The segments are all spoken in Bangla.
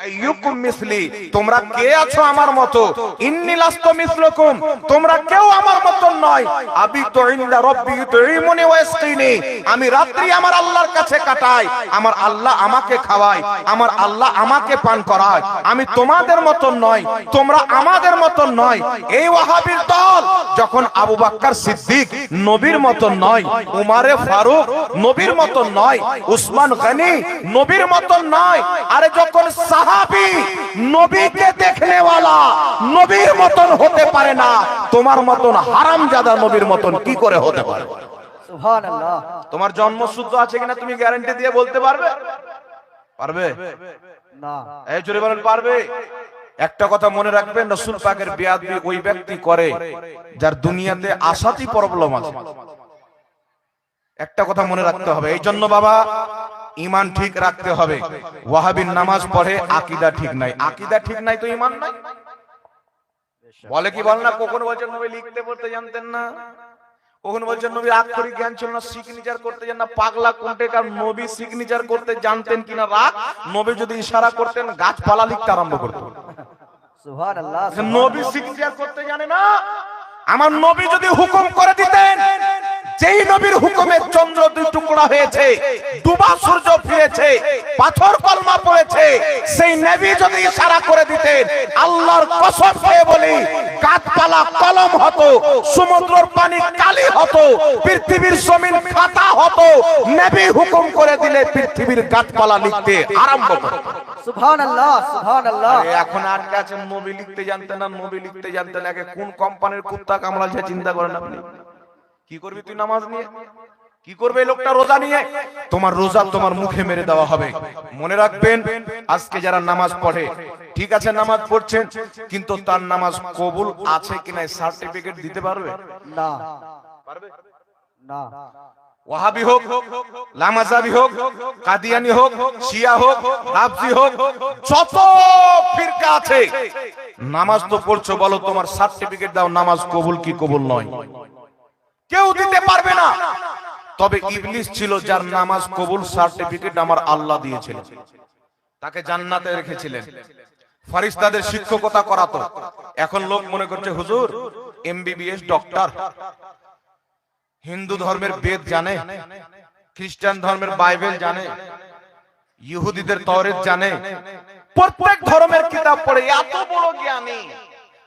আইয়ুকুম মিসলি, তোমরা কে আছো আমার মতো? ইন্নী লাস্তু মিসলুকুম, তোমরা কেউ আমার মতো নয়। আবিতু ইনদা রাব্বি ইউতঈমুনি ওয়া ইয়াসকিনি, আমি রাত্রি আমার আল্লাহর কাছে কাটাই, আমার আল্লাহ আমাকে খাওয়ায়, আমার আল্লাহ আমাকে পান করায়। আমি তোমাদের মতো নয়, তোমরা আমাদের মতো নয়। এই ওয়াহাবীর দল যখন আবু বকর সিদ্দিক নবীর মতো নয়, উমারে ফারুক নবীর মতো নয়, উসমান গনি নবীর মতো নয়, আরে যখন সাহাবী নবীকে দেখনেওয়ালা নবীর মতন হতে পারে না, তোমার মতন হারামজাদা নবীর মতন কি করে হতে পারে? সুবহানাল্লাহ। তোমার জন্মসূত্র আছে কিনা তুমি গ্যারান্টি দিয়ে বলতে পারবে? পারবে না। এই জোরে বলেন, পারবে? একটা কথা মনে রাখবেন, রাসূল পাকের বেয়াদবি ওই ব্যক্তি করে যার দুনিয়াতে আসাতেই প্রবলেম আছে। একটা কথা মনে রাখতে হবে, এই জন্য বাবা ঈমান ঠিক রাখতে হবে। ওয়াহাবীর নামাজ পড়ে আকীদা ঠিক নাই, আকীদা ঠিক নাই তো ঈমান নাই। বলে কি বল না, কখনো বলছেন নবী লিখতে পড়তে জানতেন না, কখনো বলছেন নবী আক্ষরিক জ্ঞান ছিল না, সিগনেচার করতে জানেন না। পাগলা কোনটেকার নবী সিগনেচার করতে জানতেন কিনা রাখ, নবী যদি ইশারা করতেন গাছপালা লিখতে আরম্ভ করতেন। সুবহানাল্লাহ। নবী সিগনেচার করতে জানে না। আমার নবী যদি হুকুম করে দিতেন, যেই নবীর হুকুমে চন্দ্র দুই টুকরা হয়েছে, ডুবা সূর্য ফিরেছে, পাথর কলমা পড়েছে, সেই নবী যদি ইশারা করে দিতেন, আল্লাহর কসম খেয়ে বলি গাছপালা কলম হতো, সমুদ্রের পানি কালি হতো, পৃথিবীর জমিন খাতা হতো। নবী হুকুম করে দিলে পৃথিবীর গাছপালা লিখতে আরম্ভ করত। সুবহানাল্লাহ, সুবহানাল্লাহ। এখন আটকে আছেন নবী লিখতে জানতেন না, নবী লিখতে জানতেন না। কোন কোম্পানির কুত্তা কামড়াচ্ছে চিন্তা করেন আপনি? কি করবি তুই নামাজ নিয়ে? কি করবে এই লোকটা রোজা নিয়ে? তোমার রোজা তোমার মুখে মেরে দেওয়া হবে। মনে রাখবেন, আজকে যারা নামাজ পড়ে, ঠিক আছে নামাজ পড়ছেন, কিন্তু তার নামাজ কবুল আছে কিনা সার্টিফিকেট দিতে পারবে? না। পারবে না। ওয়াহাবি হোক, লামাজাবি হোক, কাদিয়ানি হোক, শিয়া হোক, রাফজি হোক, যত ফিরকা আছে, নামাজ তো পড়ছো, বলো তোমার সার্টিফিকেট দাও, নামাজ কবুল কি কবুল নয়? কেউ দিতে পারবে না। তবে ইবলিস ছিল যার নামাজ কবুল সার্টিফিকেট আমার আল্লাহ দিয়েছিলেন, তাকে জান্নাতে রেখেছিলেন, ফেরেশতাদের শিক্ষকতা করাতো। এখন লোক মনে করছে হুজুর এমবিবিএস ডক্টর, হিন্দু ধর্মের বেদ জানে, খ্রিস্টান ধর্মের বাইবেল জানে, ইহুদিদের তওরাত জানে, প্রত্যেক ধর্মের কিতাব পড়ে, এত বড় জ্ঞানী।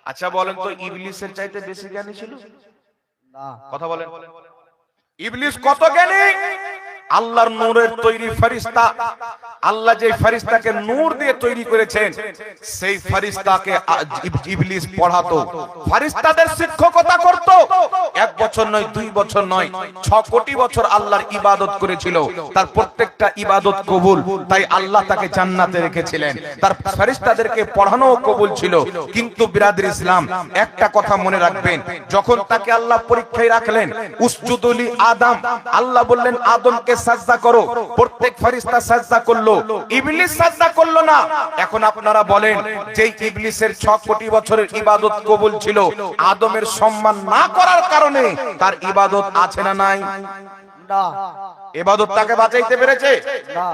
আচ্ছা বলেন তো, ইবলিসের চাইতে বেশি জ্ঞানী ছিল? না। কথা বলেন, ইবলিস কত জ্ঞানী? আল্লাহর নূরের তৈরি ফেরেশতা, আল্লাহ যে ফেরেশতাকে নূর দিয়ে তৈরি করেছেন, সেই ফেরেশতাকে ইবলিস পড়াতো, ফেরেশতাদের শিক্ষকতা করত। 1 বছর নয়, 2 বছর নয়, 6 কোটি বছর আল্লাহর ইবাদত করেছিল, তার প্রত্যেকটা ইবাদত কবুল, তাই আল্লাহ তাকে জান্নাতে রেখেছিলেন, তার ফেরেশতাদেরকে পড়ানো কবুল ছিল। কিন্তু বিরাদর ইসলাম, একটা কথা মনে রাখবেন, যখন তাকে আল্লাহ পরীক্ষায় রাখলেন, উসজুদুলি আদম, আল্লাহ বললেন আদমকে সাজদা করো, প্রত্যেক ফেরেশতা সাজদা করলো, ইবলিস সাজদা করলো না। এখন আপনারা বলেন, যে ইবলিসের 6 কোটি বছরের ইবাদত কবুল ছিল, আদমের সম্মান না করার কারণে তার ইবাদত আছে না নাই? না। ইবাদত তাকে বাঁচাইতে পেরেছে? না।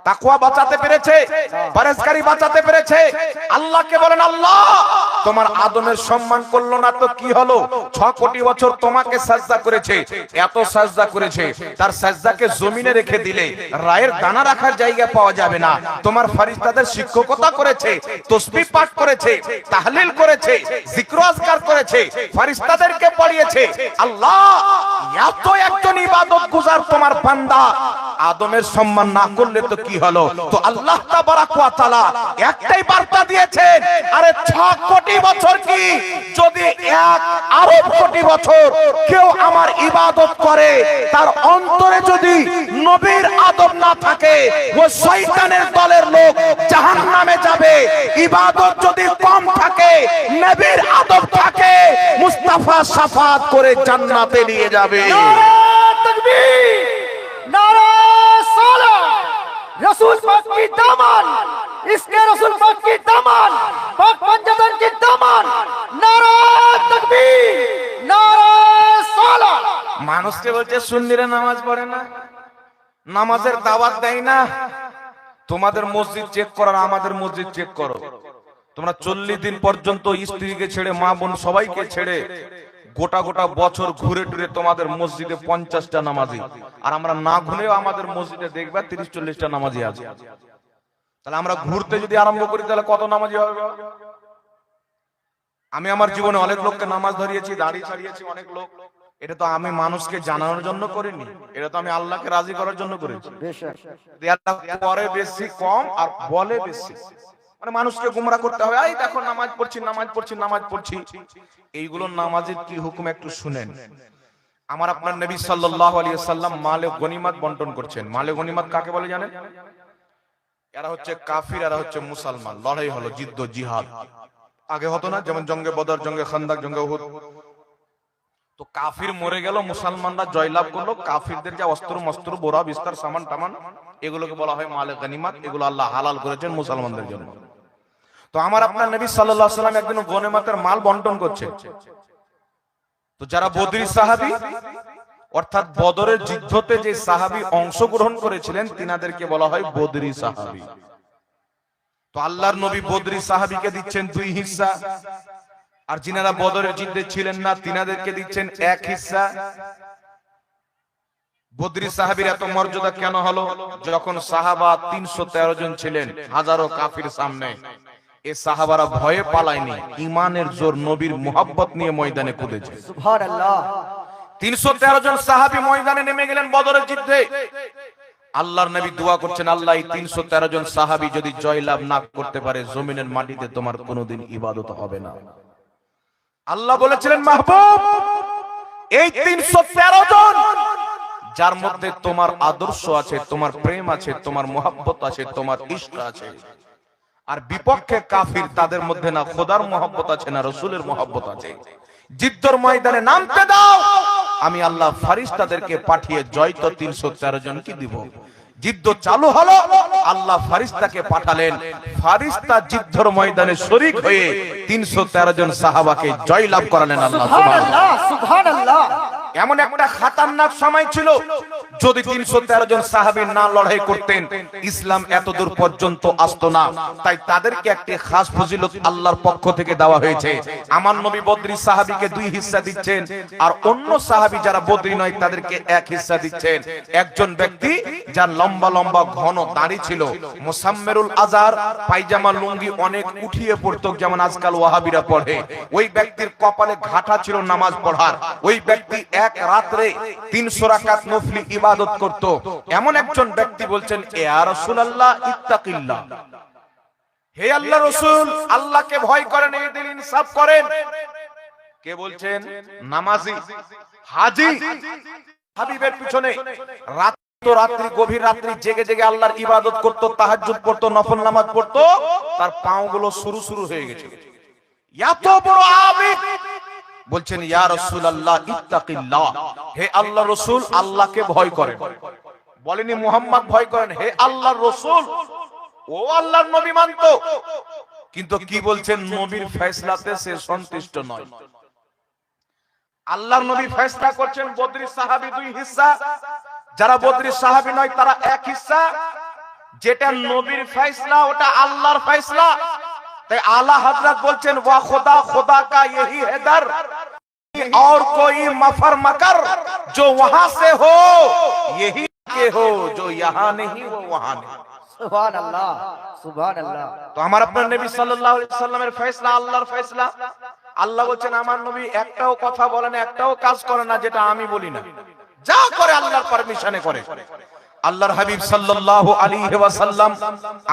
তাকওয়া বাঁচাতে পেরেছে? পরহেজগারি বাঁচাতে পেরেছে? আল্লাহকে বলেন, আল্লাহ তোমার আদমের সম্মান করলো না তো কি হলো? 6 কোটি বছর তোমাকে সাজদা করেছে, এত সাজদা করেছে, তার সাজদাকে জমিনে রেখে দিলে রায়ের দানা রাখার জায়গা পাওয়া যাবে না। তোমার ফেরেশতাদের শিক্ষকতা করেছে, তাসবিহ পাঠ করেছে, তাহলিল করেছে, জিক্র আজকার করেছে, ফেরেশতাদেরকে পড়িয়েছে। আল্লাহ এত একজন ইবাদত গুজার তোমার বান্দা, আদমের সম্মান না করলে তো কি হলো? তো আল্লাহ তাবারাক ওয়া তাআলা একটাই বার্তা দিয়েছেন, আরে 6 কোটি বছর কি, যদি 1 আরব কোটি বছর কেউ আমার ইবাদত করে, তার অন্তরে যদি নবীর আদব না থাকে, ও শয়তানের দলের লোক জাহান্নামে যাবে। ইবাদত যদি কম থাকে, নবীর আদব থাকে, মুস্তাফা শাফাত করে জান্নাতে নিয়ে যাবে। নারে তাকবীর, নারে সালাত, रसूल पाक की दामन, इसके रसूल पाक की दामन, पाक पंजतन की दामन, नारा तकबीर, नारा सालात। মানুষকে বলছে সুন্নিরা নামাজ পড়ে না, নামাজের দাওয়াত দেয় না, তোমাদের মসজিদ চেক করো আর আমাদের মসজিদ চেক করো। তোমরা 40 দিন পর্যন্ত স্ত্রীকে ছেড়ে, মা বোন সবাইকে ছেড়ে গোটা গোটা বছর ঘুরে টুরে তোমাদের মসজিদে 50টা নামাজি, আর আমরা না ঘুরেও আমাদের মসজিদে দেখবে 30-40টা নামাজি আছে। তাহলে আমরা ঘুরতে যদি আরম্ভ করি তাহলে কত নামাজি হবে? আমি আমার জীবনে অনেক লোককে নামাজ ধরিয়েছি, দাড়ি ছাড়িয়েছি অনেক লোক। এটা তো আমি মানুষকে জানানোর জন্য করিনি, এটা তো আমি আল্লাহকে রাজি করার জন্য করেছি। পরে বেশি কম আর বলে বেশি, মানে মানুষকে গুমরা করতে হবে। এই দেখো নামাজ পড়ছি নামাজ পড়ছি নামাজ পড়ছি, এইগুলো নামাজের কি হুকুম একটু শুনেন। আমার আপনার নবী সাল্লাল্লাহু আলাইহি ওয়াসাল্লাম মালে গনিমত বন্টন করছেন। মালে গনিমত কাকে বলে জানেন? এরা হচ্ছে কাফির, এরা হচ্ছে মুসলমান। লড়াই হলো, যুদ্ধ, জিহাদ আগে হতো না, যেমন জঙ্গে বদর, জঙ্গে খান্দাক, জঙ্গে উহুদ। তো কাফির মরে গেল, মুসলমানরা জয়লাভ করলো। কাফিরদের যে অস্ত্র মস্ত্র, বোরা বিস্তার, সামান টামান, এগুলোকে বলা হয় মালে গনিমত। এগুলো আল্লাহ হালাল করেছেন মুসলমানদের জন্য। তো আমার আপনার নবী সাল্লাল্লাহু আলাইহি ওয়াসাল্লাম একদিন গনিমতের মাল বন্টন করছেন। তো যারা বদরি সাহাবী, অর্থাৎ বদরের যুদ্ধতে যে সাহাবী অংশগ্রহণ করেছিলেন, তিনাদেরকে বলা হয় বদরি সাহাবী। তো আল্লাহর নবী বদরি সাহাবীকে দিচ্ছেন 2 হিস্সা, আর যিনারা বদরের যুদ্ধে ছিলেন না তিনাদেরকে দিচ্ছেন 1 হিস্সা। বদরি সাহাবীর এত মর্যাদা কেন হলো? যখন সাহাবা 313 জন ছিলেন হাজারো কাফির সামনে, এই সাহাবারা ভয়ে পালায়নি, ঈমানের জোর, নবীর মুহাব্বত নিয়ে ময়দানে কুদেছে। সুবহানাল্লাহ। 313 জন সাহাবী ময়দানে নেমে গেলেন বদরের যুদ্ধে। আল্লাহর নবী দোয়া করছেন, আল্লাহ এই 313 জন সাহাবী যদি জয়লাভ না করতে পারে, জমিনের মাটিতে তোমার কোনোদিন ইবাদত হবে না। আল্লাহ বলেছিলেন, মাহবুব এই 313 জন যার মধ্যে তোমার আদর্শ আছে, তোমার প্রেম আছে, তোমার মুহাব্বত আছে, তোমার ইশক আছে, আর বিপক্ষে কাফির, তাদের মধ্যে না খোদার মুহাব্বত আছে না রাসূলের মুহাব্বত আছে, যুদ্ধের ময়দানে নামতে দাও, আমি আল্লাহ ফেরেশতাদেরকে পাঠিয়ে জয় তো 313 জনকে দিব। যুদ্ধ চালু হলো, আল্লাহ ফেরেশতাকে পাঠালেন, ফেরেশতা যুদ্ধের ময়দানে শরীক হয়ে 313 জন সাহাবাকে জয়লাভ করালেন। আল্লাহ সুবহানাল্লাহ, সুবহানাল্লাহ। এমন একটা খতরনাক সময় ছিল, যদি 313 জন সাহাবী না লড়াই করতেন, ইসলাম এতদূর পর্যন্ত আসতো না। তাই তাদেরকে একটি খাস ফজিলত আল্লাহর পক্ষ থেকে দেওয়া হয়েছে। আমার নবী বদরি সাহাবীকে 2 হিস্সা দিচ্ছেন, আর অন্য সাহাবী যারা বদরি নয় তাদেরকে 1 হিস্সা দিচ্ছেন। একজন ব্যক্তি যার লম্বা লম্বা ঘন দাড়ি ছিল, মুসাম্মেরুল আজার, পায়জামা লুঙ্গি অনেক উঠিয়ে পড়তো, যেমন আজকাল ওয়াহাবিরা পড়ে, ওই ব্যক্তির কপালে ঘাটা ছিল নামাজ পড়ার। ওই ব্যক্তি এক রাত্রে 300 রাকাত নফলি ইবাদত করত। এমন একজন ব্যক্তি বলছেন, ইয়া রাসূলুল্লাহ ইত্তাকিল্লাহ, হে আল্লাহর রাসূল আল্লাহকে ভয় করেন, এই দিল ইনসাফ করেন। কে বলছেন? নামাজি হাজী হাবিবের পিছনে রাত্রি গভীর রাত্রি জেগে জেগে আল্লাহর ইবাদত করত, তাহাজ্জুদ পড়তো, নফল নামাজ পড়তো, তার পাগুলো শুরু হয়ে গেছে। এত বড় আবেগ, বলছেন ইয়া রাসূলুল্লাহ ইত্তাকিল্লাহ, হে আল্লাহর রাসূল আল্লাহকে ভয় করেন। বলেনি মুহাম্মদ ভয় করেন, হে আল্লাহর রাসূল। ও আল্লাহর নবী মানতো, কিন্তু কি বলছেন? নবীর ফয়সালাতে সে সন্তুষ্ট নয়। আল্লাহর নবী ফয়সালা করছেন, বদরি সাহাবী 2 হিস্সা, যারা বদরি সাহাবী নয় তারা 1 হিস্সা। যেটা নবীর ফয়সালা ওটা আল্লাহর ফয়সালা। তাই আলা হযরত বলছেন, ওয়া খুদা খুদা কা यही है दर और कोई मफर मकर जो वहां से हो यही के हो जो यहां नहीं वो वहां नहीं। সুবহানাল্লাহ, সুবহানাল্লাহ। তো আমার আপনার নবী সাল্লাল্লাহু আলাইহি সাল্লামের ফয়সালা আল্লাহর ফয়সালা। আল্লাহ বলেন, আমার নবী একটাও কথা বলে না, একটাও কাজ করে না যেটা আমি বলি না, যা করে আল্লাহর পারমিশনে করে। আল্লাহর হাবিব সাল্লাল্লাহু আলাইহি ওয়াসাল্লাম,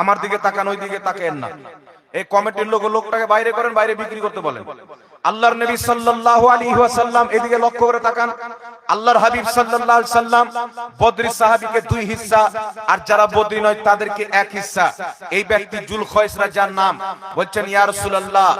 আমার দিকে তাকান, ওই দিকে তাকান না, এই কমিটির লোকটাকে বাইরে করেন, বাইরে বিক্রি করতে বলেন। আল্লাহর নবী সাল্লাল্লাহু আলাইহি ওয়াসাল্লাম এদিকে লক্ষ্য করে তাকান। আল্লাহর হাবিব সাল্লাল্লাহু আলাইহি সাল্লাম বদরি সাহাবীকে 2 হিস্সা, আর যারা বদরি নয় তাদেরকে 1 হিস্সা। এই ব্যক্তি জুলখয়সরা যার নাম, বলছেন ইয়া রাসূলুল্লাহ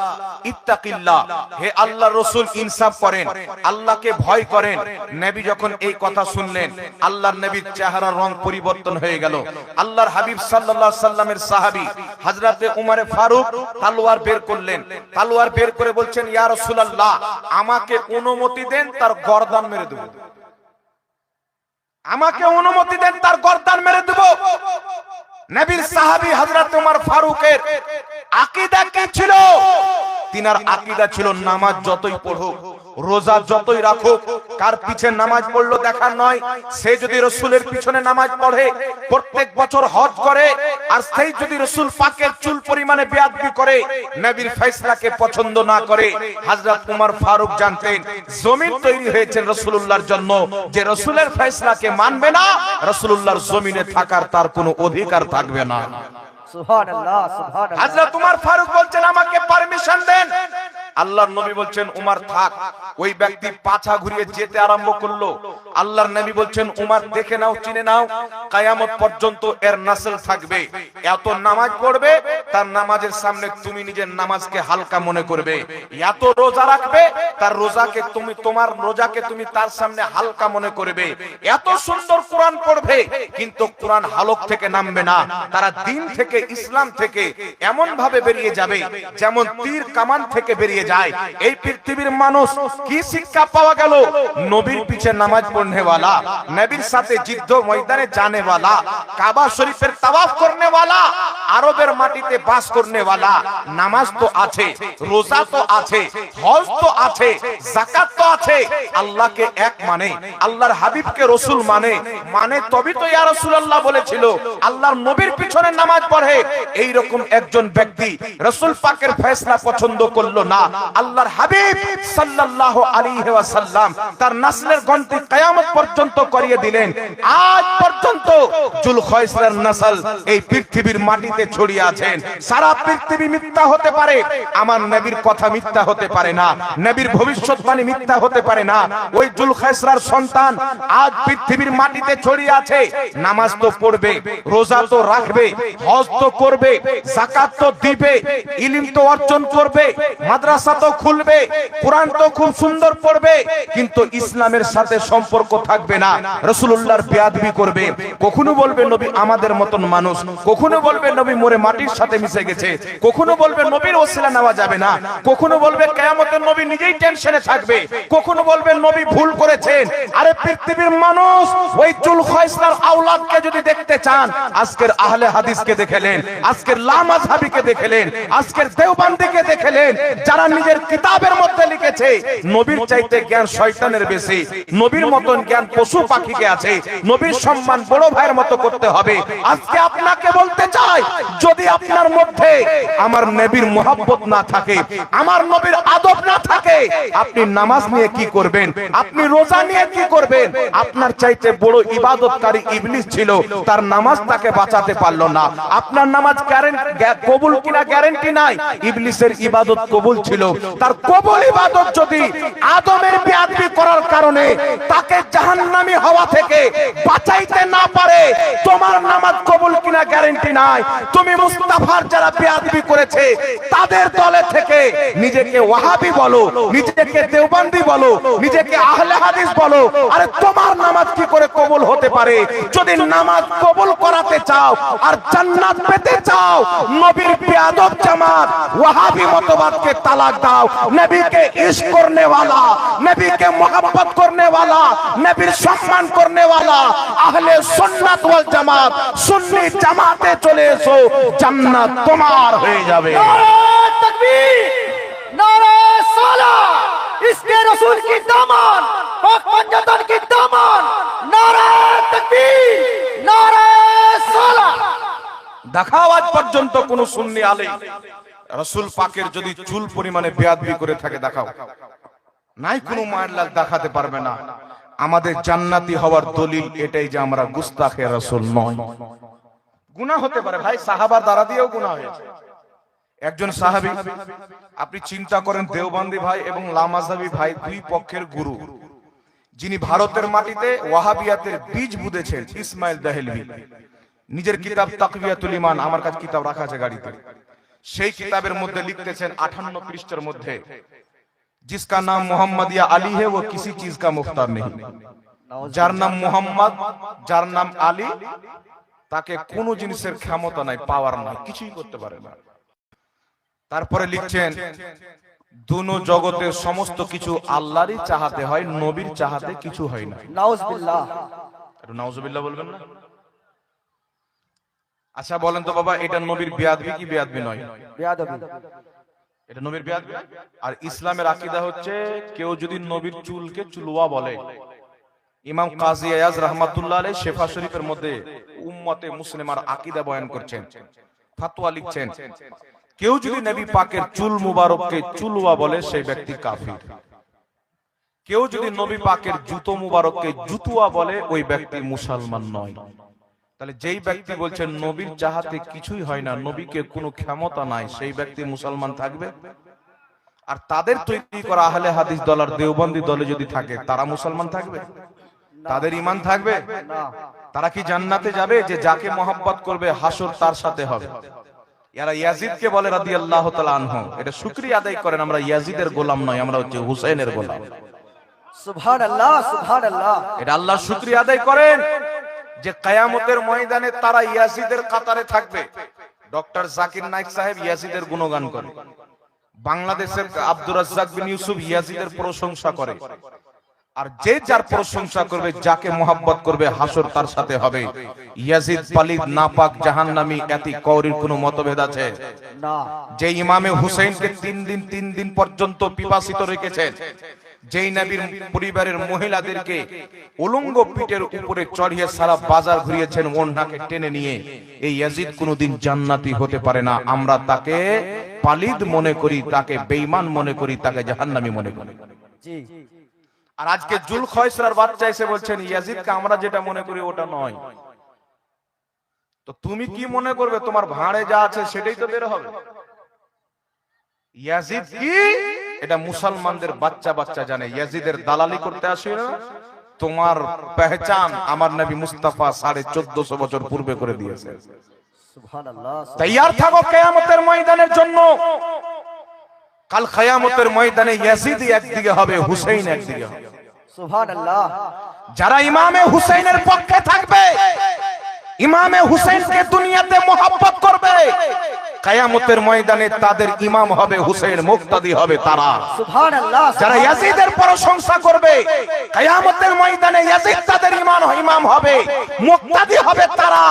ইত্তাকিল্লাহ, হে আল্লাহর রাসূল ইনসাফ করেন, আল্লাহকে ভয় করেন। নবী যখন এই কথা শুনলেন, আল্লাহর নবীর চেহারার রং পরিবর্তন হয়ে গেল। আল্লাহর হাবিব সাল্লাল্লাহু আলাইহি সাল্লামের সাহাবী হযরতে উমরে ফারুক তলোয়ার বের করলেন। তলোয়ার বের করে বলছেন, ইয়া রাসূলুল্লাহ আমাকে অনুমতি দেন, তার গর্দান মেরে দেব, আমাকে অনুমতি দেন, তার গর্দান মেরে দেব। নবীর সাহাবী হযরত ওমর ফারুকের আকীদা কি ছিল? তিনার আকীদা ছিল নামাজ যতই পড়ো, রোজা যতই রাখো, কার পিছে নামাজ পড়লো দেখার নয়। সে যদি রাসূলের পিছনে নামাজ পড়ে, প্রত্যেক বছর হজ করে, আর সেই যদি রাসূল পাকের চুল পরিমাণে বেয়াদবি করে, নবীর ফয়সালাকে পছন্দ না করে, হযরত ওমর ফারুক জানতেন জমিন তৈরি হয়েছে রাসূলুল্লাহর জন্য। যে রাসূলের ফয়সালাকে মানবে না, রাসূলুল্লাহর জমিনে থাকার তার কোনো অধিকার থাকবে না। সুবহানাল্লাহ, সুবহানাল্লাহ। হযরত ওমর ফারুক বলছেন আমাকে পারমিশন দেন। আল্লাহর নবী বলছেন উমর থাক। ওই ব্যক্তি পাছা ঘুরিয়ে যেতে আরম্ভ করলো। আল্লাহর নবী বলছেন উমর দেখে নাও, চিনে নাও, কিয়ামত পর্যন্ত এর নাসল থাকবে। এত নামাজ পড়বে, তার নামাজের সামনে তুমি নিজের নামাজকে হালকা মনে করবে। এত রোজা রাখবে, তার রোজাকে তুমি, তোমার রোজাকে তুমি তার সামনে হালকা মনে করবে। এত সুন্দর কোরআন পড়বে, কিন্তু কোরআন হালক থেকে নামবে না। তারা দিন থেকে, ইসলাম থেকে এমন ভাবে বেরিয়ে যাবে যেমন তীর কামান থেকে বেরিয়ে যায়। এই পৃথিবীর মানুষ কি শিক্ষা পাওয়া গেল? নবীর পিছে নামাজ পড়নেওয়ালা, নবীর সাথে যুদ্ধ ময়দানে জানেওয়ালা, কাবা শরীফের তাওয়াফ করনেওয়ালা, আরবের মাটিতে বাস করনেওয়ালা। নামাজ তো আছে, রোজা তো আছে, হজ তো আছে, যাকাত তো আছে। আল্লাহকে এক মানে, আল্লাহর হাবিবকে রাসূল মানে, মানে তবে তো ইয়া রাসূলুল্লাহ বলেছিল। আল্লাহর নবীর পিছনে নামাজ পড়ে, এই রকম একজন ব্যক্তি রাসূল পাকের ফয়সালা পছন্দ করলো না। আল্লাহর হাবিব সাল্লাল্লাহু আলাইহি ওয়াসাল্লাম তার নাসলের গন্তি কিয়ামত পর্যন্ত করিয়ে দিলেন। আজ পর্যন্ত জুলখায়সার নাসল এই পৃথিবীর মাটিতে ছড়িয়ে আছেন। সারা পৃথিবী মিথ্যা হতে পারে, আমার নবীর কথা মিথ্যা হতে পারে না, নবীর ভবিষ্যৎবাণী মিথ্যা হতে পারে না। ওই জুলখায়সার সন্তান আজ পৃথিবীর মাটিতে ছড়িয়ে আছে। নামাজ তো পড়বে, রোজা তো রাখবে, হজ তো করবে, যাকাত তো দিবে, ইলম তো অর্জন করবে, মাদ্রাসা তো খুলবে, কোরআন তো খুব সুন্দর পড়বে, কিন্তু ইসলামের সাথে সম্পর্ক থাকবে না। রাসূলুল্লাহর বেয়াদবি করবে। কখনো বলবে নবী আমাদের মতন মানুষ, কখনো বলবে নবী মরে মাটির সাথে মিশে গেছে, কখনো বলবে নবীর ওসিলা নেওয়া যাবে না, কখনো বলবে কিয়ামতের নবী নিজেই টেনশনে থাকবে, কখনো বলবে নবী ভুল করেছেন। আরে পৃথিবীর মানুষ ওই জুলখায়সার আওলাদকে যদি দেখতে চান, আজকের আহলে হাদিসকে দেখলেন, আজকের লামাযহাবিকে দেখলেন, আজকের দেওবন্দিকে দেখলেন, যারা নিজের কিতাবের মধ্যে লিখেছে নবীর চাইতে জ্ঞান শয়তানের বেশি, নবীর মতন জ্ঞান পশু পাখিকে আছে, নবীর সম্মান বড় ভাইয়ের মতো করতে হবে। আজকে আপনাকে বলতে চাই, যদি আপনার মধ্যে আমার নবীর মহব্বত না থাকে, আমার নবীর আদব না থাকে, আপনি নামাজ নিয়ে কি করবেন? আপনি রোজা নিয়ে কি করবেন? আপনার চাইতে বড় ইবাদতকারী ইবলিস ছিল, তার নামাজ তাকে বাঁচাতে পারলো না। আপনার নামাজ কবুল কিনা গ্যারান্টি নাই। ইবলিসের ইবাদত কবুল ছিল, তার কবুল ইবাদত যদি আদমের বেয়াদবি করার কারণে তাকে জাহান্নামী হওয়া থেকে বাঁচাইতে না পারে, তোমার নামাজ কবুল কিনা গ্যারান্টি নাই। তুমি মুস্তাফার যারা বেয়াদবি করেছে তাদের দলে থেকে নিজেকে ওয়াহাবি বলো, নিজেকে দেওবন্দি বলো, নিজেকে আহলে হাদিস বলো, আরে তোমার নামাজ কি করে কবুল হতে পারে? যদি নামাজ কবুল করাতে চাও আর জান্নাত পেতে চাও, নবীর বেয়াদব জামাত ওয়াহাবি মতবাদকে তালাক দাও। নবীকে ইশক করনে वाला, নবীকে मोहब्बत करने वाला, নবীর সম্মান करने वाला আহলে সুন্নাত ওয়াল জামাত সুন্নি জামাতে চলে এসো, জান্নাত তোমার হয়ে যাবে। नारे तकबीर, नारे सालात, इसके रसूल की दामन, पाक पंजतन की दामन, नारे तकबीर, नारे सालात। দেখাও আজ পর্যন্ত কোন সুন্নি আলেম রাসূল পাকের যদি চুল পরিমাণে বেয়াদবি করে থাকে, দেখাও। নাই কোনো মায়ের লাল দেখাতে পারবে না। আমাদের জান্নাতি হওয়ার দলিল এটাই যে আমরা গুস্তাখে রাসূল নয়। গুনাহ হতে পারে ভাই, সাহাবার দ্বারা দিয়েও গুনাহ হয়েছে। একজন সাহাবী, আপনি চিন্তা করেন, দেওবন্দি ভাই এবং লামাযহাবি ভাই দুই পক্ষের গুরু, যিনি ভারতের মাটিতে ওয়াহাবিয়াতের বীজ বুনেছেন, ইসমাইল দেহলভী। নিজের কিতাব তাকবিয়াতুল ঈমান, আমার কাছে কিতাব রাখা আছে গাড়িতে, সেই কিতাবের মধ্যে লিখতেছেন 58 পৃষ্ঠার মধ্যে, जिसका नाम मोहम्मद या अली है वो किसी चीज का मुख्तार नहीं। যার নাম মোহাম্মদ, যার নাম আলী, তাকে কোনো জিনিসের ক্ষমতা নাই, পাওয়ার নাই, কিছুই করতে পারে না। তারপরে লিখছেন দুনো জগতের সমস্ত কিছু আল্লাহরই চাহাতে হয়, নবীর চাহাতে কিছু হয় না। নাউজুবিল্লাহ, একটু নাউজুবিল্লাহ বলবেন না? আচ্ছা বলেন তো বাবা, এটা নবীর বেয়াদবি কি বেয়াদবি নয়? বেয়াদবি। এটা নবীর বেয়াদবি। আর ইসলামের আকীদা হচ্ছে কেউ যদি নবীর চুলকে চুলওয়া বলে, ইমাম কাজী আয়াজ রাহমাতুল্লাহ আলাইহি শেফা শরীফের মধ্যে উম্মতে মুসলিমার আকীদা বয়ান করছেন, ফতোয়া লিখছেন, কেউ যদি নবী পাকের চুল মুবারককে চুলওয়া বলে সেই ব্যক্তি কাফির। কেউ যদি নবী পাকের জুতো মুবারককে জুতুয়া বলে ওই ব্যক্তি মুসলমান নয়। তাহলে যেই ব্যক্তি বলছেন নবীর চাহাতে কিছুই হয় না, নবীকে কোনো ক্ষমতা নাই, সেই ব্যক্তি মুসলমান থাকবে? আর তাদের তৈরি করা আহলে হাদিস দল আর দেওবন্দি দলে যদি থাকে, তারা মুসলমান থাকবে? তাদের ঈমান থাকবে? তারা কি জান্নাতে যাবে? যে যাকে মহব্বত করবে হাসর তার সাথে হবে। এরা ইয়াজিদকে বলে রাদিয়াল্লাহু তাআলা আনহু। এটা শুকরিয়া আদায় করেন, আমরা ইয়াজিদের গোলাম নয়, আমরা হচ্ছে হুসাইনের গোলাম। সুবহানাল্লাহ, সুবহানাল্লাহ। এটা আল্লাহর শুকরিয়া আদায় করেন যে কিয়ামতের ময়দানে তারা ইয়াজিদের কাতারে থাকবে। ডক্টর জাকির নায়েক সাহেব ইয়াজিদের গুণগান করে, বাংলাদেশের আব্দুর রাজ্জাক বিন ইউসুফ ইয়াজিদের প্রশংসা করে। আর যে যার প্রশংসা করবে, যাকে মহব্বত করবে হাসর তার সাথে হবে। ইয়াজিদ পালিদ নাপাক জাহান্নামী এতি কওরির কোনো মতভেদ আছে? না। যে ইমামে হুসাইনকে 3 দিন পর্যন্ত পিপাসিত রেখেছেন, যেই নবীর পরিবারের মহিলাদেরকে উলঙ্গ পিঠের উপরে চড়িয়ে সারা বাজার ঘুরিয়েছেন ওড়নাকে টেনে নিয়ে, এই ইয়াজিদ কোনোদিন জান্নাতি হতে পারে না। আমরা তাকে পালিদ মনে করি, তাকে বেঈমান মনে করি, তাকে জাহান্নামী মনে করি। জি। আর আজকে জুলখয়সরার বাচ্চা এসে বলছেন ইয়াজিদকে আমরা যেটা মনে করি ওটা নয়। তো তুমি কি মনে করবে? তোমার ভাঁড়ে যা আছে সেটাই তো বের হবে। ইয়াজিদ কি এটা মুসলমানদের বাচ্চা বাচ্চা জানে। ইয়াজিদের দালালি করতে আসে না। তোমার পেহচান আমার নবী মুস্তাফা 1450 বছর পূর্বে করে দিয়েছে। সুবহানাল্লাহ। তৈয়ার থাকো কিয়ামতের ময়দানের জন্য। কাল কিয়ামতের ময়দানে ইয়াজিদ একদিকে হবে, হুসাইন একদিকে হবে। সুবহানাল্লাহ। যারা ইমামে হুসাইনের পক্ষে থাকবে, ইমামে হুসাইনকে দুনিয়াতে মহব্বত করবে, কিয়ামতের ময়দানে তাদের ইমাম হবে হুসাইন, মুক্তাদি হবে তারা। সুবহানাল্লাহ। যারা ইয়াজিদের প্রশংসা করবে, কিয়ামতের ময়দানে ইয়াজিদ তাদের ইমাম হবে, মুক্তাদি হবে তারা।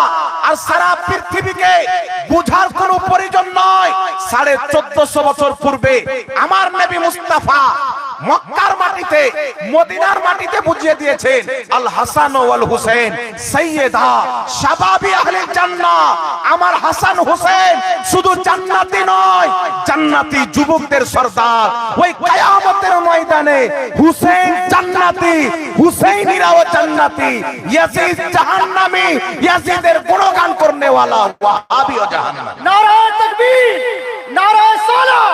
আর সারা পৃথিবীকে বুঝার কোনো প্রয়োজন নয়, 1450 বছর পূর্বে আমার নবী মুস্তাফা মক্কার মাটিতে, মদিনার মাটিতে বুঝিয়ে দিয়েছেন আল হাসান ওয়াল হুসাইন সাইয়্যিদা শাবাবি আহলিল জান্নাহ। আমার হাসান হুসাইন শুধু জান্নাতি নয়, জান্নাতি যুবকদের সরদার। ওই কিয়ামতের ময়দানে হুসাইন জান্নাতি, হুসাইনিরাও জান্নাতি, ইয়াজিদ জাহান্নামী। ইয়াজিদের গুণগান করনে वाला ওয়াহাবিও জাহান্নামী। नारा तकबीर, नारा सालाह,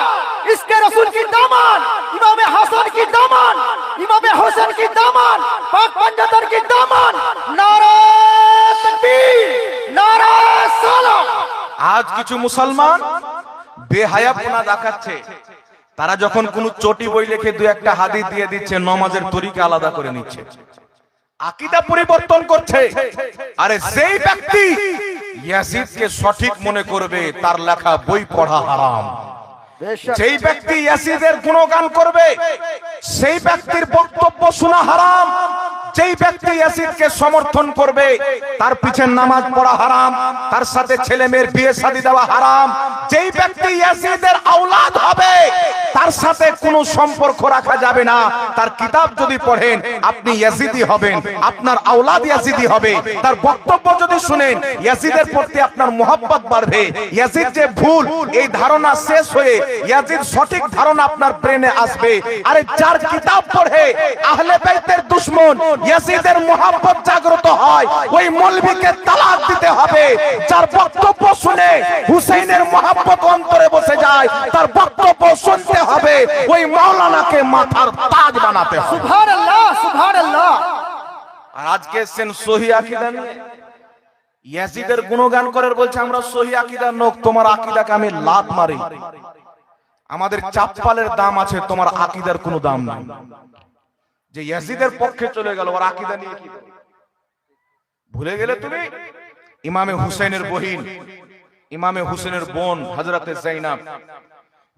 इसके रसूल की दामन, इमाम हसन की दामन, इमाम हुसैन की दामन, पाक पंजतन की दामन। नारा तकबीर, नारा सालाह। আজ কিছু মুসলমান বেহায়াপনা দেখাচ্ছে। তারা যখন কোন চটি বই লিখে দু একটা হাদিস দিয়ে দিচ্ছে, নামাজের তরিকা আলাদা করে নিচ্ছে, আকীদা পরিবর্তন করছে। আরে যেই ব্যক্তি ইয়াজিদকে সঠিক মনে করবে, তার লেখা বই পড়া হারাম। যেই ব্যক্তি ইয়াজিদের গুণগান করবে, সেই ব্যক্তির বক্তব্য শোনা হারাম। যেই ব্যক্তি ইয়াজিদকে সমর্থন করবে, তার পিছে নামাজ পড়া হারাম, তার সাথে ছেলে মেয়ের বিয়ে শাদী দেওয়া হারাম। যেই ব্যক্তি ইয়াজিদের আওলাদ হবে, তার সাথে কোনো সম্পর্ক রাখা যাবে না। তার কিতাব যদি পড়েন আপনি ইয়াজিদি হবেন, আপনার আওলাদ ইয়াজিদি হবে। তার বক্তব্য যদি শুনেন ইয়াজিদের প্রতি আপনার মোহাব্বত বাড়বে। ইয়াজিদ যে ভুল, এই ধারণা শেষ হয়ে ইয়াজিদ সঠিক ধারণা আপনার ব্রেনে আসবে। আরে যার কিতাব পড়ে আহলে বাইতের দুশমন ইয়াজিদের মোহাব্বত জাগ্রত হয়, ওই মৌলভীকে তালাক দিতে হবে। যার বক্তব্য শুনে হুসাইনের মোহাব্বত অন্তরে বসে যায়, তার বক্তব্য শুনতে হবে, ওই মাওলানাকে মাথার তাজ বানাতে হবে। সুবহানাল্লাহ, সুবহানাল্লাহ। আর আজকে এসেছেন সহি আকীদা নিয়ে, ইয়াজিদের গুণগান করার বলছে আমরা সহি আকীদার লোক, তোমার আকীদাকে আমি লাত মারি। আমাদের চাপ্পালের দাম আছে, তোমার আকীদার কোনো দাম নাই। যে ইয়াজিদের পক্ষে চলে গেল, ওর আকীদা নিয়ে কি ভুলে গেলে তুমি? ইমামে হুসাইনের বহিন, ইমামে হুসেনের বোন হযরতে যায়েনাব,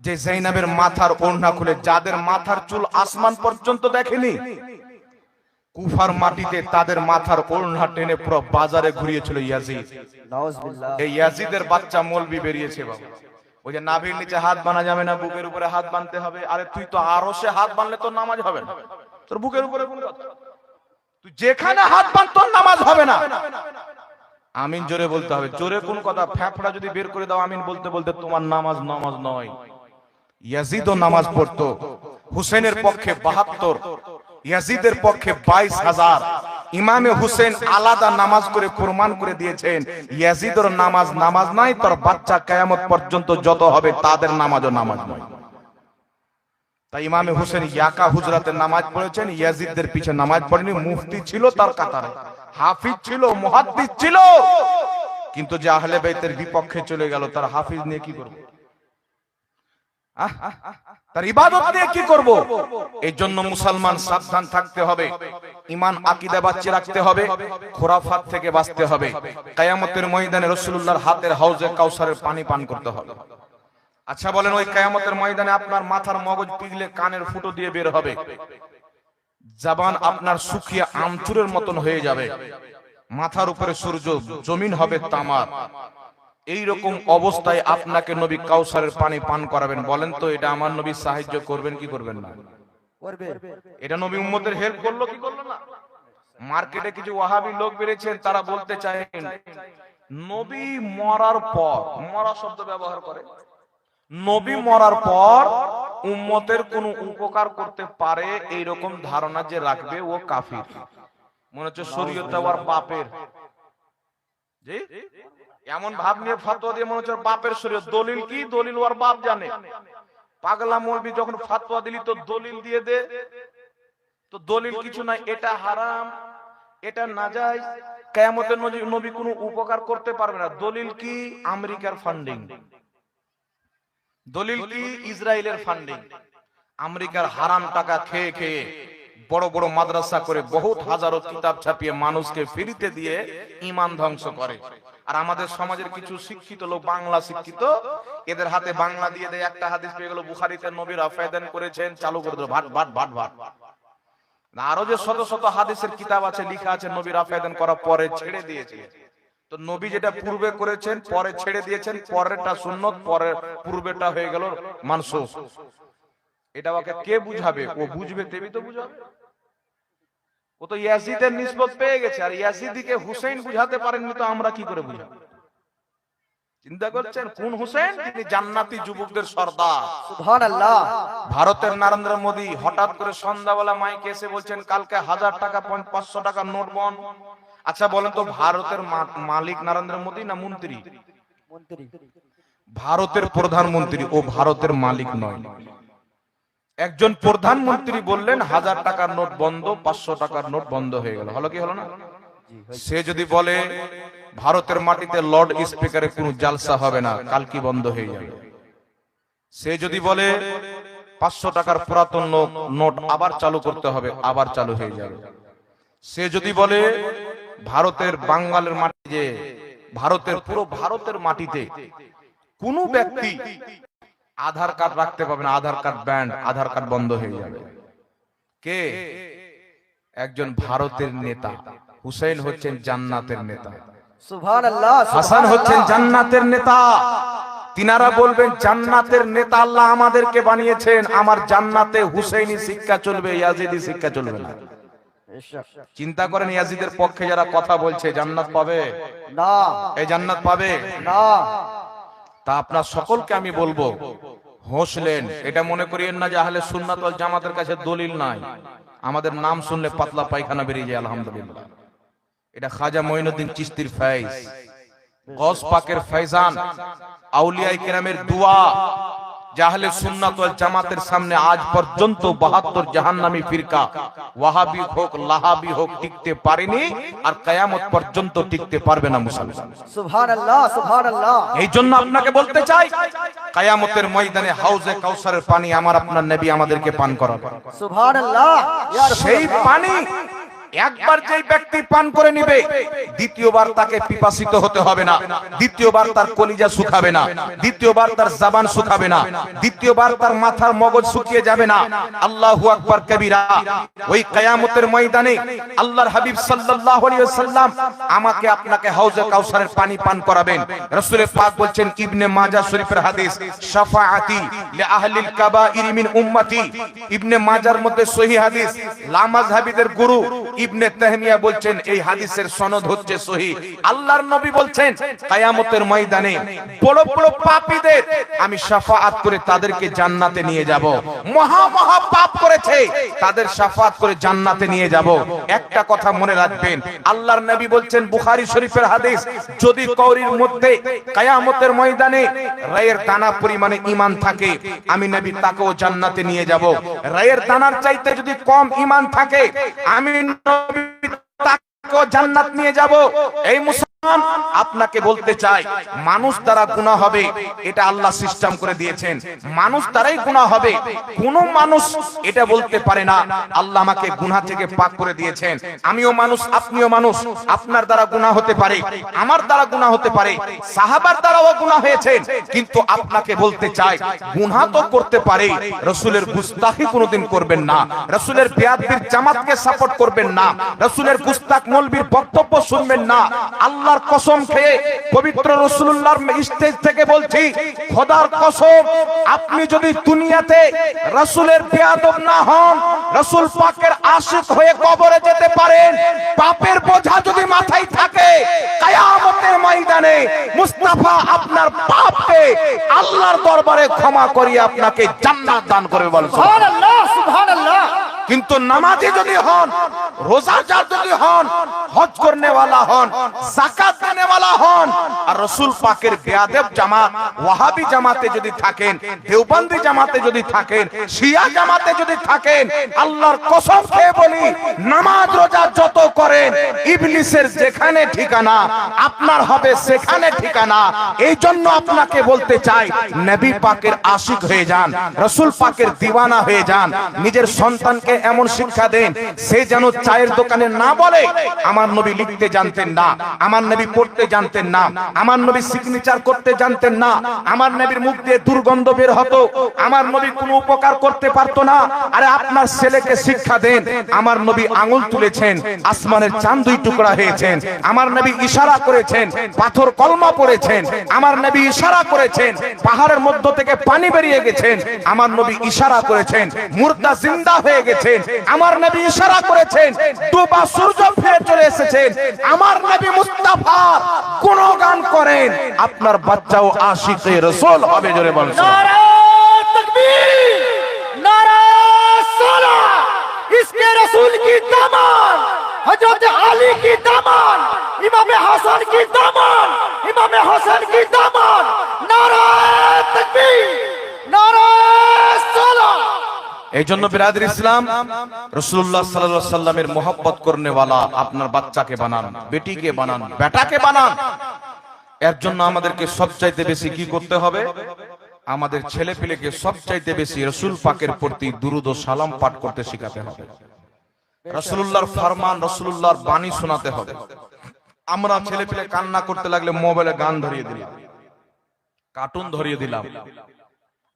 যে যায়েনাবের মাথার ওড়না খুলে, যাদের মাথার চুল আসমান পর্যন্ত দেখেনি, কুফার মাটিতে তাদের মাথার ওড়না টেনে পুরো বাজারে ঘুরিয়েছিল ইয়াজিদ। নাউজুবিল্লাহ। এই ইয়াজিদের বাচ্চা মৌলবি বেরিয়েছে বাবা, ওই যে নাভির নিচে হাত বানা যাবে না, বুকের উপরে হাত বানতে হবে। আরে তুই তো আরশে হাত বানলে তোর নামাজ হবে না, তোর বুকের উপরে কোন কথা? তুই যেখানে হাত বান তোর নামাজ হবে না। আমিন জোরে বলতে হবে, জোরে কোন কথা? ফ্যাফড়া যদি বের করে দাও আমিন বলতে বলতে, তোমার নামাজ নামাজ নয়। ইয়াজিদও নামাজ পড়তো, হুসেনের পক্ষে 72, ইয়াজিদের পক্ষে 22,000। ইমামে হুসেন আলাদা নামাজ করে প্রমাণ করে দিয়েছেন ইয়াজিদের নামাজ নামাজ নাই, তোর বাচ্চা কিয়ামত পর্যন্ত যত হবে তাদের নামাজও নামাজ নয়। তাই ইমামে হুসেন ইয়াকা হুজরাতে নামাজ পড়েছেন, ইয়াজিদদের পিছে নামাজ পড়েনি। মুফতি ছিল তার কাতারে, হাফিজ ছিল, মুহাদ্দিস ছিল, কিন্তু যে আহলে বাইতের বিপক্ষে চলে গেল তার হাফিজ নিয়ে কি করবে? তার ইবাদত নিয়ে কি করব? এই জন্য মুসলমান সাবধান থাকতে হবে, ঈমান আকীদা বাঁচিয়ে রাখতে হবে, খুরাফাত থেকে বাঁচতে হবে। কিয়ামতের ময়দানে রাসূলুল্লাহর হাতের হাউজে কাউসারের পানি পান করতে হবে। আচ্ছা বলেন, ওই কিয়ামতের ময়দানে আপনার মাথার মগজ পিঘলে কানের ফুটো দিয়ে বের হবে, জবান আপনার শুকিয়ে আমচুরের মতন হয়ে যাবে, মাথার উপরে সূর্য, জমিন হবে তামার। এই রকম অবস্থায় আপনাকে নবী কাউসারের পানি পান করাবেন। বলেন তো এটা আমার নবী সাহায্য করবেন কি করবেন না? করবে। এটা নবী উম্মতের হেল্প করলো কি করলো না? মার্কেটে কিছু ওয়াহাবি লোক বেরিয়েছেন, তারা বলতে চান নবী মরার পর, মরা শব্দ ব্যবহার করে, নবী মরার পর উম্মতের কোনো উপকার করতে পারে এইরকম ধারণা যে রাখবে ও কাফির। মনে হচ্ছে শরীয়তটা ওর বাপের, জি এমন ভাব নিয়ে ফতোয়া দিয়ে মনে হচ্ছে বাপের শরীয়ত। দলিল কি? দলিল ওর বাপ জানে। পাগলা মৌলবি যখন ফতোয়া দিলি তো দলিল দিয়ে দে, তো দলিল কিছু নাই, এটা হারাম, এটা নাজায়েজ, কিয়ামতের নবী কোনো উপকার করতে পারবে না। দলিল কি? আমেরিকার ফান্ডিং। দলিল কি? ইসরায়েলের ফান্ডিং। আমেরিকার হারাম টাকা খেয়ে খেয়ে বড় বড় মাদ্রাসা করে বহুত হাজারো কিতাব ছাপিয়ে মানুষকে ফ্রিতে দিয়ে ঈমান ধ্বংস করে। আর আমাদের সমাজের কিছু শিক্ষিত লোক, বাংলা শিক্ষিত, এদের হাতে বাংলা দিয়ে দেয়, একটা হাদিস পেয়ে গেল বুখারীতে নবী রাফায়দান করেছেন, চালু করে দিল, ভাট ভাট ভাট ভাট। আরো যে শত শত হাদিসের কিতাব আছে, লেখা আছে নবী রাফায়দান করার পরে ছেড়ে দিয়েছে। তো নবী যেটা পূর্বে করেছেন পরে ছেড়ে দিয়েছেন, পরেরটা সুন্নত, পরের পূর্বেটা হয়ে গেল মানসুখ। এটা ওকে কে বুঝাবে? ও বুঝবে তেবি তো বুঝাবে। ও তো ইয়াজিদের নিসবত পেয়ে গেছে, আর ইয়াজিদিকে হুসেন বুঝাতে পারেননি, তো আমরা কি করে বুঝাবো? চিন্তা করছেন কোন হুসেন? তিনি জান্নাতি যুবকদের সর্দার। সুবহানাল্লাহ। ভারতের নরেন্দ্র মোদী হঠাৎ করে সন্ধ্যাবেলা মাইকে এসে বলছেন কালকে 1000 টাকা 500 টাকা নোট বন্ধ। আচ্ছা বলেন তো, ভারতের মালিক নরেন্দ্র মোদী না মন্ত্রী? মন্ত্রী। ভারতের প্রধানমন্ত্রী, ও ভারতের মালিক নয়। একজন প্রধানমন্ত্রী বললেন 1000 টাকার নোট বন্ধ, 500 টাকার নোট বন্ধ হয়ে গেল, হলো কি হলো না? সে যদি বলে ভারতের মাটিতে লর্ড স্পিকারে কোনো জালসা হবে না, কাল কি বন্ধ হয়ে যাবে। সে যদি বলে 500 টাকার পুরাতন নোট আবার চালু করতে হবে, আবার চালু হয়ে যাবে। সে যদি বলে ভারতের বাঙ্গালের মাটি, যে ভারতের পুরো ভারতের মাটিতে কোন ব্যক্তি আধার কার্ড রাখতে পারবে না, আধার কার্ড ব্যান্ড, আধার কার্ড বন্ধ হয়ে যাবে। কে? একজন ভারতের নেতা। হুসেন হচ্ছেন জান্নাতের নেতা, সুবহানাল্লাহ। হাসান হচ্ছেন জান্নাতের নেতা। তিনারা বলবেন জান্নাতের নেতা আল্লাহ আমাদেরকে বানিয়েছেন, আমার জান্নাতে হুসেইনি শিক্ষা চলবে, ইয়াজিদি শিক্ষা চলবে না। চিন্তা করেন, ইয়াজিদের পক্ষে যারা কথা বলছে জান্নাত পাবে না, এই জান্নাত পাবে না। তা আপনার সকলকে আমি বলবো, হোসলেন এটা মনে করিয়েন না যে আহলে সুন্নাত ওয়াল জামাতের কাছে দলিল নাই। আমাদের নাম শুনলে পাতলা পায়খানা বেরিয়ে যায়, আলহামদুলিল্লাহ। এটা খাজা মঈনুদ্দিন চিশতির ফয়েজ, গওস পাকের ফয়জান, আউলিয়ায়ে কেরামের দোয়া। আহলে সুন্নাত ওয়াল জামাতের সামনে আজ পর্যন্ত 72 জাহান্নামী ফিরকা, ওয়াহাবি হোক লাহাবি হোক, টিকতে পারেনি, আর কিয়ামত পর্যন্ত টিকতে পারবে না মুসলমান। সুবহানাল্লাহ, সুবহানাল্লাহ। এই জন্য আপনাকে বলতে চাই, কিয়ামতের ময়দানে হাউজে কাউসারের পানি আমার আপনার নবী আমাদেরকে পান করাবে। সুবহানাল্লাহ। ইয়া রাসূলুল্লাহ। সেই পানি একবার যেই ব্যক্তি পান করে নিবে দ্বিতীয়বার তাকে পিপাসিত হতে হবে না, দ্বিতীয়বার তার কলিজা শুকাবে না, দ্বিতীয়বার তার জবান শুকাবে না, দ্বিতীয়বার তার মাথার মগজ শুকিয়ে যাবে না। আল্লাহু আকবার কবীরা। ওই কিয়ামতের ময়দানে আল্লাহর হাবিব সাল্লাল্লাহু আলাইহি ওয়াসাল্লাম আমাকে আপনাকে হাউজে কাউসারের পানি পান করাবেন। রাসূল পাক বলছেন, ইবনে মাজাহ শরীফের হাদিস, শাফাআতি লি আহলিল কাবাইর মিন উম্মতি। ইবনে মাজাহর মধ্যে সহিহ হাদিস। লামাযহাবিদের গুরু ইবনে তাহমিয়া বলছেন এই হাদিসের সনদ হচ্ছে সহিহ। আল্লাহর নবী বলছেন কিয়ামতের ময়দানে বড় বড় পাপীদের আমি শাফাআত করে তাদেরকে জান্নাতে নিয়ে যাব। মহা মহা পাপ করেছে তাদের শাফাআত করে জান্নাতে নিয়ে যাব। একটা কথা মনে রাখবেন, আল্লাহর নবী বলছেন বুখারী শরীফের হাদিস, যদি কওরির মধ্যে কিয়ামতের ময়দানে রায়ের দানা পরিমাণে ঈমান থাকে আমি নবী তাকেও জান্নাতে নিয়ে যাব। রায়ের দানার চাইতে যদি কম ঈমান থাকে আমি নবী তাকেও জান্নাত নিয়ে যাব। এই মুসলমান আপনাকে বলতে চাই, মানুষ দ্বারা গুনাহ হবে এটা আল্লাহ সিস্টেম করে দিয়েছেন, মানুষ দ্বারাই গুনাহ হবে। কোন মানুষ এটা বলতে পারে না আল্লাহ আমাকে গুনাহ থেকে পাক করে দিয়েছেন। আমিও মানুষ, আপনিও মানুষ, আপনার দ্বারা গুনাহ হতে পারে, আমার দ্বারা গুনাহ হতে পারে, সাহাবার দ্বারাও গুনাহ হয়েছে। কিন্তু আপনাকে বলতে চাই গুনাহ তো করতে পারে, রাসূলের গুস্তাখি কোনোদিন করবেন না, রাসূলের বেয়াদবির জামাতকে সাপোর্ট করবেন না, রাসূলের গুস্তাখ মৌলবীর বক্তব্য শুনবেন না। আল্লাহর কসম খেয়ে পবিত্র রাসূলুল্লাহর স্টেজ থেকে বলছি, খোদার কসম আপনি যদি দুনিয়াতে রাসূলের বেয়াদব না হন, রাসূল পাকের আশিক হয়ে কবরে যেতে পারেন, পাপের বোঝা যদি মাথায় থাকে কিয়ামতের ময়দানে মুস্তাফা আপনার পাপকে আল্লাহর দরবারে ক্ষমা করিয়ে আপনাকে জান্নাত দান করবে। বলেন সুবহানাল্লাহ, সুবহানাল্লাহ। কিন্তু নামাজি যদি হন, রোজাদার যদি হন, হজ করনে वाला হন, যাকাত দেনে वाला হন, আর রাসূল পাকের বেয়াদব জামাত ওয়াহাবি জামাতে যদি থাকেন, দেওবন্দি জামাতে যদি থাকেন, শিয়া জামাতে যদি থাকেন, আল্লাহর কসম খেয়ে বলি নামাজ রোজা যত করেন ইবলিসের যেখানে ঠিকানা আপনার হবে সেখানে ঠিকানা। এই জন্য আপনাকে বলতে চাই নবী পাকের আশিক হয়ে যান, রাসূল পাকের দিওয়ানা হয়ে যান। নিজের সন্তানকে এমন শিক্ষা দেন সে যেন চায়ের দোকানে না বলে আমার নবী লিখতে জানতেন না, আমার নবী পড়তে জানতেন না, আমার নবী সিগনেচার করতে জানতেন না, আমার নবীর মুখ দিয়ে দুর্গন্ধ বের হতো, আমার নবী কোনো উপকার করতে পারতো না। আরে আপনার ছেলেকে শিক্ষা দেন আমার নবী আঙ্গুল তুলেছেন, আসমানের চাঁদ দুই টুকরা হয়েছেন, আমার নবী ইশারা করেছেন, পাথর কলমা পড়েছেন, আমার নবী ইশারা করেছেন, পাহাড়ের মধ্য থেকে পানি বেরিয়ে গেছেন, আমার নবী ইশারা করেছেন, মুর্দা জিন্দা হয়ে গেছেন, আমার নবী ইশারা করেছেন, ডুবা সূর্য ফিরে চলে এসেছেন, আমার নবী মুস্তাফা গুণগান করেন, আপনার বাচ্চাও আশিকে রাসূল হবে। জোরে বলুন নারা তাকবীর, নারা সালাহ। इसके रसूल की दामन, हजरत अली की दामन, इमाम हसन की दामन, इमाम हसन की दामन। नारा तकबीर, नारा सालाह। এই জন্য বিরাদর ইসলাম রাসূলুল্লাহ সাল্লাল্লাহু আলাইহি সাল্লামের মোহাব্বত করনে वाला আপনার বাচ্চাকে বানান, বেটিকে বানান, বেটাকে বানান। এর জন্য আমাদেরকে সবচাইতে বেশি কি করতে হবে? আমাদের ছেলেপিলেকে সবচাইতে বেশি রাসূল পাকের প্রতি দুরূদ ও সালাম পাঠ করতে শেখাতে হবে, রাসূলুল্লাহর ফরমান, রাসূলুল্লাহর বাণী শোনাতে হবে। আমরা ছেলেপিলে কান্না করতে লাগলে মোবাইলে গান ধরিয়ে দিলাম, কার্টুন ধরিয়ে দিলাম।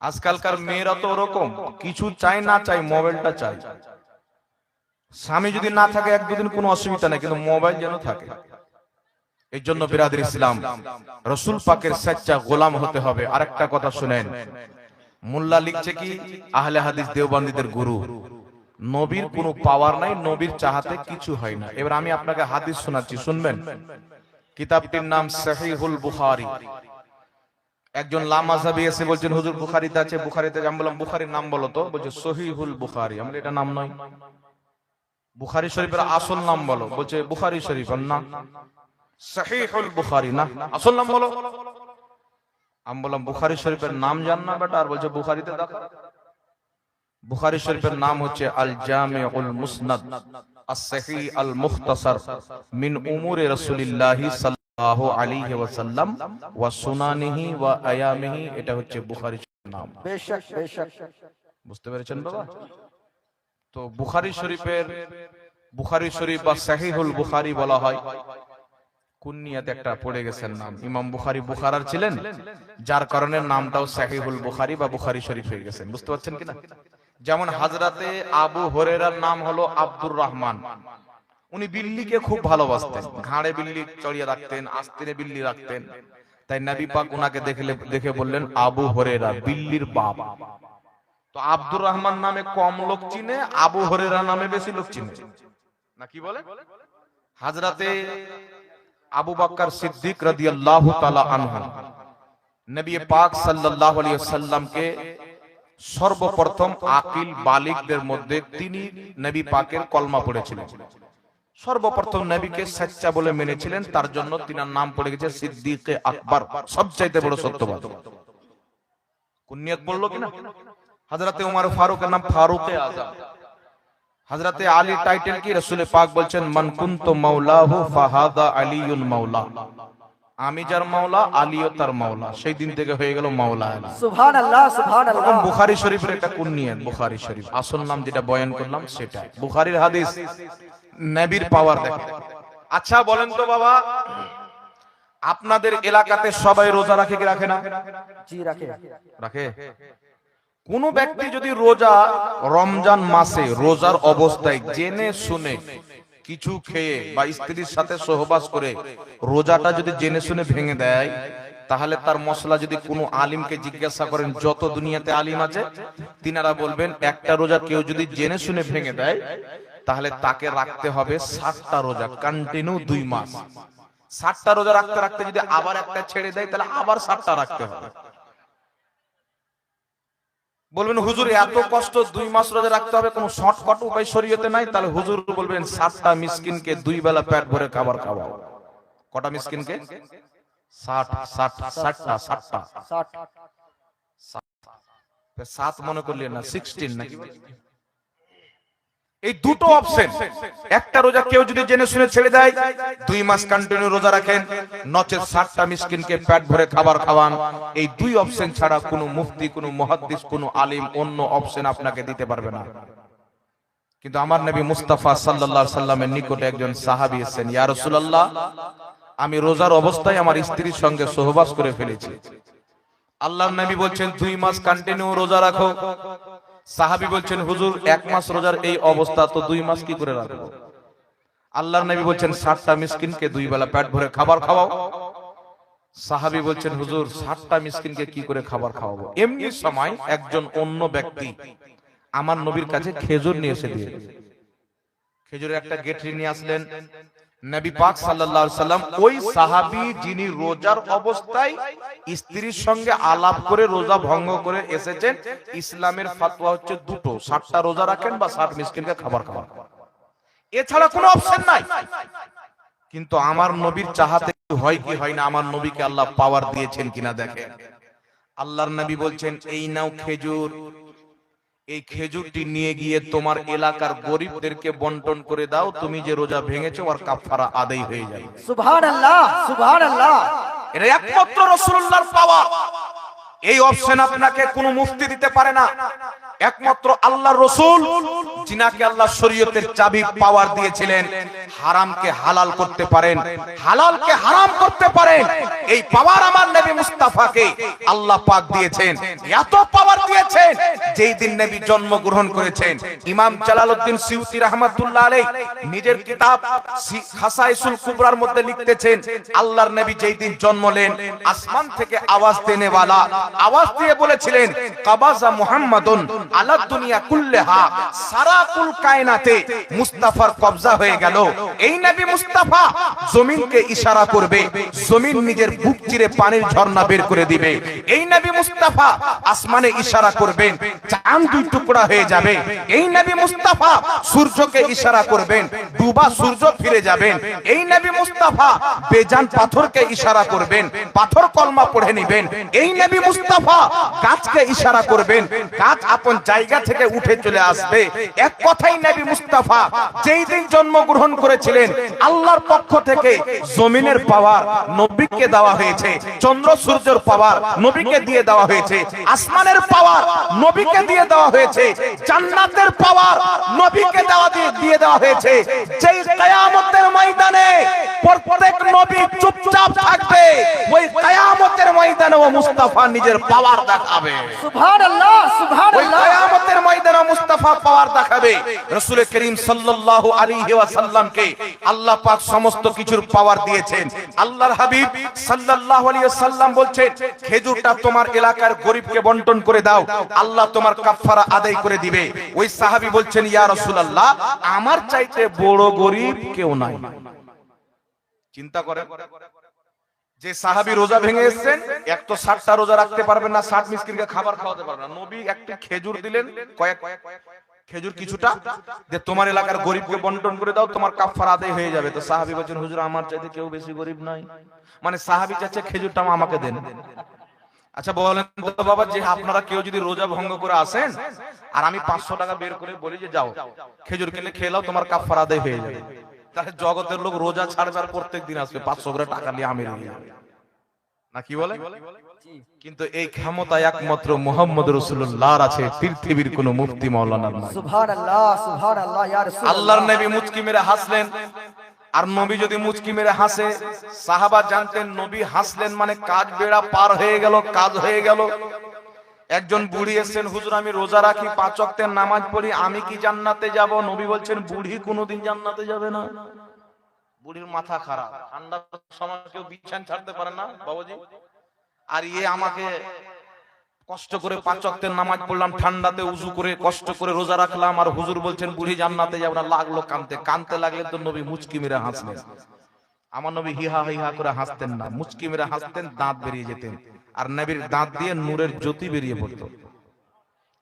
আজকালকার মেয়েরা তো ওরকম, কিছু চাই না চাই মোবাইলটা চাই। স্বামী যদি না থাকে এক দুদিন কোনো অসুবিধা নেই, কিন্তু মোবাইল যেন থাকে। এই জন্য বিরাদর ইসলাম রাসূল পাকের সচ্চা গোলাম হতে হবে। আরেকটা কথা শুনেন, মোল্লা লিখছে কি আহলে হাদিস দেওবন্দীদের গুরু, নবীর কোনো পাওয়ার নাই, নবীর চাহাতে কিছু হয় না। এবার আমি আপনাকে হাদিস শোনাচ্ছি, শুনবেন। কিতাবটির নাম সহিহুল বুখারী। একজন লামাযহাবী এসে বলছেন হুজুর বুখারীতে আছে, বুখারীতে। আমি বললাম বুখারীর নাম বলো তো। বলছে সহিহুল বুখারী। আমরা এটা নাম নয়, বুখারী শরীফের আসল নাম বলো। বলছে বুখারী শরীফ না, সহিহুল বুখারী না, আসল নাম বলো। আমি বললাম বুখারী শরীফের নাম জান না বেটা? আর বলছে বুখারীতে দেখো। বুখারী শরীফের নাম হচ্ছে আল Jamiul Musnad as-sahih al-mukhtasar min umuri রাসূলিল্লাহি সাল্লাল্লাহু আলাইহি ওয়াসাল্লাম ওয়া সুনানিহি ওয়া আয়ামিহি। এটা হচ্ছে বুখারীর নাম। বেশক বেশক, বুঝতে পেরেছেন বাবা? তো বুখারী শরীফের বুখারী শরীফ বা সহিহুল বুখারী বলা হয়। কুনিয়াতে একটা পড়ে গেছেন নাম, ইমাম বুখারী বুখারার ছিলেন, যার কারণে নামটাও সহিহুল বুখারী বা বুখারী শরীফ হয়ে গেছেন। বুঝতে পারছেন কিনা? যেমন হযরতে আবু হুরায়রার নাম হলো আব্দুর রহমান। উনি বিল্লিকে খুব ভালোবাসতেন, ঘাড়ে বিল্লি চড়িয়ে রাখতেন, আস্তিনে বিল্লি রাখতেন। তাই নবী পাক উনাকে দেখে বললেন আবু হুরায়রা, বিল্লির বাপ। তো আব্দুর রহমান নামে কম লোক চিনে, আবু হুরায়রা নামে বেশি লোক চিনে, না কি বলে? হযরতে আবু বকর সিদ্দিক রাদিয়াল্লাহু তাআলা আনহু নবী পাক সাল্লাল্লাহু আলাইহি ওয়াসাল্লামকে সর্বপ্রথম আকিল বালিগদের মধ্যে তিনি নবী পাকের কলমা পড়েছিলেন। সর্বপ্রথম নবীকে সচ্চা বলে মেনেছিলেন, তার জন্য তিনার নাম পড়ে গেছে সিদ্দিকে আকবর, সবচাইতে বড় সত্যবাদী। কুনিয়াত বললো কিনা? হযরতে ওমর ফারুকের নাম ফারুকে আযম। হযরতে আলী টাইটেল কি? রাসূল পাক বলছেন মান কুনতু মাওলাহু ফাহাদা আলীউল মাওলা, আমি যার মাওলা আলীও তার মাওলা। সেই দিন থেকে হয়ে গেল মাওলা আলী। সুবহানাল্লাহ সুবহানাল্লাহ। বুখারী শরীফের একটা কুনিয়াত, বুখারী শরীফ আসল নাম যেটা বয়ান করলাম সেটা। বুখারীর হাদিস, নবীর পাওয়ার দেখেন। আচ্ছা বলেন তো বাবা, আপনাদের এলাকাতে সবাই রোজা রাখে কি রাখে না? জি রাখে। রাখে। কোন ব্যক্তি যদি রোজা রমজান মাসে রোজার অবস্থায় জেনে শুনে কিছু খেয়ে বা স্ত্রীর সাথে সহবাস করে রোজাটা যদি জেনে শুনে ভেঙে দেয়, তাহলে তার মশলা যদি কোনো আলিমকে জিজ্ঞাসা করেন, যত দুনিয়াতে আলিম আছে তিনারা বলবেন একটা রোজা কেউ যদি জেনে শুনে ভেঙে দেয় তাহলে তাকে রাখতে হবে 60টা রোজা কন্টিনিউ 2 মাস। 60টা রোজা রাখতে রাখতে যদি আবার একটা ছেড়ে দেয় তাহলে আবার 60টা রাখতে হবে। বলবেন হুজুর এত কষ্ট 2 মাস রোজা রাখতে হবে, কোনো শর্টকাট উপায় শরীয়তে নাই? তাহলে হুজুর বলবেন 60টা মিসকিনকে 2 বেলা পেট ভরে খাবার খাওয়াও। কটা মিসকিনকে? 60টা 7 মনে করলেন না, 16 নাকি? এই দুটো অপশন, একটা রোজা কেউ যদি জেনে শুনে ছেড়ে দেয় 2 মাস কন্টিনিউ রোজা রাখেন, নচেত 60টা মিসকিনকে পেট ভরে খাবার খাওয়ান। এই 2 অপশন ছাড়া কোনো মুফতি, কোনো মুহাদ্দিস, কোনো আলিম অন্য অপশন আপনাকে দিতে পারবে না। কিন্তু আমার নবী মুস্তাফা সাল্লাল্লাহু আলাইহি সাল্লামের নিকটে একজন সাহাবী এসেছেন, ইয়া রাসূলুল্লাহ আমি রোজার অবস্থায় আমার স্ত্রীর সঙ্গে সহবাস করে ফেলেছি। আল্লাহর নবী বলছেন 2 মাস কন্টিনিউ রোজা রাখো। সাহাবী বলছেন হুজুর 1 মাস রোজার এই অবস্থা, তো 2 মাস কি করে রাখবো? আল্লাহর নবী বলছেন 60টা মিসকিনকে 2 বেলা পেট ভরে খাবার খাওয়াও। সাহাবী বলছেন হুজুর 60টা মিসকিনকে কি করে খাবার খাওয়াবো? এমনি সময় একজন অন্য ব্যক্তি আমার নবীর কাছে খেজুর নিয়ে এসে দিয়ে, খেজুরের একটা গেটরি নিয়ে আসলেন। নবী পাক সাল্লাল্লাহু আলাইহি সাল্লাম ওই সাহাবী যিনি রোজার অবস্থায় স্ত্রীর সঙ্গে আলাপ করে রোজা ভঙ্গ করে এসেছেন, ইসলামের ফতোয়া হচ্ছে দুটো, 60টা রোজা রাখেন বা 60 মিসকিনকে খাবার খাওয়ান, এছাড়া কোনো অপশন নাই। কিন্তু আমার নবীর চাহাতে হয় কি হয় না, আমার নবীকে আল্লাহ পাওয়ার দিয়েছেন কিনা দেখেন। আল্লাহর নবী বলছেন এই নাও খেজুর, এই খেজুরটি নিয়ে গিয়ে তোমার এলাকার গরিবদেরকে বন্টন করে দাও, তুমি যে রোজা ভেঙেছো ওর কাফারা আদায় হয়ে যাবে। সুবহানাল্লাহ সুবহানাল্লাহ। এটা একমাত্র রাসূলুল্লাহর পাওয়ার। এই অপশন আপনাকে কোনো মুফতি দিতে পারে না, একমাত্র আল্লাহর রাসূল যিনাকে আল্লাহ শরীয়তের চাবি পাওয়ার দিয়েছিলেন। হারামকে হালাল করতে পারেন, হালালকে হারাম করতে পারেন, এই পাওয়ার আমার নবী মুস্তাফাকে আল্লাহ পাক দিয়েছেন। এত পাওয়ার দিয়েছেন, যেই দিন নবী জন্মগ্রহণ করেছেন ইমাম জালালউদ্দিন সিউতি রাহমাতুল্লাহ আলাইহি নিজের কিতাব খাসাইসুল কুবরার মধ্যে লিখতেছেন, আল্লাহর নবী যেই দিন জন্ম নেন আসমান থেকে আওয়াজ দেনেওয়ালা আওয়াজ দিয়ে বলেছিলেন কাবাজা মুহাম্মাদুন আলা দুনিয়া কুল্লাহা, সারা কুল কায়নাতে মুস্তাফার কবজা হয়ে গেল। এই নবী মুস্তাফা জমিনকে ইশারা করবে, জমিন নিজের বুক চিরে পানির ঝর্ণা বের করে দিবে। এই নবী মুস্তাফা আসমানে ইশারা করবেন, চাঁদ 2 টুকরা হয়ে যাবে। এই নবী মুস্তাফা সূর্যকে ইশারা করবেন, ডুবা সূর্য ফিরে যাবেন। এই নবী মুস্তাফা বেজান পাথরকে ইশারা করবেন, পাথর কলমা পড়ে নেবেন। এই নবী মুস্তাফা গাছকে ইশারা করবেন, গাছ আপন জায়গা থেকে উঠে চলে আসবে। এক কথাই নবী মুস্তাফা যেই দিন জন্মগ্রহণ করেছিলেন আল্লাহর পক্ষ থেকে জমিনের পাওয়ার নবীকে দেওয়া হয়েছে, চন্দ্র সূর্যের পাওয়ার নবীকে দিয়ে দেওয়া হয়েছে, আসমানের পাওয়ার নবীকে দিয়ে দেওয়া হয়েছে, জান্নাতের পাওয়ার নবীকে দিয়ে দেওয়া হয়েছে। যেই কিয়ামতের ময়দানে প্রত্যেক নবী চুপচাপ থাকবে, ওই কিয়ামতের ময়দানে ও মুস্তাফা নিজের পাওয়ার দেখাবে। সুবহানাল্লাহ ওই সুবহানাল্লাহ। কিয়ামতের ময়দানে মুস্তাফা পাওয়ার দেখাবে। রাসূল করিম সাল্লাল্লাহু আলাইহি ওয়াসাল্লামকে আল্লাহ পাক সমস্ত কিছুর পাওয়ার দিয়েছেন। আল্লাহর হাবিব সাল্লাল্লাহু আলাইহি ওয়াসাল্লাম বলছেন, খেজুরটা তোমার এলাকার গরিবকে বন্টন করে দাও, আল্লাহ তোমার কাফারা আদায় করে দিবে। ওই সাহাবী বলছেন, ইয়া রাসূলুল্লাহ, আমার চাইতে বড় গরিব কেউ নাই। চিন্তা করেন, যে সাহাবী রোজা ভেঙে এসেছেন, এক তো 60টা রোজা রাখতে পারবেন না, 60 মিসকিনকে খাবার খাওয়াতে পারবেন না, নবী একটা খেজুর দিলেন, কয়েক খেজুর কিছুটা যে তোমার এলাকার গরিবকে বন্টন করে দাও, তোমার কাফারা আদায় হয়ে যাবে। তো সাহাবী বলেন, হুজুর আমার চাইতে কেউ বেশি গরিব নাই। মানে সাহাবী চাচ্ছে খেজুরটা আমাকে দেন। আচ্ছা বলেন তো বাবা, যে আপনারা কেউ যদি রোজা ভঙ্গ করে আসেন আর আমি 500 টাকা বের করে বলি যে যাও খেজুর কিনে খেয়ে নাও, তোমার কাফারা আদায় হয়ে যাবে, তাহলে জগতের লোক রোজা ছাড়বে আর প্রত্যেক দিন আসবে 500 করে টাকা নিয়ে আমির হয়ে যাবে না, কি বলে? কিন্তু এই ক্ষমতা একমাত্র মুহাম্মদ রাসূলুল্লাহর আছে, পৃথিবীর কোন মুফতি মাওলানার নাই। সুবহানাল্লাহ সুবহানাল্লাহ। ইয়া রাসূলুল্লাহ, আল্লাহর নবী মুচকি মেরে হাসলেন। আর নবী যদি মুচকি মেরে হাসে, সাহাবা জানতেন নবী হাসলেন মানে কাজ বেড়া পার হয়ে গেল, কাজ হয়ে গেল। একজন বুড়ি এসেছেন, হুজুর আমি রোজা রাখি, 5 ওয়াক্তের নামাজ পড়ি, আমি কি জান্নাতে যাব? নবী বলছেন, বুড়ি কোনোদিন জান্নাতে যাবে না। বুড়ির মাথা খারাপ, ঠান্ডার সময় কেউ বিছানা ছাড়তে পারে না বাবাজি, আর আমাকে কষ্ট করে 5 ওয়াক্তের নামাজ পড়লাম, ঠান্ডাতে উযু করে কষ্ট করে রোজা রাখলাম, আর হুজুর বলছেন বুড়ি জান্নাতে যাবে না। লাগলো কাঁদতে, কাঁদতে লাগলে তো নবী মুচকি মেরে হাসলেন। আমার নবী হিহা হিহা করে হাসতেন না, মুচকি মেরে হাসতেন, দাঁত বেরিয়ে যেতেন, আর নবীর দাঁত দিয়ে নূরের জ্যোতি বেরিয়ে পড়তো।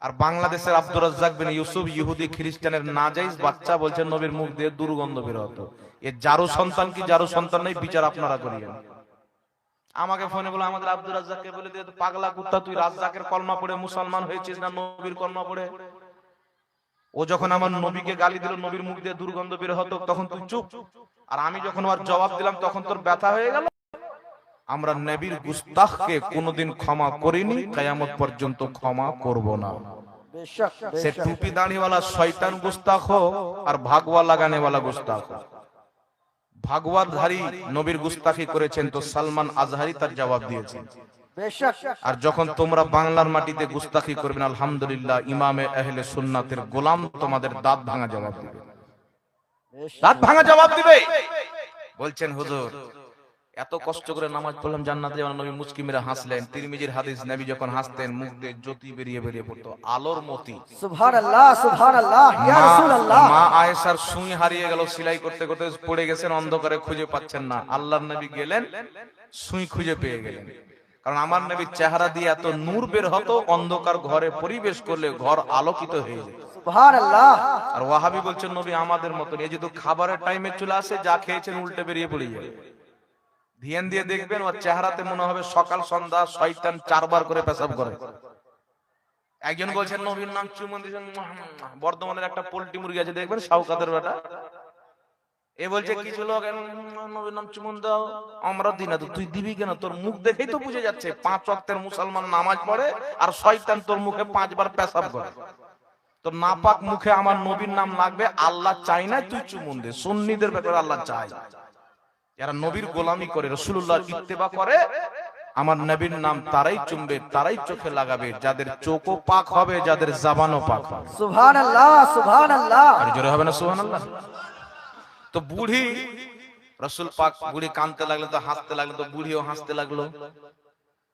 আর বাংলাদেশের আব্দুর রাজ্জাক বিন ইউসুফ ইহুদি খ্রিস্টানের নাজাইজ বাচ্চা বলছেন নবীর মুখ দিয়ে দুর্গন্ধ বের হতো। এ যারো সন্তান কি যারো সন্তান নেই, বিচার আপনারা করিয়েন। আমাকে ফোনে বলে, আমাদের আব্দুর রাজ্জাককে বলে দিয়ে, পাগলা কুত্তা, তুই রাজ্জাকের কলমা পড়ে মুসলমান হয়েছিস না নবীর কলমা পড়ে? ও যখন আমার নবীকে গালি দিল, নবীর মুখ দিয়ে দুর্গন্ধ বের হতো, তখন তুই চুপ, আর আমি যখন ওর জবাব দিলাম তখন তোর ব্যথা হয়ে গেল। আমরা নবীর গুস্তাখকে কোনোদিন ক্ষমা করিনি, কিয়ামত পর্যন্ত ক্ষমা করব না। বেশক সে টুপি দাড়িওয়ালা শয়তান গুস্তাখ হোক আর ভাগওয়া লাগানে वाला গুস্তাখ হোক। ভাগওয়াধারী নবীর গুস্তাখি করেছেন তো সালমান আজহারি তার জবাব দিয়েছেন। বেশক। আর যখন তোমরা বাংলার মাটিতে গুস্তাখি করবেন, আলহামদুলিল্লাহ ইমামে আহলে সুন্নাতের গোলাম তোমাদের দাঁত ভাঙা জবাব দিবে, দাঁত ভাঙা জবাব দিবে। বলছেন হুজুর এত কষ্ট করে নামাজ পড়লাম, জান্নাতে যাবেন, নবী মুচকি মেরে হাসলেন। তিরমিজির হাদিস, নবী যখন হাসতেন মুখ দিয়ে জ্যোতি বেরিয়ে পড়তো, আলোর মতি। সুবহানাল্লাহ সুবহানাল্লাহ। ইয়া রাসূলুল্লাহ, মা আয়েশার সুই হারিয়ে গেল, সেলাই করতে করতে পড়ে গেছেন, অন্ধকারে খুঁজে পাচ্ছেন না। আল্লাহর নবী গেলেন, সুই খুঁজে পেয়ে গেলেন। কারণ আমার নবীর চেহারা দিয়ে এত নূর বের হতো, অন্ধকার ঘরে পরিবেশ করলে ঘর আলোকিত হয়ে যেত। সুবহানাল্লাহ। আর ওয়াহাবি বলছেন নবী আমাদের মতন, এই যেহেতু খাবারের টাইমে চলে আসে, যা খেয়েছেন উল্টে বেরিয়ে পড়ে যাবে। ধ্যান দিয়ে দেখবেন ওর চেহারাতে মনে হবে সকাল সন্ধ্যা শয়তান 4 বার করে পেশাব করে। একজন বলছেন নবীর নাম চুমন দিয়েছেন, বর্ধমানের একটা পোল্ট্রি মুরগি আছে দেখবেন, শাওকাতের বেটা, এ বলছে কিছু লোক নবীর নাম চুমন দাও, আমরা দিই না। তো তুই দিবি কেন? তোর মুখ দেখেই তো বুঝে যাচ্ছে 5 ওয়াক্তের মুসলমান নামাজ পড়ে, আর শয়তান তোর মুখে 5 বার পেশাব করে। তো নাপাক মুখে আমার নবীর নাম লাগবে, আল্লাহ চাই না তুই চুমন দে। সুন্নিদের ব্যাপারে আল্লাহ চায়, যারা নবীর গোলামি করে, রাসূলুল্লাহর ইত্তেবা করে, আমার নবীর নাম তারাই চুমবে, তারাই চোখে লাগাবে, যাদের চোখও পাক হবে, যাদের জবানও পাক হবে। সুবহানাল্লাহ সুবহানাল্লাহ। আর জোরে হবে না সুবহানাল্লাহ? তো বুড়ি রাসূল পাক, বুড়ি কাঁদতে লাগলো তো হাসতে লাগলো, তো বুড়িও হাসতে লাগলো।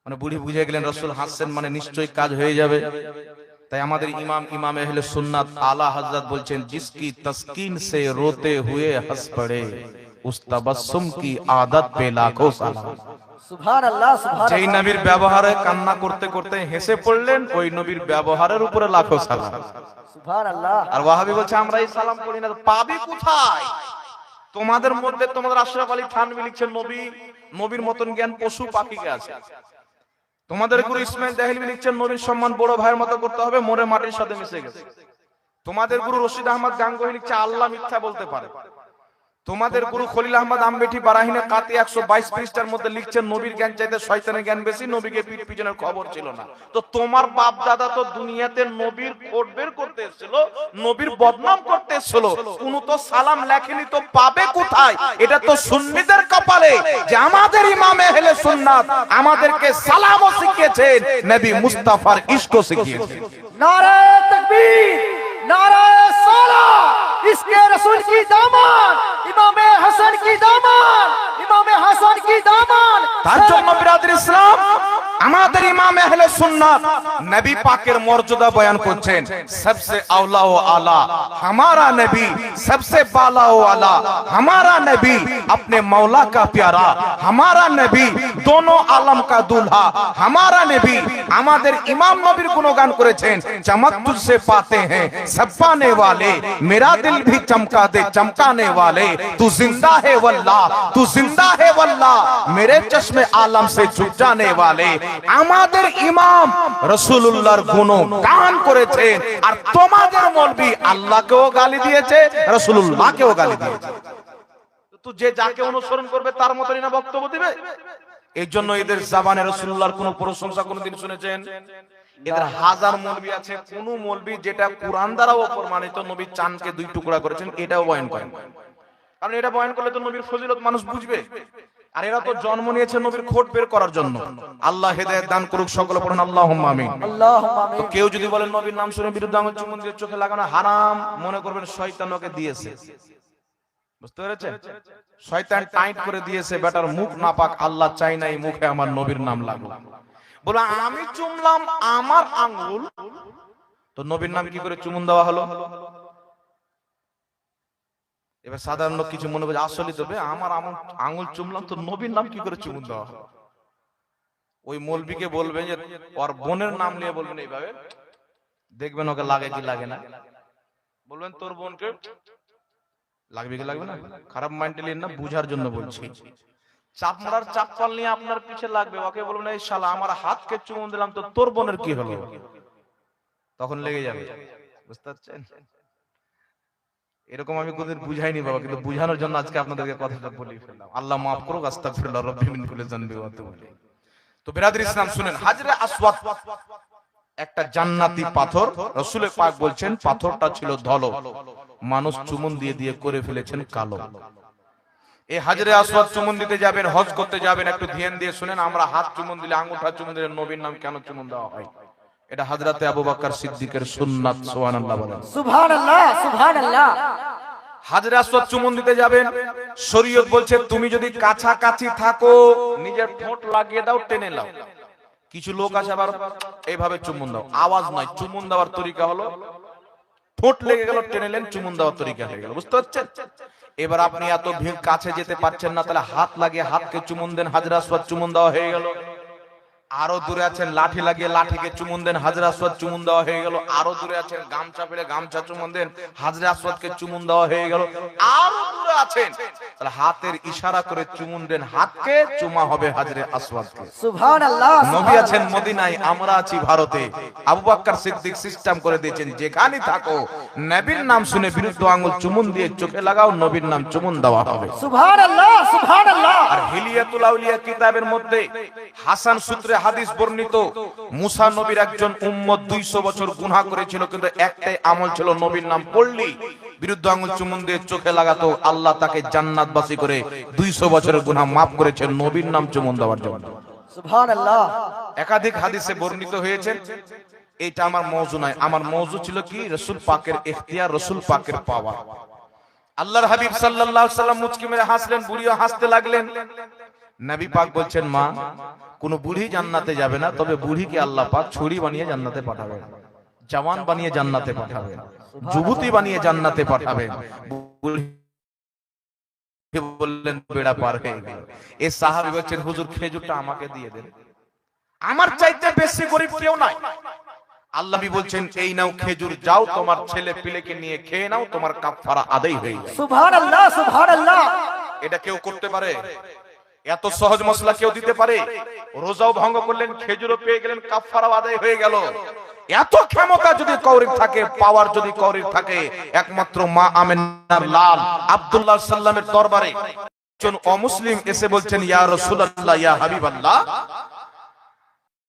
মানে বুড়ি বুঝে গেলেন রাসূল হাসছেন মানে নিশ্চয়ই কাজ হয়ে যাবে। তাই আমাদের ইমাম আহলে সুন্নাত আলা হযরত বলছেন, জিসকি তসকিন সে রোতে হুয়ে হঁস পড়ে, উস তাবাসসুম কি আদত পে লাখো সালাম। সুবহানাল্লাহ সুবহানাল্লাহ। যেই নবীর ব্যবহারে কান্না করতে করতে হেসে পড়লেন, ওই নবীর ব্যবহারের উপরে লাখো সালাম। সুবহানাল্লাহ। আর ওয়াহাবি বলছে আমরা এই সালাম পড়ি না, পাবি কোথায়? তোমাদের মধ্যে তোমাদের আশরাফ আলী থানভী লিখছেন নবীর মতন জ্ঞান পশু পাখিকে আছে। তোমাদের গুরু ইসমাইল দেহলভী লিখছেন নবীর সম্মান বড় ভাইয়ের মতো করতে হবে, মরে মাটির সাথে মিশে গেছে। তোমাদের গুরু রশিদ আহমদ গাঙ্গুহি লিখছে আল্লাহ মিথ্যা বলতে পারে। তোমাদের গুরু খলিল আহমদ আমবেঠি বারাহিনে কাতে 122 পৃষ্ঠার মধ্যে লিখছেন নবীর জ্ঞান চাইতে শয়তানের জ্ঞান বেশি, নবীকে পিঠ পিছনের খবর ছিল না। তো তোমার বাপ দাদা তো দুনিয়াতে নবীর কোট বের করতে এসেছিল, নবীর বদনাম করতে এসেছিল, কোন তো সালাম লেখেনি, তো পাবে কোথায়? এটা তো সুন্নিদের কপালে যে আমাদের ইমাম আহলে সুন্নাত আমাদেরকে সালামও শিখিয়েছেন, নবী মুস্তাফার ইশকও শিখিয়েছেন। नारे तकबीर, नारे सालाह, इसके रसूल की दामन, इमामे हसन की दामन, इमामे हसन की दामन। তার জন্য বিরাদর ইসলাম আমাদের ইমাম আহলে সুন্নাত নবী পাকের মর্যাদা বয়ান করছেন। सबसे औला व आला हमारा नबी, सबसे बाला व आला हमारा नबी, अपने मौला का प्यारा हमारा नबी, दोनों आलम का दूल्हा हमारा नबी। আমাদের ইমাম নবীর গুণগান করেছেন, चमक तुझसे पाते हैं सब पाने वाले, मेरा दिल भी चमका दे चमकाने वाले, तू जिंदा है वल्लाह, तू जिंदा है वल्लाह, मेरे चश्मे आलम से झुक जाने वाले। আমাদের ইমাম রাসূলুল্লাহর গুণগান করেছেন, আর তোমাদের মৌলবি আল্লাহকেও গালি দিয়েছে, রাসূলুল্লাহকেও গালি দিয়েছে। তো যে যাকে অনুসরণ করবে তার মতই না বক্তব্য দিবে। এই জন্য এদের জবানে রাসূলুল্লাহর কোন প্রশংসা কোনদিন শুনেছেন? এদের হাজার মৌলবি আছে, কোন মৌলবি যেটা কুরআন দ্বারা প্রমাণিত নবী চাঁদকে দুই টুকরা করেছেন এটাও বয়ান করেন। কারণ এটা বয়ান করলে তো নবীর ফজিলত মানুষ বুঝবে। আর এরা তো জন্ম নিয়েছে নবীর খোট বের করার জন্য। আল্লাহ হেদায়েত দান করুক, সকলে পড়ুন আল্লাহুম্মা আমিন। আল্লাহুম্মা আমিন। তো কেউ যদি বলেন নবীর নাম শুনে বিরুদ্ধে আঙুল চুম্বন দিয়ে চোখে লাগানো হারাম, মনে করবেন শয়তান ওকে দিয়েছে। বুঝতে পেরেছেন? শয়তান টাইট করে দিয়েছে, বেটার মুখ নাপাক, আল্লাহ চাই নাই মুখে আমার নবীর নাম লাগলো। বলে আমি চুমলাম আমার আঙ্গুল, তো নবীর নাম কি করে চুমুন দেওয়া হলো? এবার সাধারণ লোক কিছু মনে করবে আসলে তবে আমার আঙ্গুল চুমলাম, তো নবীর নাম কি করে চুমুন দেওয়া হলো? ওই মৌলবীকে বলবেন যে ওর বোনের নাম নিয়ে বলবেন এইভাবে, দেখবেন ওকে লাগে কি লাগে না। বলবেন তোর বোনকে লাগবে কি লাগবে না, খারাপ মাইন্ডে না, বুঝার জন্য বলছি। চাপ মারার চাপপাল নিয়ে আপনার পিছে লাগবে, ওকে বলবেন এই শালা আমার হাতকে চুমুন দিলাম, তো তোর বোনের কি হলো? তখন লেগে যাবে। বুঝতে পারছেন? এরকম আমি কোনদিন বুঝাইনি বাবা, কিন্তু বুঝানোর জন্য আজকে আপনাদেরকে কথাটা বলি ফেললাম। আল্লাহ মাফ করুক, আস্তাগফিরুল্লাহ রাব্বি মিন কুল্লি যানবি ওয়া আতুবু ইলাইহি। তো বিরাদর ইসলাম শুনেন, হাজরে আসওয়াদ একটা জান্নাতি পাথর। রাসূল পাক বলছেন পাথরটা ছিল ধলো, মানুষ চুমুন দিয়ে দিয়ে করে ফেলেছেন কালো। এই হাজরে আসওয়াদ চুমুন দিতে যাবেন, হজ করতে যাবেন, একটু ধ্যান দিয়ে শুনেন, আমরা হাত চুমুন দিলে, আঙ্গুঠা চুমুন দিলে নবীর নাম কেন চুমুন দেওয়া হয়? এটা হযরতে আবু বকর সিদ্দিকের সুন্নাত। সুবহানাল্লাহ বলেন। সুবহানাল্লাহ, সুবহানাল্লাহ। হাজরে আসওয়াদ চুমুন দিতে যাবেন, শরীয়ত বলছে তুমি যদি কাছাকাছি থাকো নিজের ঠোঁট লাগিয়ে দাও, টেনে নাও। কিছু লোক আছে আবার এইভাবে চুমুন দাও, আওয়াজ নাই। চুমুন দেওয়ার তরিকা হলো ঠোঁট লেগে গেল, টেনেলেন, চুমুন দেওয়ার তরিকা হয়ে গেল। বুঝতে পারছেন? এবার আপনি এত ভিড় কাছে যেতে পারছেন না, তাহলে হাত লাগিয়ে হাতকে চুমুন দেন, হাজরে আসওয়াদ চুমুন দেওয়া হয়ে গেল। আরো দূরে আছেন, লাঠি লাগিয়ে লাঠিকে চুমুন দেন, হাজরে আসওয়াদ চুমুন দেওয়া হয়ে গেল। আরো দূরে আছেন, গামছা ফেলে গামছা চুমুন দেন, হাজরে আসওয়াদকে চুমুন দেওয়া হয়ে গেল। আরো দূরে আছেন, তাহলে হাতের ইশারা করে চুমুন দেন, হাতকে চুমা হবে হাজরে আসওয়াদকে। সুবহানাল্লাহ। নবী আছেন মদিনায়, আমরা আছি ভারতে। আবু বকর সিদ্দিক সিস্টেম করে দিয়েছেন, যেখানে থাকো নবীর নাম শুনে বিরুদ্ধ আঙ্গুল চুমুন দিয়ে চোখে লাগাও, নবীর নাম চুমুন দেওয়া হবে। সুবহানাল্লাহ, সুবহানাল্লাহ। আর হিলিয়াতুল আউলিয়া কিতাবের মধ্যে হাসান সূত্রে হাদিস বর্ণিত, মুসা নবীর একজন উম্মত 200 বছর গুনাহ করেছিল, কিন্তু একটাই আমল ছিল, নবীর নাম পড়লি বিরুদ্ধ আঙ্গুল চুমুন দিয়ে চোখে লাগাতো, আল্লাহ তাকে জান্নাতবাসী করে 200 বছরের গুনাহ মাফ করেছেন নবীর নাম চুমুন দেওয়ার জন্য। সুবহানাল্লাহ। একাধিক হাদিসে বর্ণিত হয়েছে। এটা আমার মওযু নয়, আমার মওযু ছিল কি রাসূল পাকের ইখতিয়ার, রাসূল পাকের পাওয়ার। আল্লাহর হাবিব সাল্লাল্লাহু আলাইহি ওয়াসাল্লাম মুচকি মেরে হাসলেন, বুড়িও হাসতে লাগলেন। নবী পাক বলছেন, মা কোন বুড়ি জান্নাতে যাবে না, তবে বুড়িকে আল্লাহ পাক ছুরি বানিয়ে জান্নাতে পাঠাবেন, জওয়ান বানিয়ে জান্নাতে পাঠাবেন, যুবতী বানিয়ে জান্নাতে পাঠাবেন। বললেন বেড়া পার হয়ে গেল। এই সাহাবী বলছেন, হুজুর খেজুরটা আমাকে দিয়ে দেন, আমার চাইতে বেশি গরিব কেউ নাই। আল্লাহ বলছেন, এই নাও খেজুর, যাও তোমার ছেলে পিলেকে নিয়ে খেয়ে নাও, তোমার কাফারা আদায় হয়ে গেল। সুবহানাল্লাহ, সুবহানাল্লাহ। এটা কেউ করতে পারে? এত সহজ মশলা কেউ দিতে পারে? রোজাও ভঙ্গ করলেন, খেজুরও পেয়ে গেলেন, কাফারাও আদায় হয়ে গেল। এত ক্ষমতা যদি কওরির থাকে, পাওয়ার যদি কওরির থাকে, একমাত্র মা আমেনার লাল আব্দুল্লাহ সাল্লামের দরবারে একজন অমুসলিম এসে বলছেন, ইয়া রাসূলুল্লাহ, ইয়া হাবিবাল্লাহ,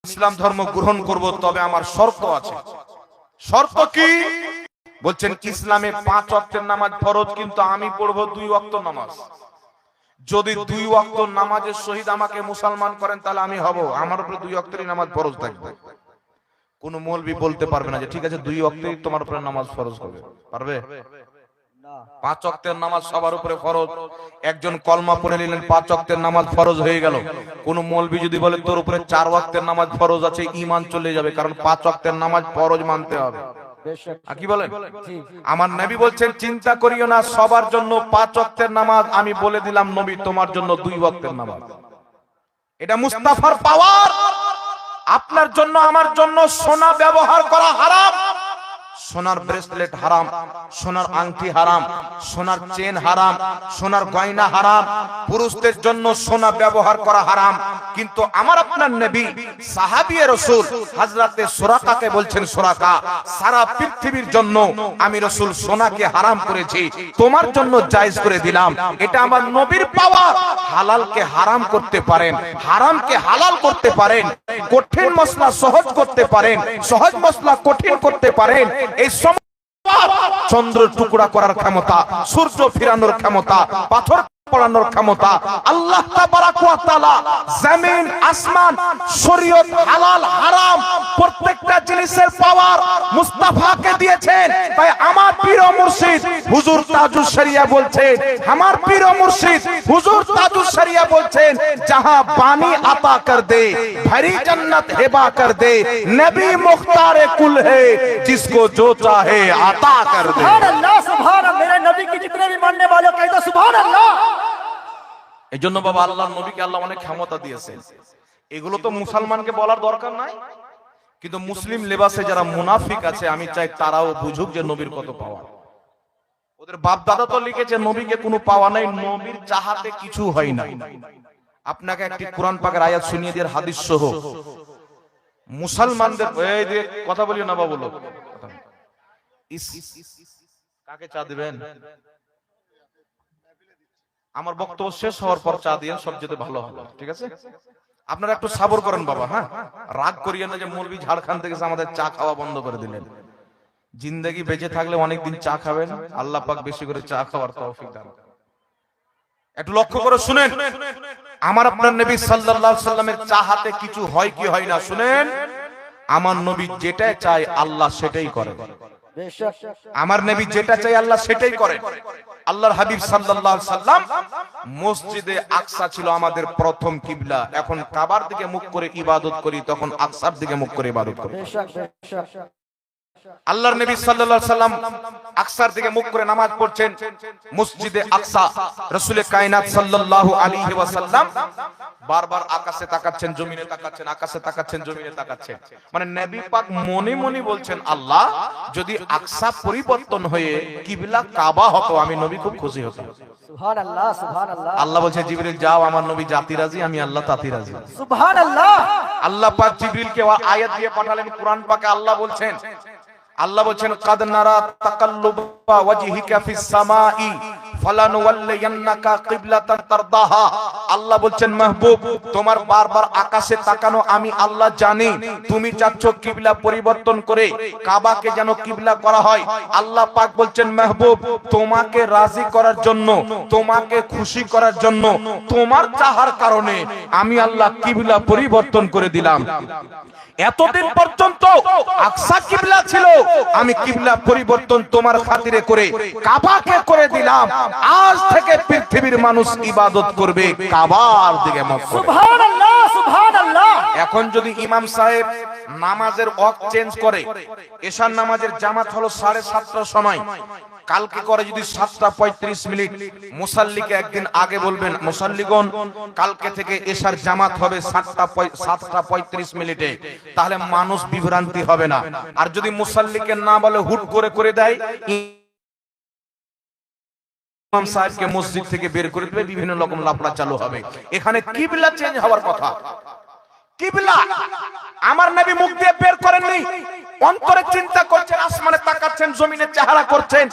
ইসলাম ধর্ম গ্রহণ করব, তবে আমার শর্ত আছে। শর্ত কি? বলছেন ইসলামে 5 ওয়াক্তের নামাজ ফরজ, কিন্তু আমি পড়বো 2 ওয়াক্ত নামাজ। যদি 2 ওয়াক্ত নামাজের শহীদ আমাকে মুসলমান করেন তাহলে আমি হব, আমার উপরে 2 ওয়াক্তেরই নামাজ ফরজ থাকবে। কোন মৌলবি বলতে পারবে না যে ঠিক আছে 2 ওয়াক্তেই তোমার উপরে নামাজ ফরজ হবে, পারবে? 5 ওয়াক্তের নামাজ সবার উপরে ফরজ। একজন কলমা পড়ে নিলেন, 5 ওয়াক্তের নামাজ ফরজ হয়ে গেল। কোন মৌলবি যদি বলে তোর উপরে 4 ওয়াক্তের নামাজ ফরজ আছে, ঈমান চলে যাবে, কারণ 5 ওয়াক্তের নামাজ ফরজ মানতে হবে। আর কি বলেন? আমার নবী বলছেন চিন্তা করিও না, সবার জন্য 5 ওয়াক্তের নামাজ। আমি বলে দিলাম নবী তোমার জন্য 2 ওয়াক্তের নামাজ। এটা মুস্তাফার পাওয়ার। আপনার জন্য আমার জন্য সোনা ব্যবহার করা হারাম, সোনার ব্রেসলেট হারাম, সোনার আংটি হারাম, সোনার চেন হারাম, সোনার গয়না হারাম, পুরুষদের জন্য সোনা ব্যবহার করা হারাম। কিন্তু আমার আপনার নবী সাহাবী রাসূল হযরতে সুরাকাকে বলছেন, সুরাকা, সারা পৃথিবীর জন্য আমি রাসূল সোনাকে হারাম করেছি, তোমার জন্য জায়েজ করে দিলাম। এটা আমার নবীর পাওয়ার। হালালকে হারাম করতে পারেন, হারামকে হালাল করতে পারেন, কঠিন মসলা সহজ করতে পারেন, সহজ মসলা কঠিন করতে পারেন। এই চন্দ্র টুকরা করার ক্ষমতা, সূর্য ফিরানোর ক্ষমতা, পাথর পড়ানোর ক্ষমতা আল্লাহ তাবারাক ওয়া তাআলা জমিন আসমান শরীয়ত হালাল হারাম প্রত্যেকটা জিনিসের পাওয়ার মুস্তাফাকে দিয়েছেন। তাই আমার পীর ও মুর্শিদ হুজুর তাজুস শরিয়া বলছেন, আমার পীর ও মুর্শিদ হুজুর তাজুস শরিয়া বলছেন, जहां पानी अता कर दे भरी जन्नत हिबा कर दे, नबी मुख्तार कुल है जिसको जो चाहे अता कर दे। सुभान अल्लाह, सुभान अल्लाह। मेरे नबी की जितने भी मानने वाले कह दो सुभान अल्लाह। এজন্য বাবা আল্লাহর নবীকে আল্লাহ অনেক ক্ষমতা দিয়েছেন। এগুলো তো মুসলমানকে বলার দরকার নাই, কিন্তু মুসলিম লেবাসে যারা মুনাফিক আছে আমি চাই তারাও বুঝুক যে নবীর কত পাওয়া। ওদের বাপ দাদা তো লিখেছে নবীকে কোনো পাওয়া নাই, নবীর চাহাতে কিছু হয় না। আপনাকে একটি কোরআন পাকের আয়াত শুনিয়ে দিয়ে হাদিস সহ মুসলমানদের এই যে কথা বলিও না বাবা, বলো কাকে চা দিবেন? আমার বক্তব্য শেষ হওয়ার পর চা দিয়ে সবচেয়ে ভালো হবে, ঠিক আছে? আপনারা একটু সবর করেন বাবা, হ্যাঁ? রাগ করিয়েন না যে মৌলভী ঝাড়খণ্ড থেকে আমাদের চা খাওয়া বন্ধ করে দিলেন। জিন্দেগি বেঁচে থাকলে অনেকদিন চা খাবেন, আল্লাহ পাক বেশি করে চা খাওয়ার তৌফিক দান। একটু লক্ষ্য করে শুনেন, আমার আপনার নবী সাল্লাল্লাহু আলাইহি সাল্লামের চাহাতে কিছু হয় কি হয় না শুনেন। আমার নবী যেটা চায় আল্লাহ সেটাই করে। আমার নবী যেটা চাই আল্লাহ সেটাই করেন। আল্লাহর হাবিব সাল্লাল্লাহু আলাইহি সাল্লাম মসজিদে আকসা ছিল আমাদের প্রথম কিবলা। এখন কাবার দিকে মুখ করে ইবাদত করি, তখন আকসার দিকে মুখ করে ইবাদত করি। আল্লাহর নবী সাল্লাল্লাহু আলাইহি সাল্লাম আকসার দিকে মুখ করে নামাজ পড়ছেন মসজিদে আকসা। রাসূল কায়নাত সাল্লাল্লাহু আলাইহি ওয়াসাল্লাম বারবার আকাশে তাকাচ্ছেন, জমিনে তাকাচ্ছেন, আকাশে তাকাচ্ছেন, জমিনে তাকাচ্ছেন। মানে নবী পাক মনে মনে বলছেন, আল্লাহ যদি আকসা পরিবর্তন হয়ে কিবলা কাবা হতো আমি নবী খুব খুশি হতাম। সুবহানাল্লাহ, সুবহানাল্লাহ। আল্লাহ বলছে জিবরিল যাও, আমার নবী জাতি রাজি, আমি আল্লাহ তাতি রাজি। সুবহানাল্লাহ। আল্লাহ পাক জিবরিলকে আয়াত দিয়ে পাঠালেন কুরআন পাকে। আল্লাহ বলছেন কাদ নারা তাকাল্লুবা ওয়াজহিকা ফিস সামাই ফালানুওয়াল্লিয়ান্নাকা কিবলাতান তারদাহা। আল্লাহ বলছেন মাহবুব তোমার বারবার আকাশে তাকানো আমি আল্লাহ জানি। তুমি চাচ্ছ কিবলা পরিবর্তন করে কাবাকে যেন কিবলা করা হয়। আল্লাহ পাক বলছেন মাহবুব তোমাকে রাজি করার জন্য, তোমাকে খুশি করার জন্য, তোমার চাহার কারণে আমি আল্লাহ কিবলা পরিবর্তন করে দিলাম। এতদিন পর্যন্ত আকসা কিবলা ছিল, আমি কিবলা পরিবর্তন তোমার খাতিরে করে কাবাকে করে দিলাম। আজ থেকে পৃথিবীর মানুষ ইবাদত করবে কাবার দিকে মুখ করে। সুবহানাল্লাহ, সুবহানাল্লাহ। এখন যদি ইমাম সাহেব নামাজের ওয়াক্ত চেঞ্জ করে, এশার নামাজের জামাত হলো 7:30টার সময়, কালকে করে যদি 7:35, মুসাল্লিকে একদিন আগে বলবেন মুসাল্লিগণ কালকে থেকে এশার জামাত হবে 7:35, তাহলে মানুষ বিভ্রান্তি হবে না। আর যদি মুসাল্লিকে না বলে হুট করে দেয়, ইমাম সাহেবকে মসজিদ থেকে বের করে দেবে, বিভিন্ন রকম লাফড়া চালু হবে। এখানে কিবলা চেঞ্জ হওয়ার কথা, কিবলা আমার নবী মুখ দিয়ে বের করেননি, অন্তরে চিন্তা করছেন, আসমানে তাকাচ্ছেন, জমিনে চেহারা করছেন।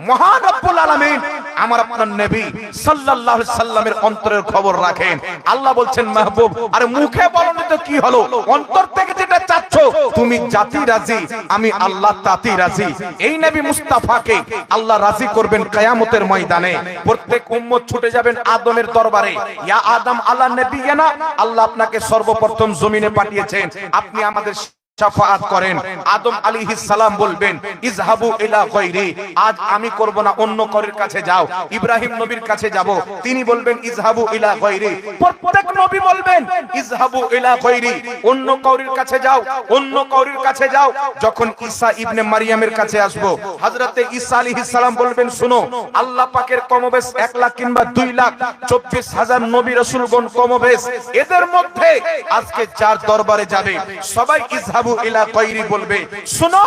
মহান রব্বুল আলামিন আমার আপনার নবী সাল্লাল্লাহু আলাইহি সাল্লামের অন্তরের খবর রাখেন। আল্লাহ বলছেন মাহবুব, আরে মুখে বলনি তো কি হলো, অন্তর থেকে যেটা চাচ্ছ তুমি জাতি রাজি, আমি আল্লাহ তাতি রাজি। এই নবী মুস্তাফাকে আল্লাহ রাজি করবেন কিয়ামতের ময়দানে। প্রত্যেক উম্মত ছুটে যাবেন আদমের দরবারে, ইয়া আদম আলা নবিয়ানা, আল্লাহ আপনাকে সর্বপ্রথম জমিনে পাঠিয়েছেন, আপনি আমাদের শাফাআত করেন। আদম আলাইহিস সালাম বলবেন ইযহাবু ইলা গায়রি, আজ আমি করব না, অন্য কারোর কাছে যাও। ইব্রাহিম নবীর কাছে যাব, তিনি বলবেন ইযহাবু ইলা গায়রি। প্রত্যেক নবী বলবেন ইযহাবু ইলা গায়রি, অন্য কারোর কাছে যাও, অন্য কারোর কাছে যাও। যখন ঈসা ইবনে মারইয়ামের কাছে আসবো, হযরতে ঈসা আলাইহিস সালাম বলবেন শুনো, আল্লাহ পাকের কমবেশ 1 লাখ কিংবা 2 লাখ 24,000 নবী রাসূলগণ কমবেশ, এদের মধ্যে আজকে যার দরবারে যাবে সবাই ইযহাবু ইলা গায়রি বলবে। শুনো,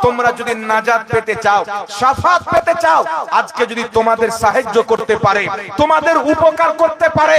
তোমরা যদি নাজাত পেতে চাও, শাফাত পেতে চাও, আজকে যদি তোমাদের সাহায্য করতে পারে, তোমাদের উপকার করতে পারে,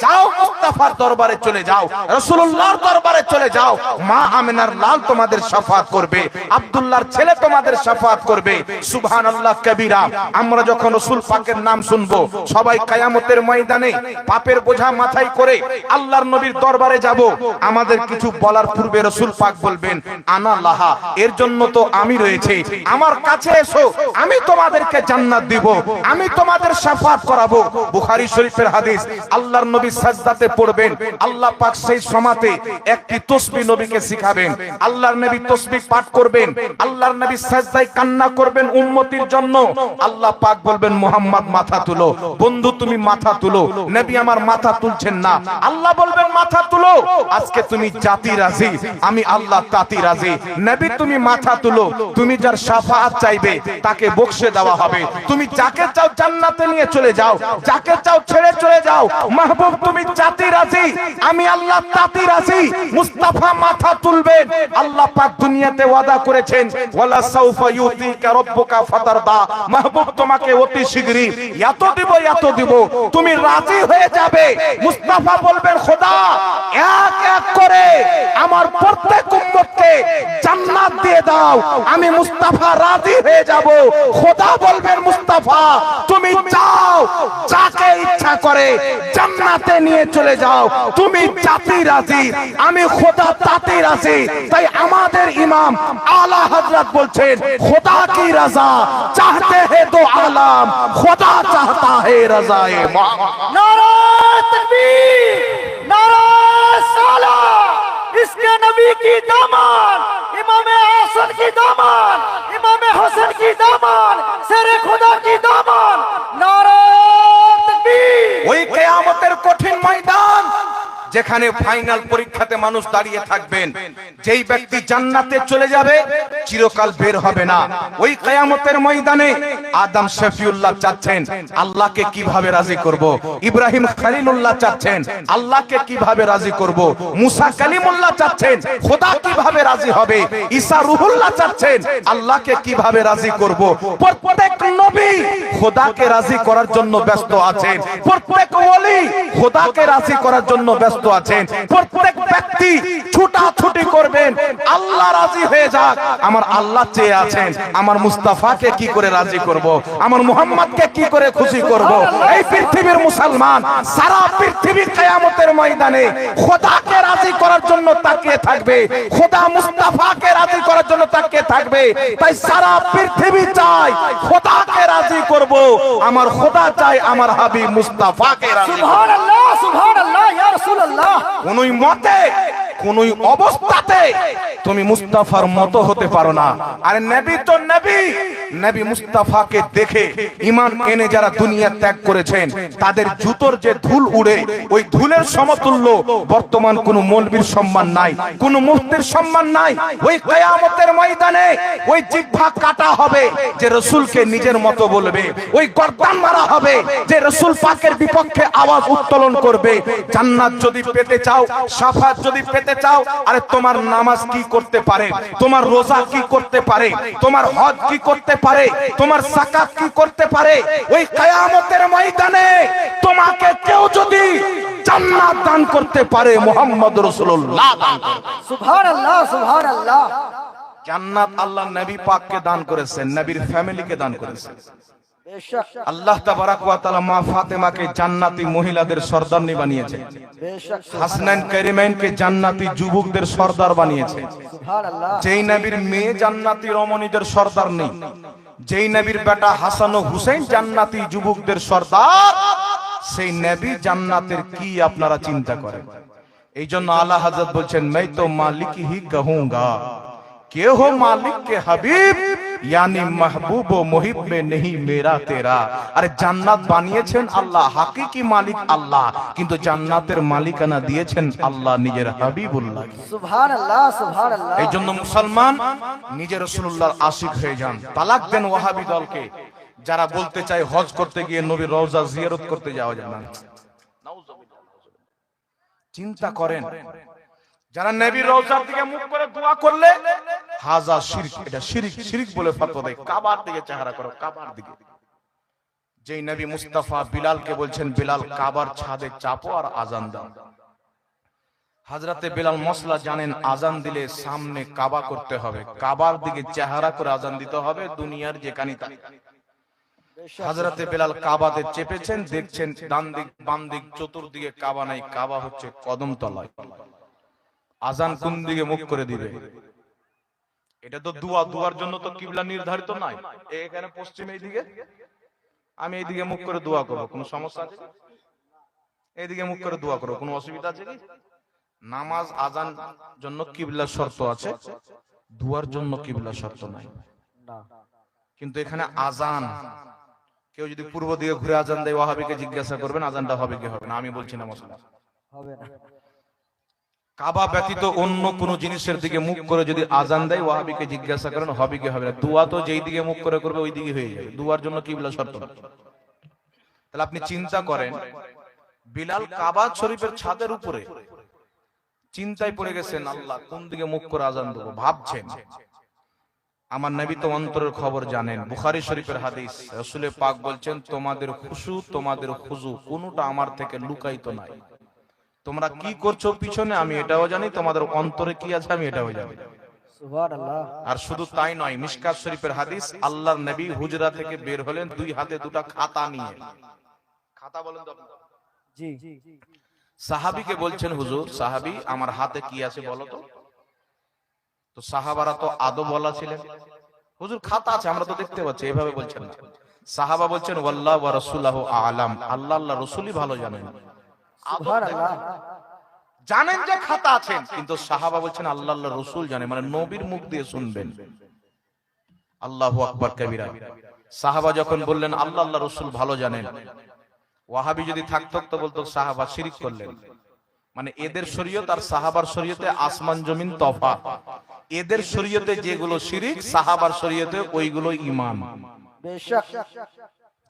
যাও মুস্তাফার দরবারে চলে যাও, রাসূলুল্লাহর দরবারে চলে যাও। মা আমিনার লাল তোমাদের শাফাত করবে, আব্দুল্লাহর ছেলে তোমাদের শাফাত করবে। সুবহানাল্লাহ কবিরা। আমরা যখন রাসূল পাকের নাম শুনবো, সবাই কিয়ামতের ময়দানে পাপের বোঝা মাথায় করে আল্লাহর নবীর দরবারে যাব। আমাদের কিছু বলার পূর্বে রাসূল পাক বলবেন আনা লাহা, এর জন্য তো আমি রয়েছে, আমার কাছে এসো, আমি তোমাদেরকে জান্নাত দিব, আমি তোমাদের শাফাত করাবো। বুখারী শরীফের হাদিস, আল্লাহর নবী সাজদাতে পড়বেন, আল্লাহ পাক সেই সময়তে একটি তাসবিহ নবীকে শিখাবেন, আল্লাহর নবী তাসবিহ পাঠ করবেন, আল্লাহর নবী সাজদায় কান্না করবেন উম্মতির জন্য। আল্লাহ পাক বলবেন মুহাম্মদ মাথা তুলো, বন্ধু তুমি মাথা তুলো। নবী আমার মাথা তুলছেন না, আল্লাহ বলবেন মাথা তুলো, আজকে তুমি জাতি রাজি, আমি আল্লাহ তাতি রাজি। নবী তুমি মাথা তুলো, তুমি যার শাফাআত চাইবে তাকে বখশে দেওয়া হবে, তুমি যাকে চাও জান্নাতে নিয়ে চলে যাও, যাকে চাও ছেড়ে চলে যাও। মাহবুব তুমি জাতি রাজি, আমি আল্লাহ তাতি রাজি। মুস্তাফা মাথা তুলবেন। আল্লাহ পাক দুনিয়াতে ওয়াদা করেছেন ওয়ালা সাউফা ইউতিকা রাব্বুকা ফাতারদা, মাহবুব তোমাকে অতি শীঘ্রই এত দিব, এত দিব, তুমি রাজি হয়ে যাবে। মুস্তাফা বলবেন খোদা এক এক করে আমার প্রত্যেক উম্মতকে জান্নাত দিয়ে দাও, আমি মুস্তাফা রাজি হয়ে যাব। খোদা বলবেন মুস্তাফা তুমি যাও, যাকে ইচ্ছা করে জান্নাতে নিয়ে চলে যাও, তুমি জাতি রাজি, আমি খোদা তাতি রাজি। তাই আমাদের ইমাম আলা হযরত বলছেন খোদা কি রাজা চাহতে হে দো আলম, খোদা চাহতা হে রাজায়ে মুহাম্মদ। नारा तकबीर, नारा सालाह, इसके नबी की दामन, इमाम हसन की दामन, इमाम हुसैन की दामन, शेरे खुदा की दामन। नारा तकबीर। ওই কিয়ামতের কঠিন ময়দান, যেখানে ফাইনাল পরীক্ষাতে মানুষ দাঁড়িয়ে থাকবেন, যেই ব্যক্তি জান্নাতে চলে যাবে চিরকাল বের হবে না। ওই কিয়ামতের ময়দানে আদম শফিউল্লাহ চাচ্ছেন আল্লাহকে কিভাবে রাজি করব, ইব্রাহিম খলিলুল্লাহ চাচ্ছেন আল্লাহকে কিভাবে রাজি করব, মুসা কালিমুল্লাহ চাচ্ছেন খোদা কিভাবে রাজি হবে, ঈসা রূহুল্লাহ চাচ্ছেন আল্লাহকে কিভাবে রাজি করব। প্রত্যেক নবী খোদাকে রাজি করার জন্য ব্যস্ত আছেন, প্রত্যেক ওলি খোদাকে রাজি করার জন্য ব্যস্ত আছেন। প্রত্যেক ব্যক্তি ছুটাছুটি করবেন আল্লাহ রাজি হয়ে যাক। আমার আল্লাহ চেয়ে আছেন আমার মুস্তাফাকে কি করে রাজি করব, আমার মুহাম্মদকে কি করে খুশি করব। এই পৃথিবীর মুসলমান সারা পৃথিবী কিয়ামতের ময়দানে খোদাকে রাজি করার জন্য তাকিয়ে থাকবে, খোদা মুস্তাফাকে রাজি করার জন্য তাকিয়ে থাকবে। তাই সারা পৃথিবী চায় খোদাকে রাজি করব, আমার খোদা চায় আমার হাবিব মুস্তাফাকে রাজি করব। सुभान अल्लाह या रसूल अल्लाह। কোনই মতে কোনই অবস্থাতে তুমি মুস্তাফার মতো হতে পারো না। আর নবী তো নবী, নবী মুস্তাফাকে দেখে ঈমান এনে যারা দুনিয়া ত্যাগ করেছেন তাদের জুতোর যে ধুল উড়ে ওই ধুলের সমতুল্য বর্তমান কোন মৌলবীর সম্মান নাই, কোন মুফতির সম্মান নাই। ওই কিয়ামতের ময়দানে ওই জিহ্বা কাটা হবে যে রাসূলকে নিজের মতো বলবে, ওই গর্দান মারা হবে যে রাসূল পাকের বিপক্ষে আওয়াজ উত্তোলন করবে। জান্নাত যদি পেতে চাও, শাফাত যদি পেতে চাও, আরে তোমার নামাজ কি করতে পারে, তোমার রোজা কি করতে পারে, তোমার হজ কি করতে পারে, তোমার যাকাত কি করতে পারে, ওই কিয়ামতের ময়দানে তোমাকে কেউ যদি জান্নাত দান করতে পারে, মুহাম্মদ রাসূলুল্লাহ দান করে। সুবহানাল্লাহ, সুবহানাল্লাহ। জান্নাত আল্লাহ নবী পাককে দান করেছেন, নবীর ফ্যামিলিকে দান করেছেন। বেশক, আল্লাহ তাবারাক ওয়া তাআলা মা ফাতেমাকে জান্নাতি মহিলাদের সর্দারনি বানিয়েছেন। বেশক, হাসনাইন কারিমাইনকে জান্নাতি যুবকদের সর্দার বানিয়েছেন। সুবহানাল্লাহ। যেই নবীর মেয়ে জান্নাতি রমণীদের সর্দার নেই, যেই নবীর বেটা হাসান ও হুসেন জান্নাতি যুবকদের সর্দার, সেই নবী জান্নাতের কি আপনারা চিন্তা করেন? এই জন্য আলা হযরত বলছেন, मैं तो मालिक ही कहूंगा के हो मालिक के हबीब, यानी महबूब ও মুহিব में नहीं मेरा तेरा। আরে জান্নাত বানিয়েছেন আল্লাহ, হাকিকি মালিক আল্লাহ, কিন্তু জান্নাতের মালিকানা দিয়েছেন আল্লাহ নিজের হাবিবুল্লাহ। সুবহানাল্লাহ, সুবহানাল্লাহ। এই জন্য মুসলমান নিজের রাসূলুল্লাহর আশিক হয়ে যান। তালাক দেন ওয়াহাবি দলকে, যারা বলতে চায় হজ করতে গিয়ে নবীর রওজা জিয়ারত করতে যাওয়া যায় না। চিন্তা করেন, যারা নবীর রওজার দিকে মুখ করে দোয়া করলে হাজা শিরক, এটা শিরক, শিরক বলে ফতোয়া দেয়। কাবার দিকে চেহারা করো, কাবার দিকে। যেই নবী মুস্তাফা বিলালকে বলছেন, বিলাল কাবার ছাদে চাপো আর আজান দাও। হযরতে বিলাল মসলা জানেন, আজান দিলে সামনে কাবা করতে হবে, কাবার দিকে চেহারা করে আজান দিতে হবে, দুনিয়ার যেখানে তাই। হযরতে বিলাল কাবাতে চেপেছেন, দেখছেন ডান দিক বাম দিক চতুর্দিকে কাবা নাই, কাবা হচ্ছে কদম তলায়। আজান কোন দিকে মুখ করে দিবে? এটা তো দোয়া, দোয়ার জন্য তো কিবলা নির্ধারিত নাই। এখানে পশ্চিম এই দিকে, আমি এইদিকে মুখ করে দোয়া করব, কোনো সমস্যা আছে? এইদিকে মুখ করে দোয়া করব, কোনো অসুবিধা আছে কি? নামাজ আজান জন্য কিবলা শর্ত আছে, দোয়ার জন্য কিবলা শর্ত নাই। কিন্তু এখানে আজান, কেউ যদি পূর্ব দিকে ঘুরে আজান দেয়, ওয়াহাবিকে জিজ্ঞাসা করবেন আজানটা হবে কি হবে না। আমি বলছি না মশলা হবে না। কাবা ব্যতীত অন্য কোন জিনিসের দিকে মুখ করে যদি আজান দেয়, ওয়াহাবিকে জিজ্ঞাসা করেন হবে কি হবে না। দোয়া তো যেই দিকে মুখ করে করবে ওই দিকে হয়ে যাবে, দোয়ার জন্য কিবলা শর্ত না। তাহলে আপনি চিন্তা করেন, বিলাল কাবা শরীফের ছাদের উপরে চিন্তায় পড়ে গেছেন, আল্লাহ কোন দিকে মুখ করে আজান দেবো, ভাবছেন। আমার নবী তো অন্তরের খবর জানেন। বুখারী শরীফের হাদিস, রাসূল পাক বলছেন, তোমাদের খুশু তোমাদের খুজু কোনটা আমার থেকে লুকায়িত নাই। তোমরা কি করছো পিছনে আমি এটাও জানি, তোমাদের অন্তরে কি আছে আমি এটাও জানি। সুবহানাল্লাহ। আর শুধু তাই নয়, মিশকাত শরীফের হাদিস, আল্লাহর নবী হুজরা থেকে বের হলেন দুই হাতে দুটা খাতা নিয়ে। খাতা বলেন তো আপনারা? জি। সাহাবীকে বলছেন, হুজুর সাহাবী আমার হাতে কি আছে বলো তো। তো সাহাবারা তো আদব বলা ছিলেন, হুজুর খাতা আছে আমরা তো দেখতে পাচ্ছি, এভাবে বলছেন না। সাহাবা বলছেন, ওয়াল্লাহু ওয়া রাসূলুহু আ'লাম, আল্লাহ আল্লাহ রাসূলই ভালো জানেন। সুবহানাল্লাহ। জানেন যে খাতা আছেন, কিন্তু সাহাবা বলছেন আল্লাহ আল্লাহ রাসূল জানে, মানে নবীর মুখ দিয়ে শুনবেন। আল্লাহু আকবার কবীরা। সাহাবা যখন বললেন আল্লাহ আল্লাহ রাসূল ভালো জানেন, ওয়াহাবি যদি থাকতো তো বলতো সাহাবা শিরক করলেন। মানে এদের শরীয়ত আর সাহাবার শরীয়তে আসমান জমিন তফাৎ। এদের শরীয়তে যেগুলো শিরক, সাহাবার শরীয়তে ওইগুলো ঈমান। বেশক।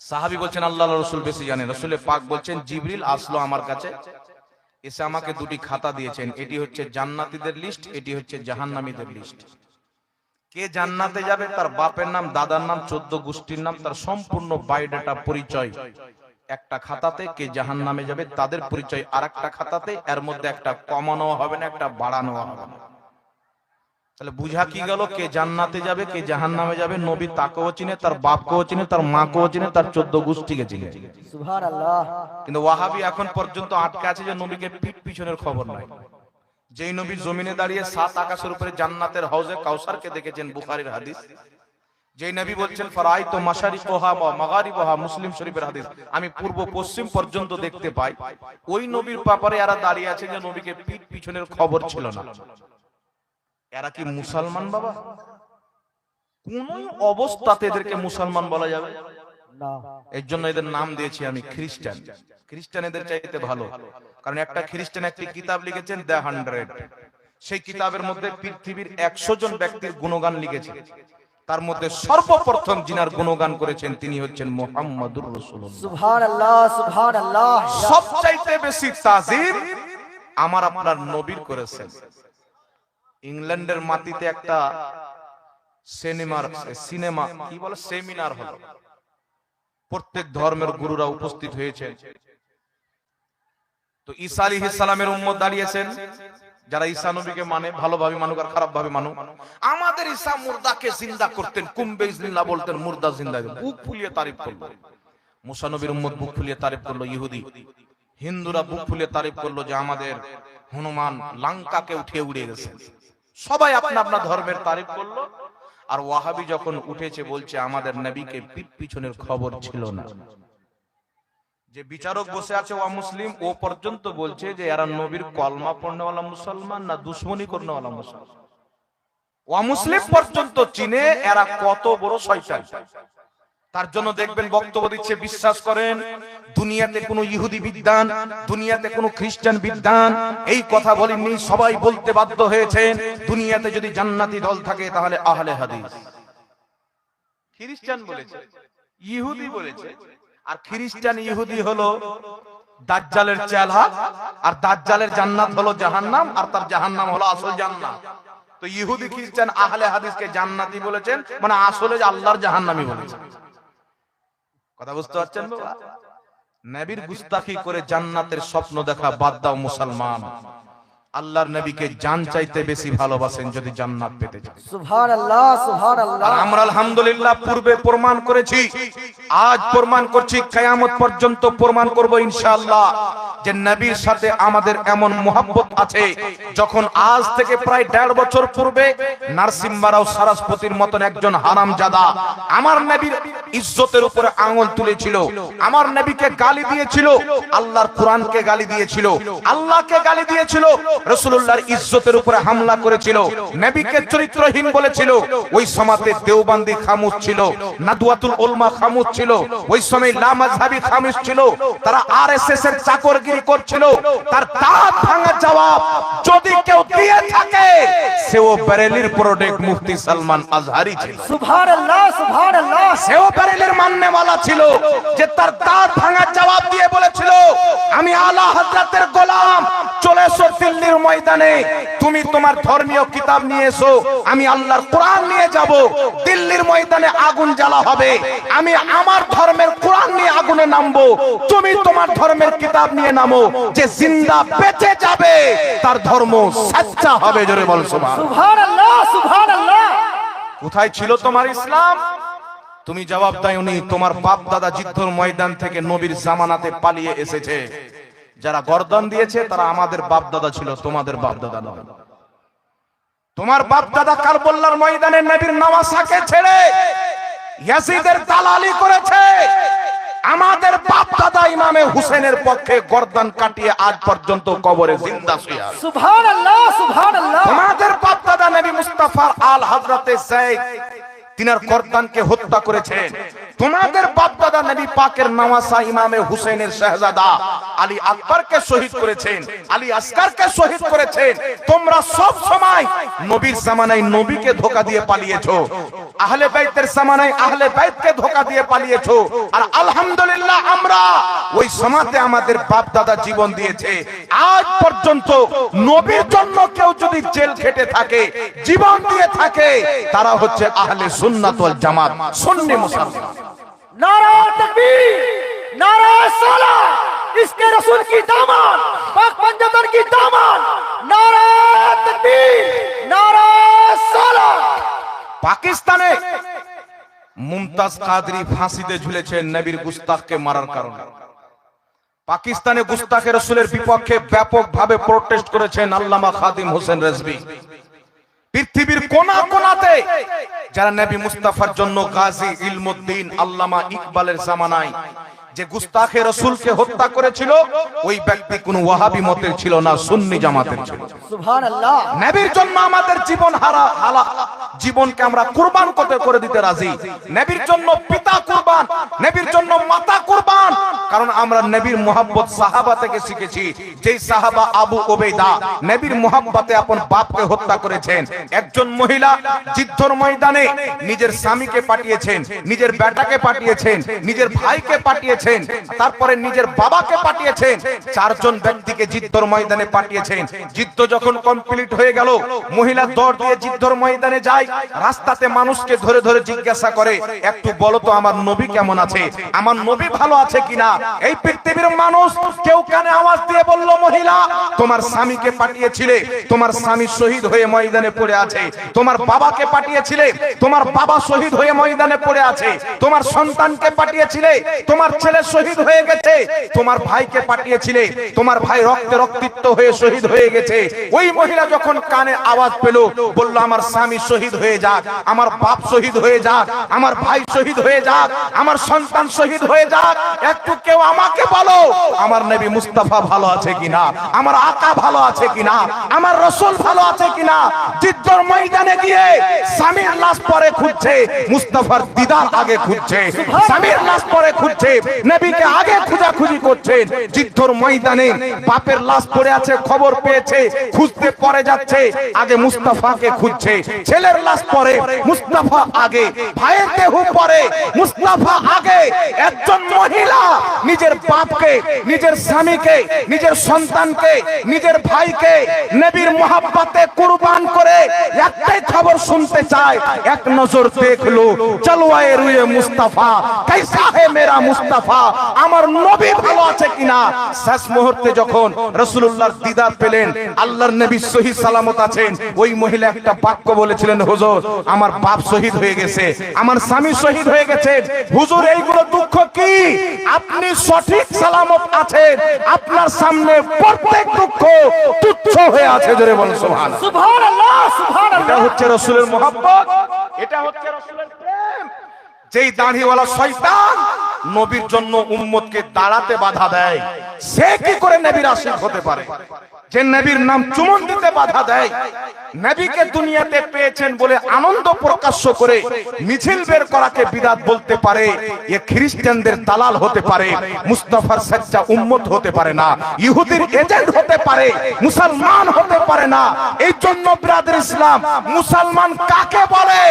সাহাবী বলছেন আল্লাহ রাসূল বেশি জানেন। রাসূল পাক বলছেন, জিবরিল আসলো আমার কাছে, এসে আমাকে দুটি খাতা দিয়েছেন, এটি হচ্ছে জান্নাতীদের লিস্ট, এটি হচ্ছে জাহান্নামীদের লিস্ট। কে জান্নাতে যাবে তার বাপের নাম, দাদার নাম, 14 গোষ্ঠীর নাম, তার সম্পূর্ণ বায়োডাটা পরিচয় একটা খাতাতে, কে জাহান্নামে যাবে তাদের পরিচয় আরেকটা খাতাতে। এর মধ্যে একটা কমানো হবে না, একটা বাড়ানো হবে না। তাহলে বুঝা কি গেল, কে জান্নাতে যাবে কে জাহান্নামে যাবে, নবী তাকেও চিনে, তার বাপকেও চিনে, তার মাকেও চিনে, তার 14 গোষ্ঠীকে চিনে। সুবহানাল্লাহ। কিন্তু ওয়াহাবি এখন পর্যন্ত আটকে আছে যে নবীকে পিঠ পিছনের খবর নাই। যেই নবী জমিনে দাঁড়িয়ে 7 আকাশের উপরে জান্নাতের হাউজে কাউসারকে দেখেছেন, বুখারীর হাদিস। যেই নবী বলছেন ফারাইতু মাশারিকুহা ওয়া মাগারিবুহা, মুসলিম শরীফের হাদিস, আমি পূর্ব পশ্চিম পর্যন্ত দেখতে পাই। ওই নবীর ব্যাপারে এরা দাঁড়িয়ে আছে যে নবীকে পিঠ পিছনের খবর ছিল না। এরা কি মুসলমান বাবা? কোন অবস্থাতে এদেরকে মুসলমান বলা যাবে না। এর জন্য এদের নাম দিয়েছি আমি খ্রিস্টান। খ্রিস্টান এদের চাইতে ভালো, কারণ একটা খ্রিস্টান একটি কিতাব লিখেছেন দ্য 100। সেই কিতাবের মধ্যে পৃথিবীর 100 জন ব্যক্তির গুণগান লিখেছে, তার মধ্যে সর্বপ্রথম যিনার গুণগান করেছেন তিনি হচ্ছেন মুহাম্মাদুর রাসূলুল্লাহ। সুবহানাল্লাহ, সুবহানাল্লাহ। সবচাইতে বেশি তাজিম আমার আপনার নবীর করেছেন। ইংল্যান্ডের মাটিতে একটা সিনেমা কি বলে সেমিনার হলো, প্রত্যেক ধর্মের গুরুরা উপস্থিত হয়েছে। তো তো ঈসা আলাইহিস সালামের উম্মত দাঁড়িয়েছেন, যারা ঈসা নবীকে মানে, ভালোভাবে মানুক আর খারাপ ভাবে মানুক। আমাদের ঈসা মুর্দাকে জিন্দা করতেন, কুম্বে ইজনিল্লাহ বলতেন, মুর্দা জিন্দা, বুক ফুলিয়ে তারিফ করলো। মুসা নবীর উম্মত বুক ফুলিয়ে তারিফ করলো, ইহুদি হিন্দুরা বুক ফুলিয়ে তারিফ করলো যে আমাদের হনুমান লঙ্কাকে উঠিয়ে উড়ে গেছে। সবাই আপনা আপনা ধর্মের তারিফ করলো। আর ওয়াহাবি যখন উঠেছে বলছে আমাদের নবীকে পিঠ পিছনের খবর ছিল না। যে বিচারক বসে আছে ওয়া মুসলিম, ও পর্যন্ত বলছে যে এরা নবীর কলমা পড়নেওয়ালা মুসলমান না দুশ্মনী করনেওয়ালা মুসলমান। ওয়া মুসলিম পর্যন্ত চিনে এরা কত বড় শয়তান। তার জন্য দেখবেন বক্তব্য দিচ্ছে, বিশ্বাস করেন দুনিয়াতে কোনো ইহুদি বিদ্বান, দুনিয়াতে কোনো খ্রিস্টান বিদ্বান এই কথা বলেননি। সবাই বলতে বাধ্য হয়েছেন দুনিয়াতে যদি জান্নাতি দল থাকে তাহলে আহলে হাদিস। খ্রিস্টান বলেছে, ইহুদি বলেছে। আর খ্রিস্টান ইহুদি হলো দাজ্জালের চেলা, আর দাজ্জালের জান্নাত হলো জাহান্নাম, আর তার জাহান্নাম হলো আসল জান্নাত। তো ইহুদি খ্রিস্টান আহলে হাদিসকে জান্নাতি বলেছেন, মানে আসলে আল্লাহর জাহান্নামী বলেছেন। কথা বুঝতে পারছেন বাবা? নবীর গুস্তাখি করে জান্নাতের স্বপ্ন দেখা বাদ দাও মুসলমান। আল্লাহর নবীকে জান চাইতে বেশি ভালোবাসেন যদি জান্নাত পেতে চান। সুবহানাল্লাহ, সুবহানাল্লাহ। আর আমরা আলহামদুলিল্লাহ পূর্বে প্রমাণ করেছি, আজ প্রমাণ করছি, কিয়ামত পর্যন্ত প্রমাণ করব ইনশাআল্লাহ যে নবীর সাথে আমাদের এমন মোহাব্বত আছে। যখন আজ থেকে প্রায় 1.5 বছর পূর্বে নারসিম্মারাও সারস্বতীর মতন একজন হারামজাদা আমার নবীর ইজ্জতের উপরে আঙ্গুল তুলেছিল, আমার নবীকে গালি দিয়েছিল, আল্লাহর কোরআনকে গালি দিয়েছিল, আল্লাহকে গালি দিয়েছিল, রাসূলুল্লাহর ইজ্জতের উপরে হামলা করেছিল, নবীকে চরিত্রহীন বলেছিল। ওই সময়তে দেওবন্দি খামুশ ছিল, নাদওয়াতুল উলমা খামুশ ছিল, ওই সময় লা মাযহাবী খামুশ ছিল, তারা আরএসএস এর চাকরগিরি করছিল। তার দাঁত ভাঙা জবাব যদি কেউ দিয়ে থাকে সেও বেরেলির প্রোডাক্ট মুফতি সালমান আজহারি ছিল। সুবহানাল্লাহ, সুবহানাল্লাহ। সেও বেরেলির মাননেওয়ালা ছিল, যে তার দাঁত ভাঙা জবাব দিয়ে বলেছিল আমি আলা হযরতের গোলাম, চলে এসো দিল্লির ময়দানে, তুমি তোমার ধর্মীয় কিতাব নিয়ে এসো, আমি আল্লাহর কোরআন নিয়ে যাব, দিল্লির ময়দানে আগুন জ্বালা হবে, আমি আমার ধর্মের কোরআন নিয়ে আগুনে নামবো, তুমি তোমার ধর্মের কিতাব নিয়ে নামো। যে জিন্দা বেঁচে যাবে তার ধর্ম সচ্চা হবে। জোরে বল সুবহানাল্লাহ, সুবহানাল্লাহ। কোথায় ছিল তোমার ইসলাম? তুমি জবাব দাওনি। তোমার বাপ দাদা যুদ্ধের ময়দান থেকে নবীর জামানাতে পালিয়ে এসেছে। যারা গর্দান দিয়েছে তারা আমাদের বাপ দাদা ছিল, তোমাদের বাপ দাদা নয়। তোমার বাপ দাদা কারবালার ময়দানে নবীর নওয়াসাকে ছেড়ে ইয়াজিদের দালালি করেছে। আমাদের বাপ দাদা ইমামে হুসেনের পক্ষে গর্দান কাটিয়ে আজ পর্যন্ত কবরে জিন্দা শুয়ে আছে। সুবহানাল্লাহ, সুবহানাল্লাহ। তোমাদের বাপ দাদা নবী মুস্তাফার আল হযরতে যায়েদ তিনার গর্দানকে হত্যা করেছেন। তোমাদের বাপ দাদা নবী পাকের নওয়াসা ইমামে হুসেনের শাহজাদা আলী আকবরকে শহীদ করেছেন, আলী আসকারকে শহীদ করেছেন। তোমরা সব সময় নবীর জামানায় নবীকে ধোঁকা দিয়ে পালিয়েছো, আহলে বাইতের জামানায় আহলে বাইতকে ধোঁকা দিয়ে পালিয়েছো। আর আলহামদুলিল্লাহ আমরা ওই সমাজে আমাদের বাপ দাদা জীবন দিয়েছে। আজ পর্যন্ত নবীর জন্য কেউ যদি জেল খেটে থাকে, জীবন দিয়ে থাকে, তারা হচ্ছে আহলে সুন্নাত ওয়াল জামাত, সুন্নি মুসলমান। नारा तकबीर, नारा सलाह, इसके रसूल की दामन, पाक पंजातन की दामन, नारा तकबीर, नारा सलाह। পাকিস্তানে মুমতাজ কাদরি ফাঁসিতে ঝুলেছেন নবীর গুস্তাখকে মারার কারণে। পাকিস্তানে গুস্তাখে রাসূলের বিপক্ষে ব্যাপকভাবে প্রোটেস্ট করেছেন আল্লামা খাদিম হোসেন রেজভী। পৃথিবীর কোনা কোনাতে যারা নবী মুস্তাফার জন্য গাজী ইলমুদ্দিন আল্লামা ইকবালের জামানায় যে গুস্তাখে রাসূলকে হত্যা করেছিল, ওই ব্যক্তি কোন ওয়াহাবি মতের ছিল না, সুন্নি জামাতের ছিল। সুবহানাল্লাহ। নবীর জন্য আমাদের জীবন জীবনকে আমরা কুরবান করে দিতে রাজি। নবীর জন্য পিতা কুরবান, নবীর জন্য মাতা কুরবান। কারণ আমরা নবীর মুহাব্বত সাহাবা থেকে শিখেছি। যেই সাহাবা আবু উবাইদা নবীর মুহাব্বতে আপন বাপকে হত্যা করেছেন। একজন মহিলা যুদ্ধের ময়দানে নিজের স্বামীকে পাঠিয়েছেন, নিজের বেটাকে পাঠিয়েছেন, নিজের ভাইকে পাঠিয়েছেন, তারপরে নিজের বাবাকে পাঠিয়েছেন। 4 জন ব্যক্তিকে যুদ্ধের ময়দানে পাঠিয়েছেন। যুদ্ধ যখন কমপ্লিট হয়ে গেল, মহিলা দৌড় দিয়ে যুদ্ধের ময়দানে যায়। রাস্তাতে মানুষকে ধরে ধরে জিজ্ঞাসা করে, একটু বলো তো আমার নবী কেমন আছে, আমার নবী ভালো আছে কিনা। এই পৃথিবীর মানুষ কেউ কানে আওয়াজ দিয়ে বলল, মহিলা তোমার স্বামীকে পাঠিয়েছিলে, তোমার স্বামী শহীদ হয়ে ময়দানে পড়ে আছে। তোমার বাবাকে পাঠিয়েছিলে, তোমার বাবা শহীদ হয়ে ময়দানে পড়ে আছে। তোমার সন্তানকে পাঠিয়েছিলে, তোমার ছেলে শহীদ হয়ে গেছে। তোমার ভাইকে পাঠিয়েছিলে, তোমার ভাই রক্তে রক্তিত হয়ে শহীদ হয়ে গেছে। ওই মহিলা যখন কানে আওয়াজ পেল, বলল আমার স্বামী শহীদ হয়ে যাক, আমার বাপ শহীদ হয়ে যাক, আমার ভাই শহীদ হয়ে যাক, আমার সন্তান শহীদ হয়ে যাক, একটু কেউ আমাকে বলো আমার নবী মুস্তাফা ভালো আছে কিনা, আমার আকা ভালো আছে কিনা, আমার রাসূল ভালো আছে কিনা। যুদ্ধের ময়দানে গিয়ে স্বামীর লাশ পরে খুঁজছে, মুস্তাফার দিদার আগে খুঁজছে। স্বামীর লাশ পরে খুঁজছে, নবীকে আগে খোঁজাখুঁজি করছেন। যুদ্ধের ময়দানে বাপের লাশ পড়ে আছে, খবর পেয়েছে, খুঁজতে পরে যাচ্ছে, আগে মুস্তাফাকে খুঁজছে। ছেলের লাশ পরে, মুস্তাফা আগে, ভাইয়ের দেহ পরে, মুস্তাফা আগে। একজন মহিলা নিজের বাপকে, নিজের স্বামীকে, নিজের সন্তানকে, নিজের ভাইকে নবীর মোহাব্বতে কুরবান করে একটাই খবর শুনতে চায়, এক নজর দেখলো চলওয়ায়ে রুয়ে মুস্তাফা, कैसा है मेरा মুস্তাফা, আমার নবী ভালো আছে কিনা। শেষ মুহূর্তে যখন রাসূলুল্লাহর দিদার পেলেন, আল্লাহর নবী সহি সালামত আছেন, ওই মহিলা একটা বাক্য বলেছিলেন, হুজুর আমার বাপ শহীদ হয়ে গেছে, আমার স্বামী শহীদ হয়ে গেছে, হুজুর এইগুলো দুঃখ কি? আপনি সঠিক সালামত আছেন, আপনার সামনে প্রত্যেক দুঃখ তুচ্ছ হয়ে আছে। জোরে বলুন সুবহানাল্লাহ। সুবহানাল্লাহ, সুবহানাল্লাহ। এটা হচ্ছে রাসূলের মহব্বত, এটা হচ্ছে রাসূলের প্রেম। যেই দাড়িওয়ালা শয়তান নবীর জন্য উম্মতকে দাঁড়াতে বাধা দেয়, সে কি করে নবীর আশিক হতে পারে? যে নবীর নাম চুমন দিতে বাধা দেয়, নবীকে দুনিয়াতে পেয়েছেন বলে আনন্দ প্রকাশ্য করে মিছিল বের করাকে বিদআত বলতে পারে, এ খ্রিস্টানদের দালাল হতে পারে, মুস্তাফার সচ্চা উম্মত হতে পারে না, ইহুদির এজেন্ট হতে পারে, মুসলমান হতে পারে না। এই জন্য ব্রাদার ইসলাম, মুসলমান কাকে বলে?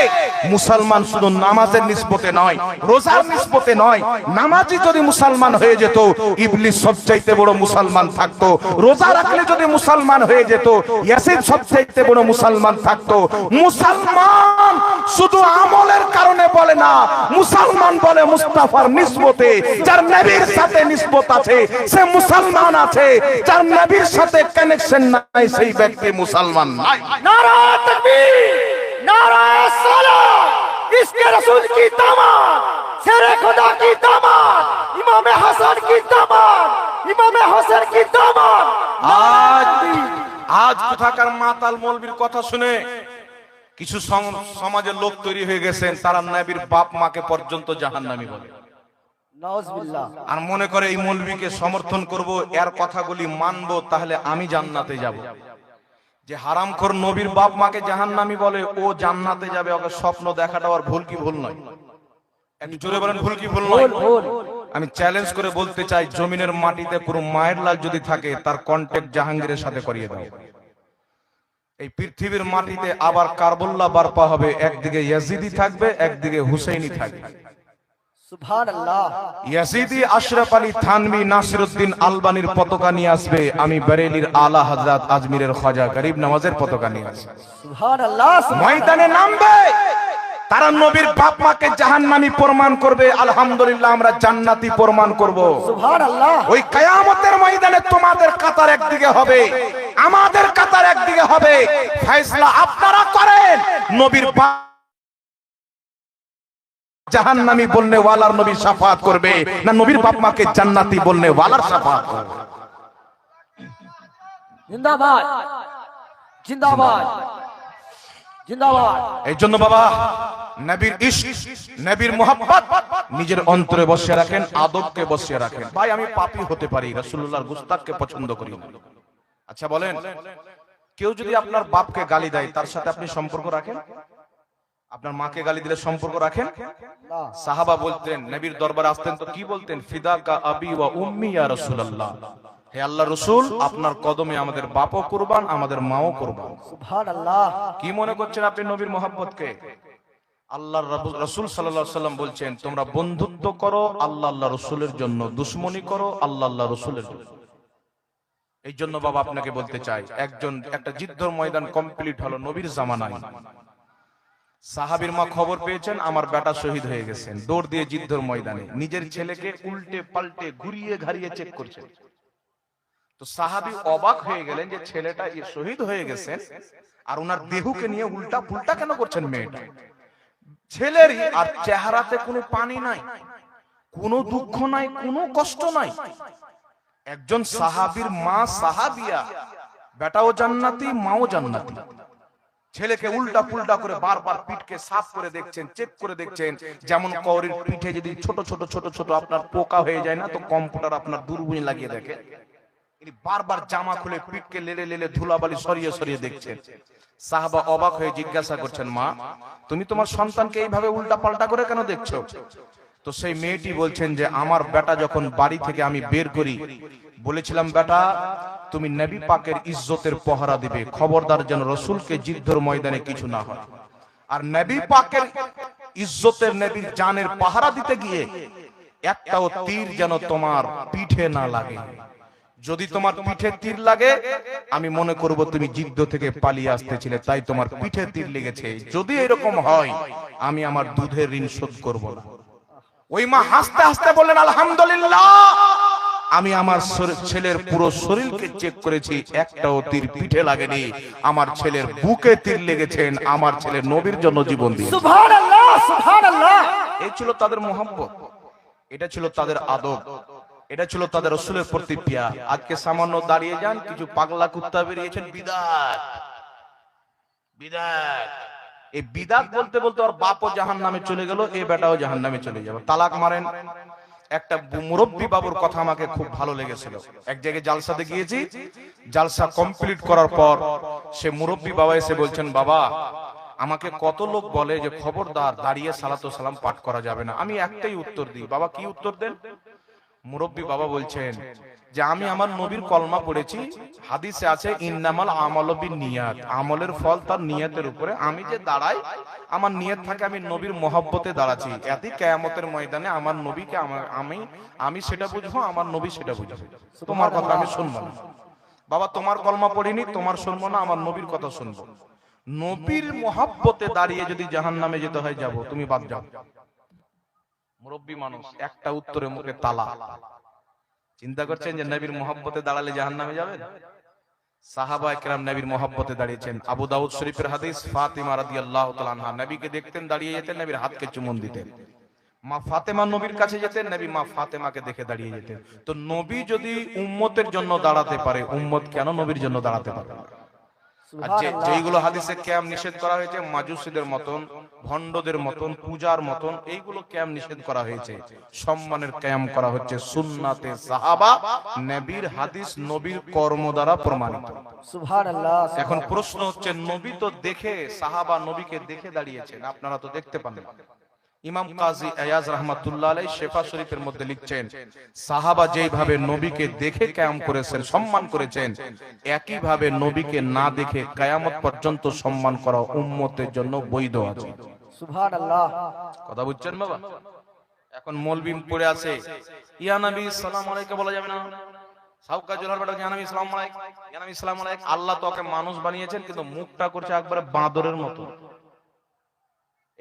মুসলমান শুধু নামাজের নিসবতে নয়, রোজার নিসবতে নয়। নামাজি যদি মুসলমান হয়ে যেত, ইবলিস সবচাইতে বড় মুসলমান থাকতো। রোজা রাখলে যদি মুসলমান হয়ে যেত, ইয়াসিন সবচাইতে বড় মুসলমান থাকতো। মুসলমান শুধু আমলের কারণে বলে না, মুসলমান বলে মুস্তাফার নিসবতে। যার নবীর সাথে নিসবত আছে সে মুসলমান আছে, যার নবীর সাথে কানেকশন নাই সেই ব্যক্তি মুসলমান নাই। नारा तकबीर, नारा सलात, इसके रसूल की दामन, शेरे खुदा की दामन, इमाम हसन की दामन, इमाम हुसैन की दामन। আজ কোথাকার মাতাল মৌলবীর কথা শুনে কিছু সমাজের লোক তৈরি হয়ে গেছেন, তারা নবীর বাপ মাকে পর্যন্ত জাহান্নামী বলে। নাউজুবিল্লাহ। আর মনে করে এই মৌলবীকে সমর্থন করব, এর কথাগুলি মানবো, তাহলে আমি জান্নাতে যাব। যে হারামখোর নবীর বাপ মাকে জাহান্নামী বলে, ও জান্নাতে যাবে, ওকে স্বপ্ন দেখাটা আর ভুল কি ভুল নয়? একটু জোরে বলেন, ভুল কি ভুল নয়? আমি চ্যালেঞ্জ করে বলতে চাই, জমিনের মাটিতে কোনো মায়ের লাশ যদি থাকে, তার কন্টাক্ট জাহাঙ্গীরের সাথে করিয়ে দাও। এই পৃথিবীর মাটিতে আবার কারবুল্লাহ বারপা হবে, একদিকে ইয়াজিদি থাকবে, একদিকে হুসাইনি থাকবে। সুবহানাল্লাহ। ইয়াজিদি আশরাফ আলী থানভী নাসিরউদ্দিন আলবানির পতাকা নিয়ে আসবে, আমি বেরেলির আলা হযরত আজমিরের খাজা গরিব নওয়াজের পতাকা নিয়ে আসবে। সুবহানাল্লাহ। ময়দানে নামবে, তারা নবীর বাপ মাকে জাহান্নামী প্রমাণ করবে, আলহামদুলিল্লাহ আমরা জান্নাতি প্রমাণ করব। সুবহানাল্লাহ। ওই কিয়ামতের ময়দানে তোমাদের কাতার একদিকে হবে, আমাদের কাতার একদিকে হবে। ফয়সালা আপনারা করেন, নবীর বাপ জাহান্নামী বলনে ওয়ালার নবী শাফাআত করবে, না নবীর বাপ মাকে জান্নাতি বলনে ওয়ালার শাফাআত করবে? জিন্দাবাদ, জিন্দাবাদ, জিন্দাবাদ। এই জন্য বাবা, নবীর ইশক, নবীর মোহাব্বত নিজের অন্তরে বসিয়ে রাখেন, আদবকে বসিয়ে রাখেন। ভাই আমি পাপী হতে পারি, রাসূলুল্লাহর গুস্তাখকে পছন্দ করি না। আচ্ছা বলেন, কেউ যদি আপনার বাপকে গালি দেয়, তার সাথে আপনি সম্পর্ক রাখেন? আপনার মাকে গালি দিলে সম্পর্ক রাখেন? সাহাবা বলতেন, নবীর দরবারে আসতেন তো কি বলতেন? ফিদাকা আবি ওয়া উম্মি ইয়া রাসূলুল্লাহ, হে আল্লাহর রাসূল আপনার কদমে আমাদের বাপও কুরবান, আমাদের মাও কুরবান। সুবহানাল্লাহ। কি মনে করছেন আপনি নবীর মহব্বতকে? আল্লাহর রাসূল সাল্লাল্লাহু আলাইহি ওয়াসাল্লাম বলছেন, তোমরা বন্ধুত্ব করো আল্লাহ আল্লাহ রাসূলের জন্য, দুশমনি করো আল্লাহ আল্লাহ রাসূলের জন্য। এই জন্য বাবা আপনাকে বলতে চাই, একটা যুদ্ধের ময়দান কমপ্লিট হলো নবীর জামানায়। সাহাবীর মা খবর পেয়েছেন আমার বেটা শহীদ হয়ে গেছেন, দৌড় দিয়ে যুদ্ধের ময়দানে নিজের ছেলেকে উল্টে পাল্টে ঘুরিয়ে ঘাড়িয়ে চেক করছেন। তো সাহাবী অবাক হয়ে গেলেন যে ছেলেটা শহীদ হয়ে গেছেন আর ওনার দেহকে নিয়ে উল্টা পুল্টা কেন করছেন মেয়েটা। ছেলেরই আর চেহারাতে কোনো পানি নাই, কোনো দুঃখ নাই, কোনো কষ্ট নাই। একজন সাহাবীর মা সাহাবিয়া, বেটাও জান্নাতি মাও জান্নাতি। ছেলেকে উল্টা পুল্টা করে বারবার পিঠকে সাফ করে দেখছেন, চেক করে দেখছেন। যেমন কওরির পিঠে যদি ছোট ছোট ছোট ছোট আপনার পোকা হয়ে যায় না, তো কম্পিউটার আপনার দূরবীন লাগিয়ে দেখে, বারবার জামা খুলে পিঠকে লেলে লেলে ধুলাবালি সরিয়ে সরিয়ে দেখছেন। সাহাবা অবাক হয়ে জিজ্ঞাসা করছেন, মা তুমি তোমার সন্তানকে এইভাবে উল্টা পাল্টা করে কেন দেখছো? তো সেই মেয়েটি বলছেন যে আমার বেটা যখন বাড়ি থেকে আমি বের করি, বলেছিলাম বেটা তুমি নবী পাকের ইজ্জতের পহরা দিবে, খবরদার যেন রাসূলকে যুদ্ধের ময়দানে কিছু না হয়। আর নবী পাকের ইজ্জতের, নবীর জানের পাহারা দিতে গিয়ে একটাও তীর যেন তোমার পিঠে না লাগে। যদি তোমার পিঠে তীর লাগে আমি মনে করব তুমি যুদ্ধ থেকে পালিয়ে আসতেছিলে, তাই তোমার পিঠে তীর লেগেছে। যদি এরকম হয় আমি আমার দুধের ঋণ শোধ করব না। ওই মা হাসতে হাসতে বললেন, আলহামদুলিল্লাহ, আমি আমার ছেলের পুরো শরীরকে চেক করেছি, একটাও তীর পিঠে লাগেনি। আমার ছেলের বুকে তীর লেগেছেন, আমার ছেলে নবীর জন্য জীবন দিয়েছে। সুবহানাল্লাহ, সুবহানাল্লাহ। এই ছিল তাদের মোহাম্মত, এটা ছিল তাদের আদব, এটা ছিল তাদের রাসূলের প্রতি প্রিয়া। আজকে সামান্য দাঁড়িয়ে যান, কিছু পাগলা কুত্তা বেরিয়েছেন বিদাত বিদাত। এই বিদাত বলতে বলতে ওর বাপও জাহান্নামে চলে গেল, এই বেটাও জাহান্নামে চলে যাবে। তালাক মারেন। একটা মুরব্বী বাবুর কথা আমাকে খুব ভালো লেগেছিল। এক জায়গায় জালসাতে গিয়েছি, জালসা কমপ্লিট করার পর সে মুরব্বী বাবা এসে বলছেন, বাবা আমাকে কত লোক বলে যে খবরদার দাঁড়িয়ে সালাতু সালাম পাঠ করা যাবে না। আমি একটাই উত্তর দিই, বাবা কি উত্তর দেন? মুরব্বী বাবা বলছেন যে আমি আমার নবীর কলমা পড়েছি, হাদিসে আছে ইন্নামাল আমালু বিন্নিয়াত, আমলের ফল তার নিয়তের উপরে। আমি যে দাঁড়াই আমার নিয়ত থাকে আমি নবীর মহব্বতে দাঁড়াচ্ছি, এতে কিয়ামতের ময়দানে আমার নবীকে আমি সেটা বুঝবো, আমার নবী সেটা বুঝবে। তোমার কথা আমি শুনবো না। বাবা তোমার কলমা পড়িনি, তোমার শুনবো না, আমার নবীর কথা শুনবো। নবীর মহব্বতে দাঁড়িয়ে যদি জাহান্নামে যেতে হয় যাব, তুমি বাদ যাও। মুরব্বী মানুষ, একটা উত্তরে মুখে তালা। চিন্তা করছেন যে নবীর মহব্বতে দাঁড়ালে জাহান্নামে যাবেন? সাহাবা একরাম নবীর মহব্বতে দাঁড়িয়েছেন। আবু দাউদ শরীফের হাদিস, ফাতিমা রাদিয়াল্লাহু তাআলা আনহা নবীকে দেখতেন দাঁড়িয়ে যেতেন, নবীর হাতকে চুমন দিতেন। মা ফাতেমা নবীর কাছে যেতেন, নবী মা ফাতেমাকে দেখে দাঁড়িয়ে যেতেন। তো নবী যদি উম্মতের জন্য দাঁড়াতে পারে, উম্মত কেন নবীর জন্য দাঁড়াতে পারে না? আর যেইগুলো হাদিসে ক্যাম নিষেধ করা হয়েছে, মাজুসীদের মতন, ভণ্ডদের মতন, পূজার মতন, এইগুলো ক্যাম নিষেধ করা হয়েছে। সম্মানের ক্যাম করা হচ্ছে সুন্নাতে সাহাবা, নবীর হাদিস, নবীর কর্ম দ্বারা প্রমাণিত। সুবহানাল্লাহ। এখন প্রশ্ন হচ্ছে, নবী তো দেখে, সাহাবা নবীকে দেখে দাঁড়িয়েছেন, আপনারা তো দেখতে পান না। ইমাম কাজী আয়াজ রাহমাতুল্লাহ আলাইহি শেফা শরীফের মধ্যে লিখছেন, সাহাবা যেইভাবে নবীকে দেখে কিয়াম করেছেন, সম্মান করেছেন, একই ভাবে নবীকে না দেখে কিয়ামত পর্যন্ত সম্মান করা উম্মতের জন্য বৈধ আছে। সুবহানাল্লাহ। কথা বুঝছেন বাবা? এখন মৌলবী পড়ে আছে, ইয়া নবী সালাম আলাইকা বলা যাবে না, সাউকা জোলার বেটা ইয়া নবী সালাম আলাইকা, ইয়া নবী সালাম আলাইকা। আল্লাহ তো ওকে মানুষ বানিয়েছেন, কিন্তু মুখটা করছে একবারে বাঁদরের মতো।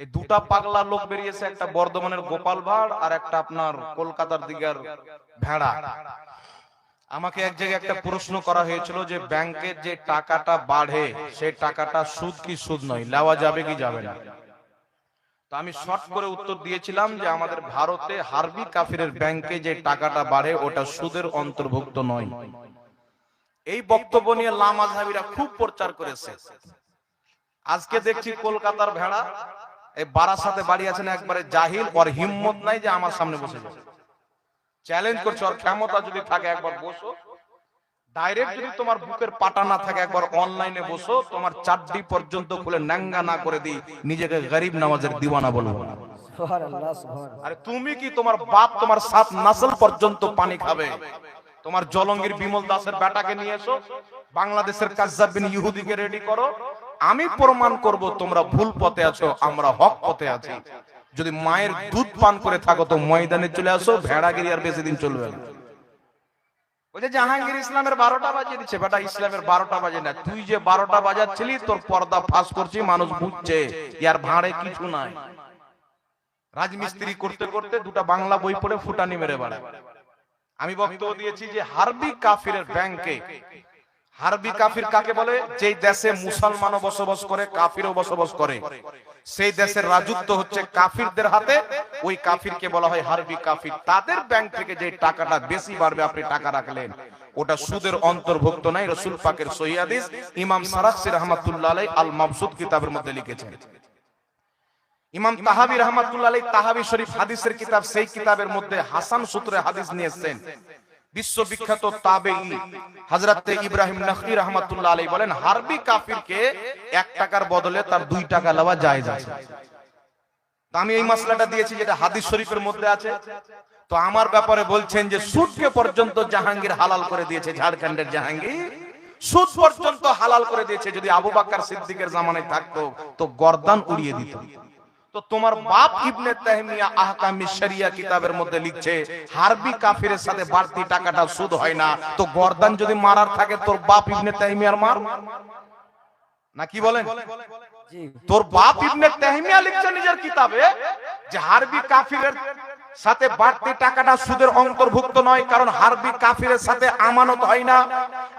এই দুটা পাগলা লোক বেরিয়েছে, একটা বর্ধমানের গোপাল ভাড় আর একটা আপনার কলকাতার দিকের ভেড়া। আমাকে এক জায়গায় একটা প্রশ্ন করা হয়েছিল যে ব্যাংকের যে টাকাটা বাড়ে, সেই টাকাটা সুদ কি সুদ নয়, নেওয়া যাবে কি যাবে না? তো আমি শর্ট করে উত্তর দিয়েছিলাম যে আমাদের ভারতে হারবি কাফিরের ব্যাংকে যে টাকাটা বাড়ে ওটা সুদের অন্তর্ভুক্ত নয়। এই বক্তব্য নিয়ে লামাযহাবীরা খুব প্রচার করেছে। আজকে দেখছি কলকাতার ভেড়া, এই বারাসাতে বাড়ি আছেন, একবারে জাহিল, ওর হিম্মত নাই যে আমার সামনে বসে যাবে। চ্যালেঞ্জ করছে, ওর ক্ষমতা যদি থাকে একবার বসো, ডাইরেক্ট যদি তোমার বুকের পাটা না থাকে একবার অনলাইনে বসো, তোমার চাড্ডি পর্যন্ত খুলে নাঙ্গা না করে দিই, নিজেকে গরিব নওয়াজের দিওয়ানা বলবো। সুবহানাল্লাহ, সুবহানাল্লাহ। আরে তুমি কি তোমার বাপ তোমার 7 নসল পর্যন্ত পানি খাবে? তোমার জলঙ্গির বিমল দাসের বেটাকে নিয়ে এসো, বাংলাদেশের কাজ্জাব বিন ইহুদিকে রেডি করো, আমি প্রমাণ করব তোমরা ভুল পথে আছো, আমরা হক পথে আছি। যদি মায়ের দুধ পান করে থাকো তো ময়দানে চলে আসো, ভেড়াগিরি আর বেশি দিন চলবে না। বলছে জাহাঙ্গীর ইসলামের 12টা বাজিয়ে দিচ্ছে। বেটা ইসলামের 12টা বাজে না, তুই যে 12টা বাজাচ্ছিলি তোর পর্দা ফাঁস করছি, মানুষ বুঝছে ইয়ার ভাঁড়ে কিছু নাই। রাজমিস্ত্রি করতে করতে দুটো বাংলা বই পড়ে ফুটানি মেরে বেড়ায়। আমি বক্তব্য দিয়েছি যে হারবি কাফিরের ব্যাংকে, হারবি কাফির কাকে বলে? যেই দেশে মুসলমানও বসবাস করে কাফিরও বসবাস করে, সেই দেশের রাজত্ব হচ্ছে কাফিরদের হাতে, ওই কাফিরকে বলা হয় হারবি কাফির। তাদের ব্যাংক থেকে যে টাকাটা বেশি বাড়বে, আপনি টাকা রাখলেন, ওটা সুদের অন্তর্ভুক্ত নাই। রাসূল পাকের সহিহ হাদিস ইমাম সারাসি রাহমাতুল্লাহ আলাইহি আল মাবসুত কিতাবের মধ্যে লিখেছেন। ইমাম তাহাবী রাহমাতুল্লাহ আলাইহি তাহাবী শরীফ হাদিসের কিতাব, সেই কিতাবের মধ্যে হাসান সূত্রে হাদিস নিয়েছেন। বিশ্ববিখ্যাত তাবেঈ হযরত ইব্রাহিম নাখঈ রাহমাতুল্লাহ আলাইহি বলেন, হারবি কাফিরকে 1 টাকার বদলে তার 2 টাকা নেওয়া জায়েজ আছে। তো আমি এই মাসলাটা দিয়েছি যেটা হাদিস শরীফের মধ্যে আছে। তো আমার ব্যাপারে বলছেন যে সুদকে পর্যন্ত জাহাঙ্গীর হালাল করে দিয়েছে, ঝাড়খণ্ডের জাহাঙ্গীর সুদ পর্যন্ত হালাল করে দিয়েছে। যদি আবু বকর সিদ্দিকের জামানায় থাকতো তো গর্দান উড়িয়ে দিত। তো তোমার বাপ ইবনে তাইমিয়া আহকামিশ শরিয়া কিতাবের মধ্যে লিখছে হারবি কাফিরের সাথে বাড়তি টাকাটা সুদ হয় না। তো গর্দান যদি মারার থাকে তোর বাপ ইবনে তাইমিয়ার মার না, কি বলেন? তোর বাপ ইবনে তাইমিয়া লিখছে নিজের কিতাবে যে হারবি কাফিরের সাথে বাড়তি টাকাটা সুদের অন্তর্ভুক্ত নয়, কারণ হারবি কাফিরের সাথে আমানত হয় না,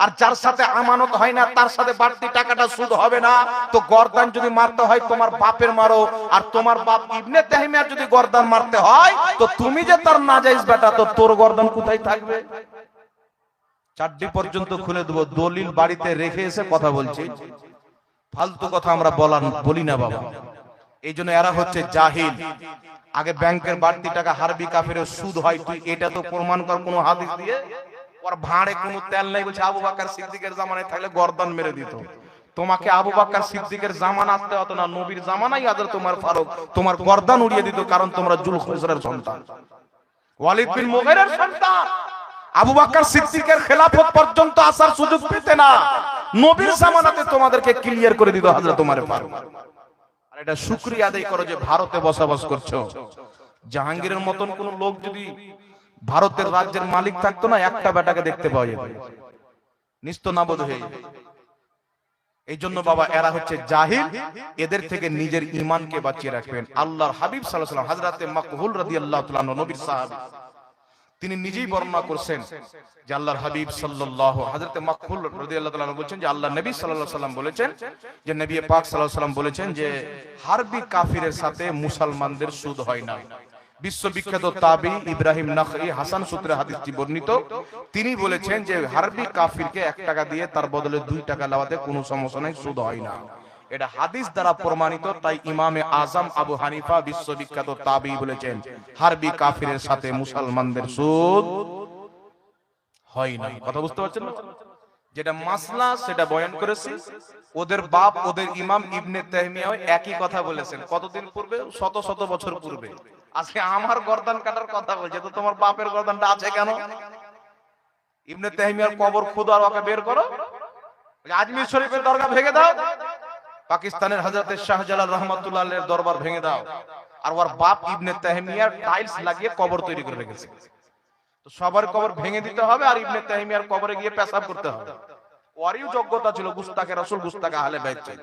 আর যার সাথে আমানত হয় না তার সাথে বাড়তি টাকাটা সুদ হবে না। তো গর্দান যদি মারতে হয় তোমার বাপের মারো, আর তোমার বাপ ইবনে তাইমিয়ার যদি গর্দান মারতে হয় তো তুমি যে তার নাজায়েজ বেটা, তো তোর গর্দান কোথায় থাকবে? চারটি পর্যন্ত খুলে দেবো, দলিল বাড়িতে রেখে এসে কথা বলছি, ফালতু কথা আমরা বলি না বাবা। এই জন্য এরা হচ্ছে জাহিল। আগে ব্যাংকের বাড়তি টাকা হারবি কাফিরের সুদ হয়, তুই এটা তো প্রমাণ কর কোন হাদিস দিয়ে। ওর ভাঁড়ে কোনো তেল নাই, বলছে আবু বকর সিদ্দিকের জামানায় থাকলে গর্দান মেরে দিত। তোমাকে আবু বকর সিদ্দিকের জামানা আসতে হতো না, নবীর জামানায় হযরত ওমর ফারুক তোমার গর্দান উড়িয়ে দিত, কারণ তোমরা জুলখুসরের সন্তান, ওয়ালিদ বিন মুগীরার সন্তান। আবু বকর সিদ্দিকের খেলাফত পর্যন্ত আসার সুযোগ পেতে না, নবীর জামানাতে তোমাদেরকে ক্লিয়ার করে দিত হযরত ওমর ফারুক। আর এটা শুকরিয়া আদায় করো যে ভারতে বসবাস করছো। জাহাঙ্গীরের মতন কোন লোক যদি ভারতের রাজ্যের মালিক থাকতো না, একটা বেটাকে দেখতে পাওয়া যেত, নিস্তনাবুদ হয়ে যেত। এই জন্য বাবা এরা হচ্ছে জাহিল, এদের থেকে নিজের ঈমানকে বাঁচিয়ে রাখবেন। আল্লাহর হাবিব সাল্লাল্লাহু আলাইহি ওয়াসাল্লাম হযরতে মাকহুল রাদিয়াল্লাহু তাআলা আনহু নবীর সাহাবী, তিনি নিজেই বর্ণনা করছেন যে আল্লাহর হাবিব সাল্লাল্লাহু হযরতে মাকহুল রাদিয়াল্লাহু তাআলা আনহু বলেছেন যে আল্লাহর নবী সাল্লাল্লাহু আলাইহি ওয়াসাল্লাম বলেছেন যে নবী পাক সাল্লাল্লাহু আলাইহি ওয়াসাল্লাম বলেছেন যে হারবি কাফিরের সাথে মুসলমানদের সুদ হয় না। বিশ্ববিখ্যাত তাবেঈ ইব্রাহিম নাখঈ হাসান সূত্রে হাদিসটি বর্ণিত, তিনি বলেছেন যে হারবি কাফিরকে 1 টাকা দিয়ে তার বদলে 2 টাকা নেওয়াতে কোনো সমস্যা নাই, সুদ হয় না। এটা হাদিস দ্বারা প্রমাণিত। তাই ইমামে আজম আবু হানিফা বিশ্ববিখ্যাত তাবেঈ বলেছেন হারবি কাফিরের সাথে মুসলমানদের সুদ হয় না। কথা বুঝতে পারছেন না? যেটা মাসলা সেটা বয়ান করেছি। ওদের বাপ ওদের ইমাম ইবনে তাইমিয়া একই কথা বলেছেন কতদিন পূর্বে, শত শত বছর পূর্বে। আজকে আমার গর্দান কাটার কথা বলছে, তো তোমার বাপের গর্দানটা আছে কেন? ইবনে তাইমিয়ার কবর খুদা আর ওকে বের করো, আজমির শরীফের দরগা ভেঙে দাও, পাকিস্তানের হযরত শাহজালাল রহমাতুল্লাহ আলাইহির দরবার ভেঙে দাও, আর ওর বাপ ইবনে তাইমিয়ার টাইলস লাগিয়ে কবর তৈরি করে রেখেছে। তো সবার কবর ভেঙে দিতে হবে আর ইবনে তাইমিয়ার কবরে গিয়ে পেশাব করতে হবে। ওরই যোগ্যতা ছিল, গুস্তাখে রাসূল গুস্তাখে আহলে বাইত ছিল।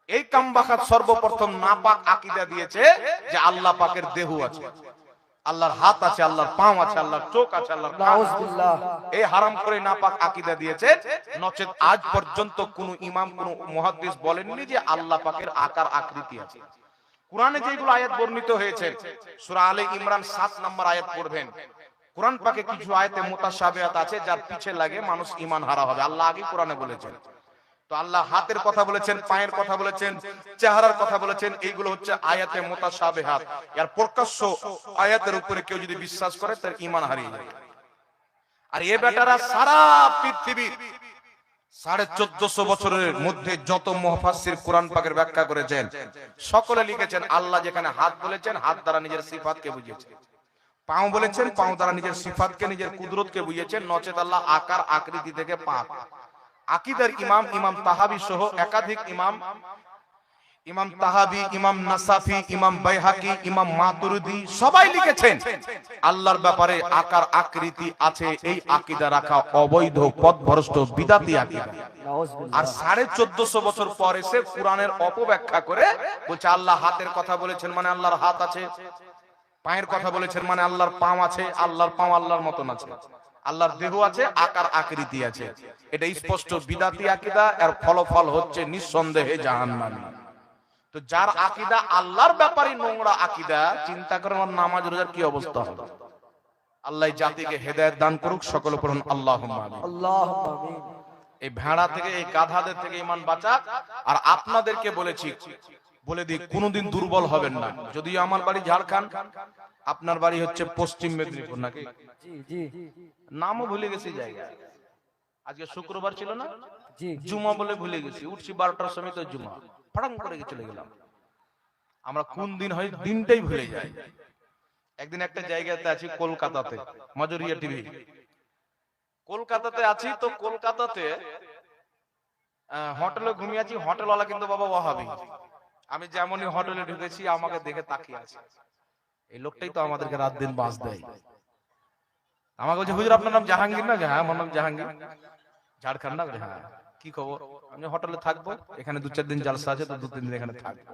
এই কামবাখাত সর্বপ্রথম নাপাক আকীদা দিয়েছে যে আল্লাহ পাকের দেহ আছে, আল্লাহর হাত আছে, আল্লাহর পা আছে, আল্লাহর চোখ আছে, আল্লাহর কান আছে। এই হারাম করে নাপাক আকীদা দিয়েছে। নচেত আজ পর্যন্ত কোন ইমাম কোন মুহাদ্দিস বলেননি যে আল্লাহ পাকের আকার আকৃতি আছে। কোরআনে যেগুলো আয়াত বর্ণিত হয়েছে, সূরা আলে ইমরান 7 নম্বর আয়াত পড়বেন। কোরআন পাকে কিছু আয়াতে মুতাশাবিহাত আছে যার পিছে লাগে মানুষ ঈমান হারা হবে, আল্লাহ আগে কোরআনে বলেছেন। তো আল্লাহ হাতের কথা বলেছেন, পায়ের কথা বলেছেন, চেহারার কথা বলেছেন, এইগুলো হচ্ছে আয়াতে মুতাশাবিহাত। এর প্রকাশ্য আয়াতের উপরে কেউ যদি বিশ্বাস করে তার ঈমান হারিয়ে যায়। আর এই বেটারা সারা পৃথিবীর 1450 বছরের মধ্যে যত মুফাসসির কোরআন পাকের ব্যাখ্যা করেছেন সকলে লিখেছেন আল্লাহ যেখানে হাত বলেছেন হাত দ্বারা নিজের সিফাতকে বুঝিয়েছেন, পাও বলেছেন পাও দ্বারা নিজের সিফাতকে নিজের কুদরতকে বুঝিয়েছেন, নচেত আল্লাহ আকার আকৃতি থেকে পাক। আকীদার ইমাম ইমাম তাহাবী সহ একাধিক ইমাম ইমাম তাহাবি, ইমাম নাসাফি, ইমাম বাইহাকি, ইমাম মাতুরিদি সবাই লিখেছেন আল্লাহর ব্যাপারে আকার আকৃতি আছে, এই আকীদা রাখা অবৈধ, পথভ্রষ্ট, বিদাতি আকীদা। আর 1450 বছর পর এসে কোরআনের অপব্যাখ্যা করে বলছে আল্লাহ হাতের কথা বলেছেন মানে আল্লাহর হাত আছে, পায়ের কথা বলেছেন মানে আল্লাহর পাও আছে, আল্লাহর পাও আল্লাহর মতন আছে, আল্লাহর দেহ আছে, আকার আকৃতি আছে। এটা স্পষ্ট বিদাতি আকীদা, এর ফলাফল হচ্ছে নিঃসন্দেহে জাহান্নামী। তো যার আকীদা আল্লাহর ব্যাপারে নোংরা আকীদা, চিন্তা করেন ওর নামাজ রোজার কি অবস্থা হবে। আল্লাহ জাতিকে হেদায়েত দান করুক, সকলে পড়ুন আল্লাহুম্মা আমিন। আল্লাহুম্মা আমিন। এই ভেড়া থেকে, এই গাধাদের থেকে ঈমান বাঁচাক। আর আপনাদেরকে বলেছি, বলে দিই, কোনোদিন দুর্বল হবেন না। যদিও আমার বাড়ি ঝাড়খণ্ড, আপনার বাড়ি হচ্ছে পশ্চিম মেদিনীপুর নাকি? জি জি নামও ভুলে গেছি জায়গা। আজকে শুক্রবার ছিল না, জি জুমা বলে ভুলে গেছি। উঠছি 12টার সময়, তো জুমা ফাড়াং করে চলে গেলাম। আমরা কোন দিন হয় দিনটাই ভুলে যাই। একদিন একটা জায়গাতে আছি কলকাতাতে, মজুরিয়া টিভি, কলকাতাতে আছি। তো কলকাতাতে হোটেলে ঘুমিয়ে আছি, হোটেলওয়ালা কিন্তু বাবা ওয়াহাবি। আমি যেমনই হোটেলে ঢুকেছি আমাকে দেখে তাকিয়ে আছে। এই লোকটাই তো আমাদেরকে রাত দিন বাস দেয়। আমাকে বলছে হুজুর আপনার নাম জাহাঙ্গীর না? হ্যাঁ আমার নাম জাহাঙ্গীর। ঝাড়খণ্ড না? হ্যাঁ। কি খবর? আমি হোটেলে থাকবো, এখানে 2-4 দিন জালসা আছে, তো 2-3 দিন এখানে থাকবো।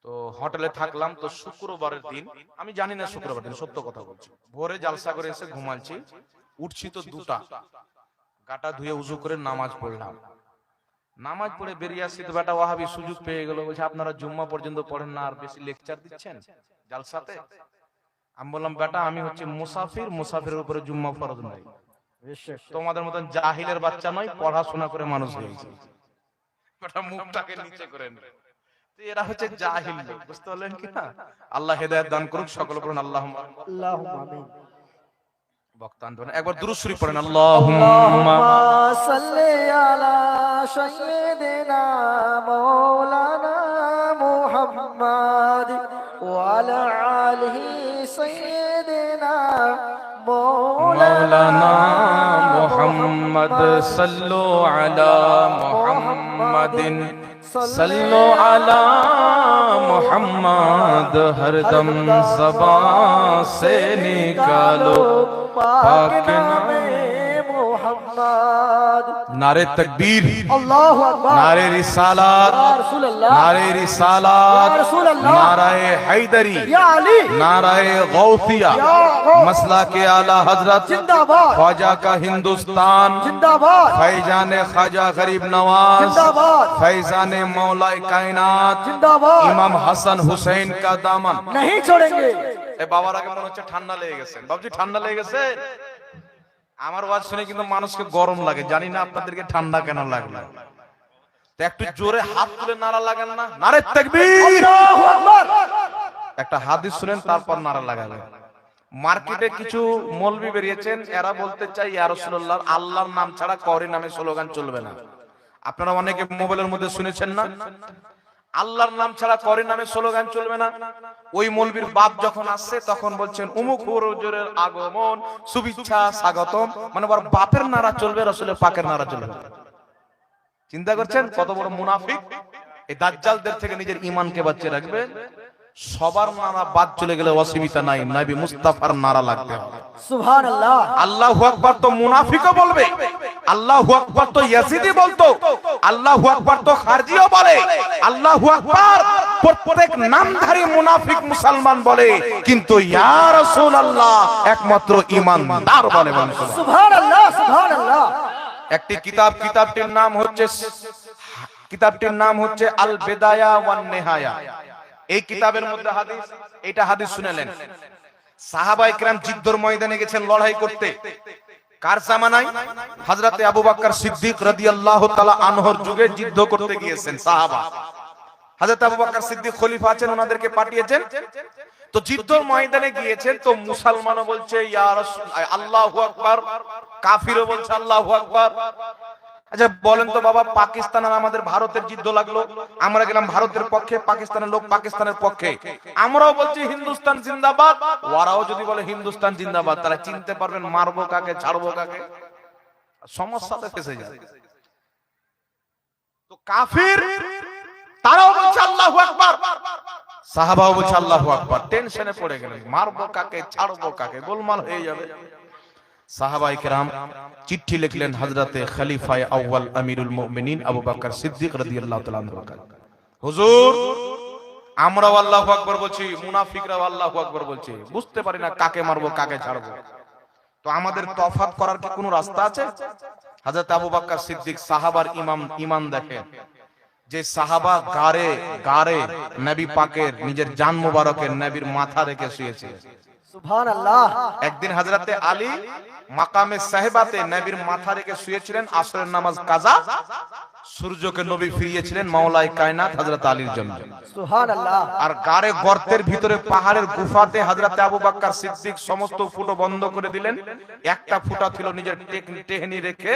তো হোটেলে থাকলাম। তো শুক্রবারের দিন, আমি জানি না শুক্রবার দিন, সত্য কথা বলছি, ভোরে জালসা করে এসে ঘুমাচ্ছি। উঠছি তো 2টা, গাটা ধুয়ে উজু করে নামাজ পড়লাম। নামাজ পড়ে বেরিয়ে আসছি তো বেটা ওয়াহাবি সুযোগ পেয়ে গেল, বলছে আপনারা জুম্মা পর্যন্ত পড়েন না, আর বেশি লেকচার দিচ্ছেন জালসাতে। আমি বললাম বেটা আমি হচ্ছে মুসাফির, মুসাফিরের উপরে জুম্মা ফরজ নয়। তোমাদের মতন জাহিলের বাচ্চা নয়, পড়াশোনা করে মানুষ হয়েছে। বেটা মুখটাকে নিচে করে নেয়। তো এরা হচ্ছে জাহিল লোক, বুঝতে পারলেন কি না? আল্লাহ হেদায়েত দান করুক, সকলে পড়ুন আল্লাহুম্মা আমিন। বক্তান ধরেন একবার দুরূদ শরীফ পড়েন। আল্লাহুম্মা সাল্লি আলা সাইয়্যিদিনা মাওলানা মুহাম্মাদ ওয়া আলা আলিহি সাইয়্যিদিনা মাওলানা মুহাম্মদ সাল্লু আলা মুহাম্মাদিন সাল্লু আলা মুহাম্মদ হরদম ज़बान से निकालो पाक नामे মুহাম্মদ। नारे तकबीर, আল্লাহু আকবার। नारे रिसालत, ইয়া রাসূলুল্লাহ, नारे रिसालत, या रसूल अल्लाह, नाराए हैदरी, ইয়া আলী, नाराए गौसिया, या गौस, मसला के आला हजरत जिंदाबाद, ख्वाजा का हिंदुस्तान, जिंदाबाद, फैजान ख्वाजा गरीब नवाज, जिंदाबाद, फैजान मौला कायनात, जिंदाबाद, इमाम हसन हुसैन का दामन। नहीं छोड़ेंगे। এ বাবার আগে মনে হচ্ছে ঠান্ডা লেগে গেছে। বাবজি ঠান্ডা লেগে গেছে? আমার ওয়াজ শুনে কিন্তু মানুষকে গরম লাগে, জানি না আপনাদেরকে ঠান্ডা কেন লাগলো। তো একটু জোরে হাত তুলে নারা লাগান না, নারে তাকবীর। আল্লাহু আকবার। একটা হাদিস শুনেন তারপর নারা লাগাবেন। মার্কেটে কিছু মৌলবি বেরিয়েছেন, এরা বলতে চাই ইয়া রাসূলুল্লাহ আল্লাহর নাম ছাড়া করি নামে স্লোগান চলবে না। আপনারা অনেকে মোবাইলের মধ্যে শুনেছেন না, আল্লাহর নাম ছাড়া করে নামে স্লোগান চলবে না। ওই মৌলবীর বাপ যখন আসছে তখন বলছেন উমুক হুজুরের আগমন, শুভেচ্ছা, স্বাগতম, মানে ওর বাপের নারা চলবে, রাসূলের পাকের নারা চলবে না। চিন্তা করছেন কত বড় মুনাফিক। এই দাজ্জালদের থেকে নিজের ঈমানকে বাঁচিয়ে রাখবে। সবার নারা বাদ চলে গেলে অসুবিধা নাই, নবী মুস্তাফার নারা লাগবে। সুবহানাল্লাহ। আল্লাহু আকবার তো মুনাফিকও বলবে, আল্লাহু আকবার তো ইয়াজিদি বলতো, আল্লাহু আকবার তো খারজিও বলে, আল্লাহু আকবার প্রত্যেক নামধারী মুনাফিক মুসলমান বলে, কিন্তু ইয়া রাসূলুল্লাহ একমাত্র ঈমানদার বলে। সুবহানাল্লাহ, সুবহানাল্লাহ। একটি কিতাবটির নাম হচ্ছে আল বিদায়া ওয়ান নিহায়া। এই কিতাবের মধ্যে হাদিস, এটা হাদিস শুনেলেন, সাহাবায়ে কেরাম জিদ্দর ময়দানে গেছেন লড়াই করতে। কার জামানায়? হযরতে আবু বকর সিদ্দিক রাদিয়াল্লাহু তাআলা আনহুর যুগে যুদ্ধ করতে গিয়েছেন সাহাবা। হযরত আবু বকর সিদ্দিক খলিফা আছেন, ওনাদেরকে পাঠিয়েছেন। তো যুদ্ধর ময়দানে গিয়েছেন, তো মুসলমানও বলছে ইয়া রাসূল আল্লাহু আকবার, কাফিরও বলছে আল্লাহু আকবার। আচ্ছা বলেন তো বাবা, পাকিস্তান আর আমাদের ভারতের যুদ্ধ লাগলো, আমরা গেলাম ভারতের পক্ষে, পাকিস্তানের লোক পাকিস্তানের পক্ষে, আমরাও বলছি হিন্দুস্তান জিন্দাবাদ, ওরাও যদি বলে হিন্দুস্তান জিন্দাবাদ, তারা চিনতে পারবেন মারবো কাকে, ছাড়বো কাকে? সমস্যাতে ফেসে যায়। তো কাফির তারাও বলছে আল্লাহু আকবার, সাহাবাও বলছে আল্লাহু আকবার। টেনশনে পড়ে গেলেন, মারবো কাকে ছাড়বো কাকে, গোলমাল হয়ে যাবে। সাহাবায়ে কেরাম চিঠি লিখলেন হযরতে খলিফায়ে আউয়াল আমিরুল মুমিনিন আবু বকর সিদ্দিক রাদিয়াল্লাহু তাআলা আনহু কে। হুজুর, আমরাও আল্লাহু আকবার বলছি, মুনাফিকরাও আল্লাহু আকবার বলছে, বুঝতে পারি না কাকে মারবো কাকে ছাড়বো, তো আমাদের তফাৎ করার কি কোনো রাস্তা আছে? হযরত আবু বকর সিদ্দিক সাহাবার ঈমান দেখেন, যে সাহাবা গারে গারে নবী পাকের নিজের জান মুবারকের নবীর মাথা রেখে শুয়েছে। সুবহানাল্লাহ। একদিন হযরতে আলী মাকামে সাহেবাতে নবীর মাথা রেখে শুয়েছিলেন, আসরের নামাজ কাজা, সূর্যকে নবী ফিরিয়েছিলেন মাওলায়ে কায়নাত হযরত আলীর জন্য। সুবহানাল্লাহ। আর গারে গর্তের ভিতরে পাহাড়ের গুফাতে হযরতে আবু বকর সিদ্দিক সমস্ত ফুটো বন্ধ করে দিলেন, একটা ফুটা ছিল নিজের টেহনি রেখে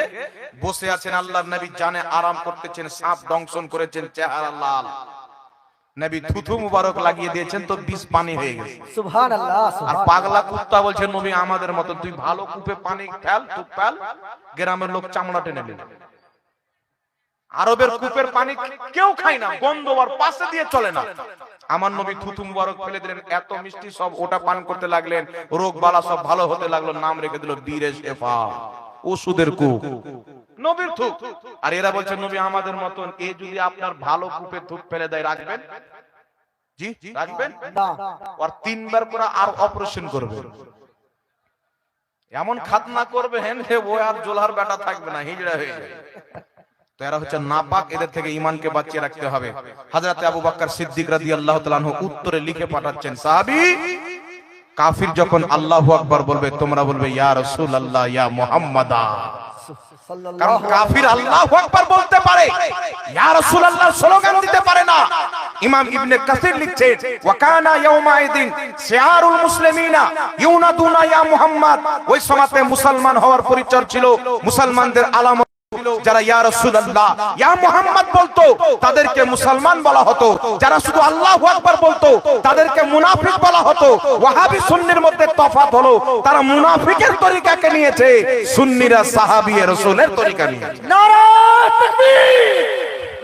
বসে আছেন। আল্লাহর নবী জানে আরাম করতেছেন, সাপ দংশন করেছেন, চেহারা লাল, নবী থুথু মুবারক লাগিয়ে দিয়েছেন, তো বিষ পানি হয়ে গেছে। সুবহানাল্লাহ। আর পাগলা কুত্তা বলছে নবী আমাদের মত, তুই ভালো কূপে পানি ফেল, তুই ফেল, গ্রামের লোক চামড়া টেনে নিল। আরবের কূপের পানি কেউ খায় না, গন্ধ আর পাশে দিয়ে চলে না। আমার নবী থুথু মুবারক ফেলে দিলেন, এত মিষ্টি, সব ওটা পান করতে লাগলেন, রোগ বালা সব ভালো হতে লাগলো, নাম রেখে দিল বীরে শেফা, ওষুধের কূপ, নবীর থুক। আর এরা বলছে নবী আমাদের মতন, এ যদি আপনার ভালো কূপে থুক ফেলে দেয় রাখবেন? জি রাখবেন না। আর 3 বার করে আর অপারেশন করবে, এমন খাতনা করবেন যে ও আর জোলহার বেটা থাকবে না, হিজড়া হয়ে যাবে। তো এরা হচ্ছে নাপাক, এদের থেকে ঈমানকে বাঁচিয়ে রাখতে হবে। হযরতে আবু বকর সিদ্দিক রাদিয়াল্লাহু তাআলা আনহু উত্তরে লিখে পাঠাচ্ছেন, সাহাবী কাফির যখন আল্লাহু আকবার বলবে, তোমরা বলবে ইয়া রাসূলুল্লাহ ইয়া মুহাম্মাদা। কারণ কাফির আল্লাহু আকবার বলতে পারে, ইয়া রাসূলুল্লাহ স্লোগান দিতে পারে না। ইমাম ইবনে কাসির লিখছেন, ওয়া কানা ইয়াউমাইদিন শিআরুল মুসলিমিনা ইউনাদুনা ইয়া মুহাম্মদ। ওই সময়তে মুসলমান হওয়ার পরিচয় ছিল, মুসলমানদের আলামত যারা ইয়া রাসূলুল্লাহ ইয়া মুহাম্মদ বলতো তাদেরকে মুসলমান বলা হতো, যারা শুধু আল্লাহু আকবার বলতো তাদেরকে মুনাফিক বলা হতো। ওয়াহাবি সুন্নির মধ্যে তফাৎ হলো, তারা মুনাফিকের তরিকাকে নিয়েছে, সুন্নিরা সাহাবী রাসূলের তরিকা নিয়েছে। নারা তাকবীর,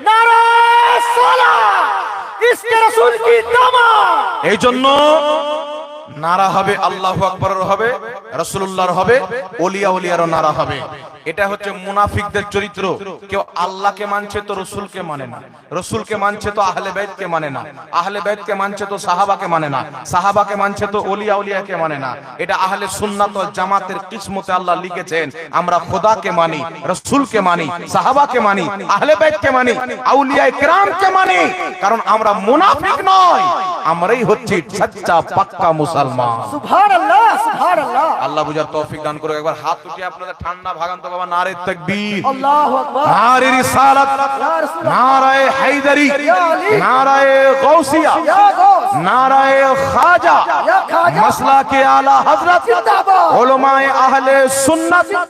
নারা সালাত, ইসকে রাসূল কি দামান। এই জন্য নারা হবে, আল্লাহু আকবারের হবে, রাসূলুল্লাহর হবে, ওলিয়া ওলিয়ারও নারা হবে। এটা হচ্ছে মুনাফিকদের চরিত্র। কেউ আল্লাহকে মানছে তো রসুলকে মানে না, রসুলকে মানছে তো আহলে বাইতকে মানে না, আহলে বাইতকে মানছে তো সাহাবাকে মানে না, সাহাবাকে মানছে তো ওলিয়া ওলিয়াকে মানে না। এটা আহলে সুন্নাত ওয়াল জামাতের কিসমতে আল্লাহ লিখেছেন, আমরা খোদাকে মানি, রসুলকে মানি, সাহাবাকে মানি, আহলে বাইতকে মানি, আউলিয়ায়ে কেরামকে মানি, কারণ আমরা মুনাফিক নয়, আমরাই হচ্ছি সচ্চা পাক্কা মুসলমান। সুবহানাল্লাহ, সুবহানাল্লাহ। আল্লাহ বুঝার তৌফিক দান করুক। একবার হাত উঠিয়ে আপনাদের ঠান্ডা ভাগান তো বাবা, নারে তাকবীর, আল্লাহু আকবার, নারে রিসালাত, নারায়ে হায়দারি, নারায়ে গাউসিয়া, নারায়ে খাজা, মাসলাকে আলা হযরত, উলামায়ে আহলে সুন্নাত।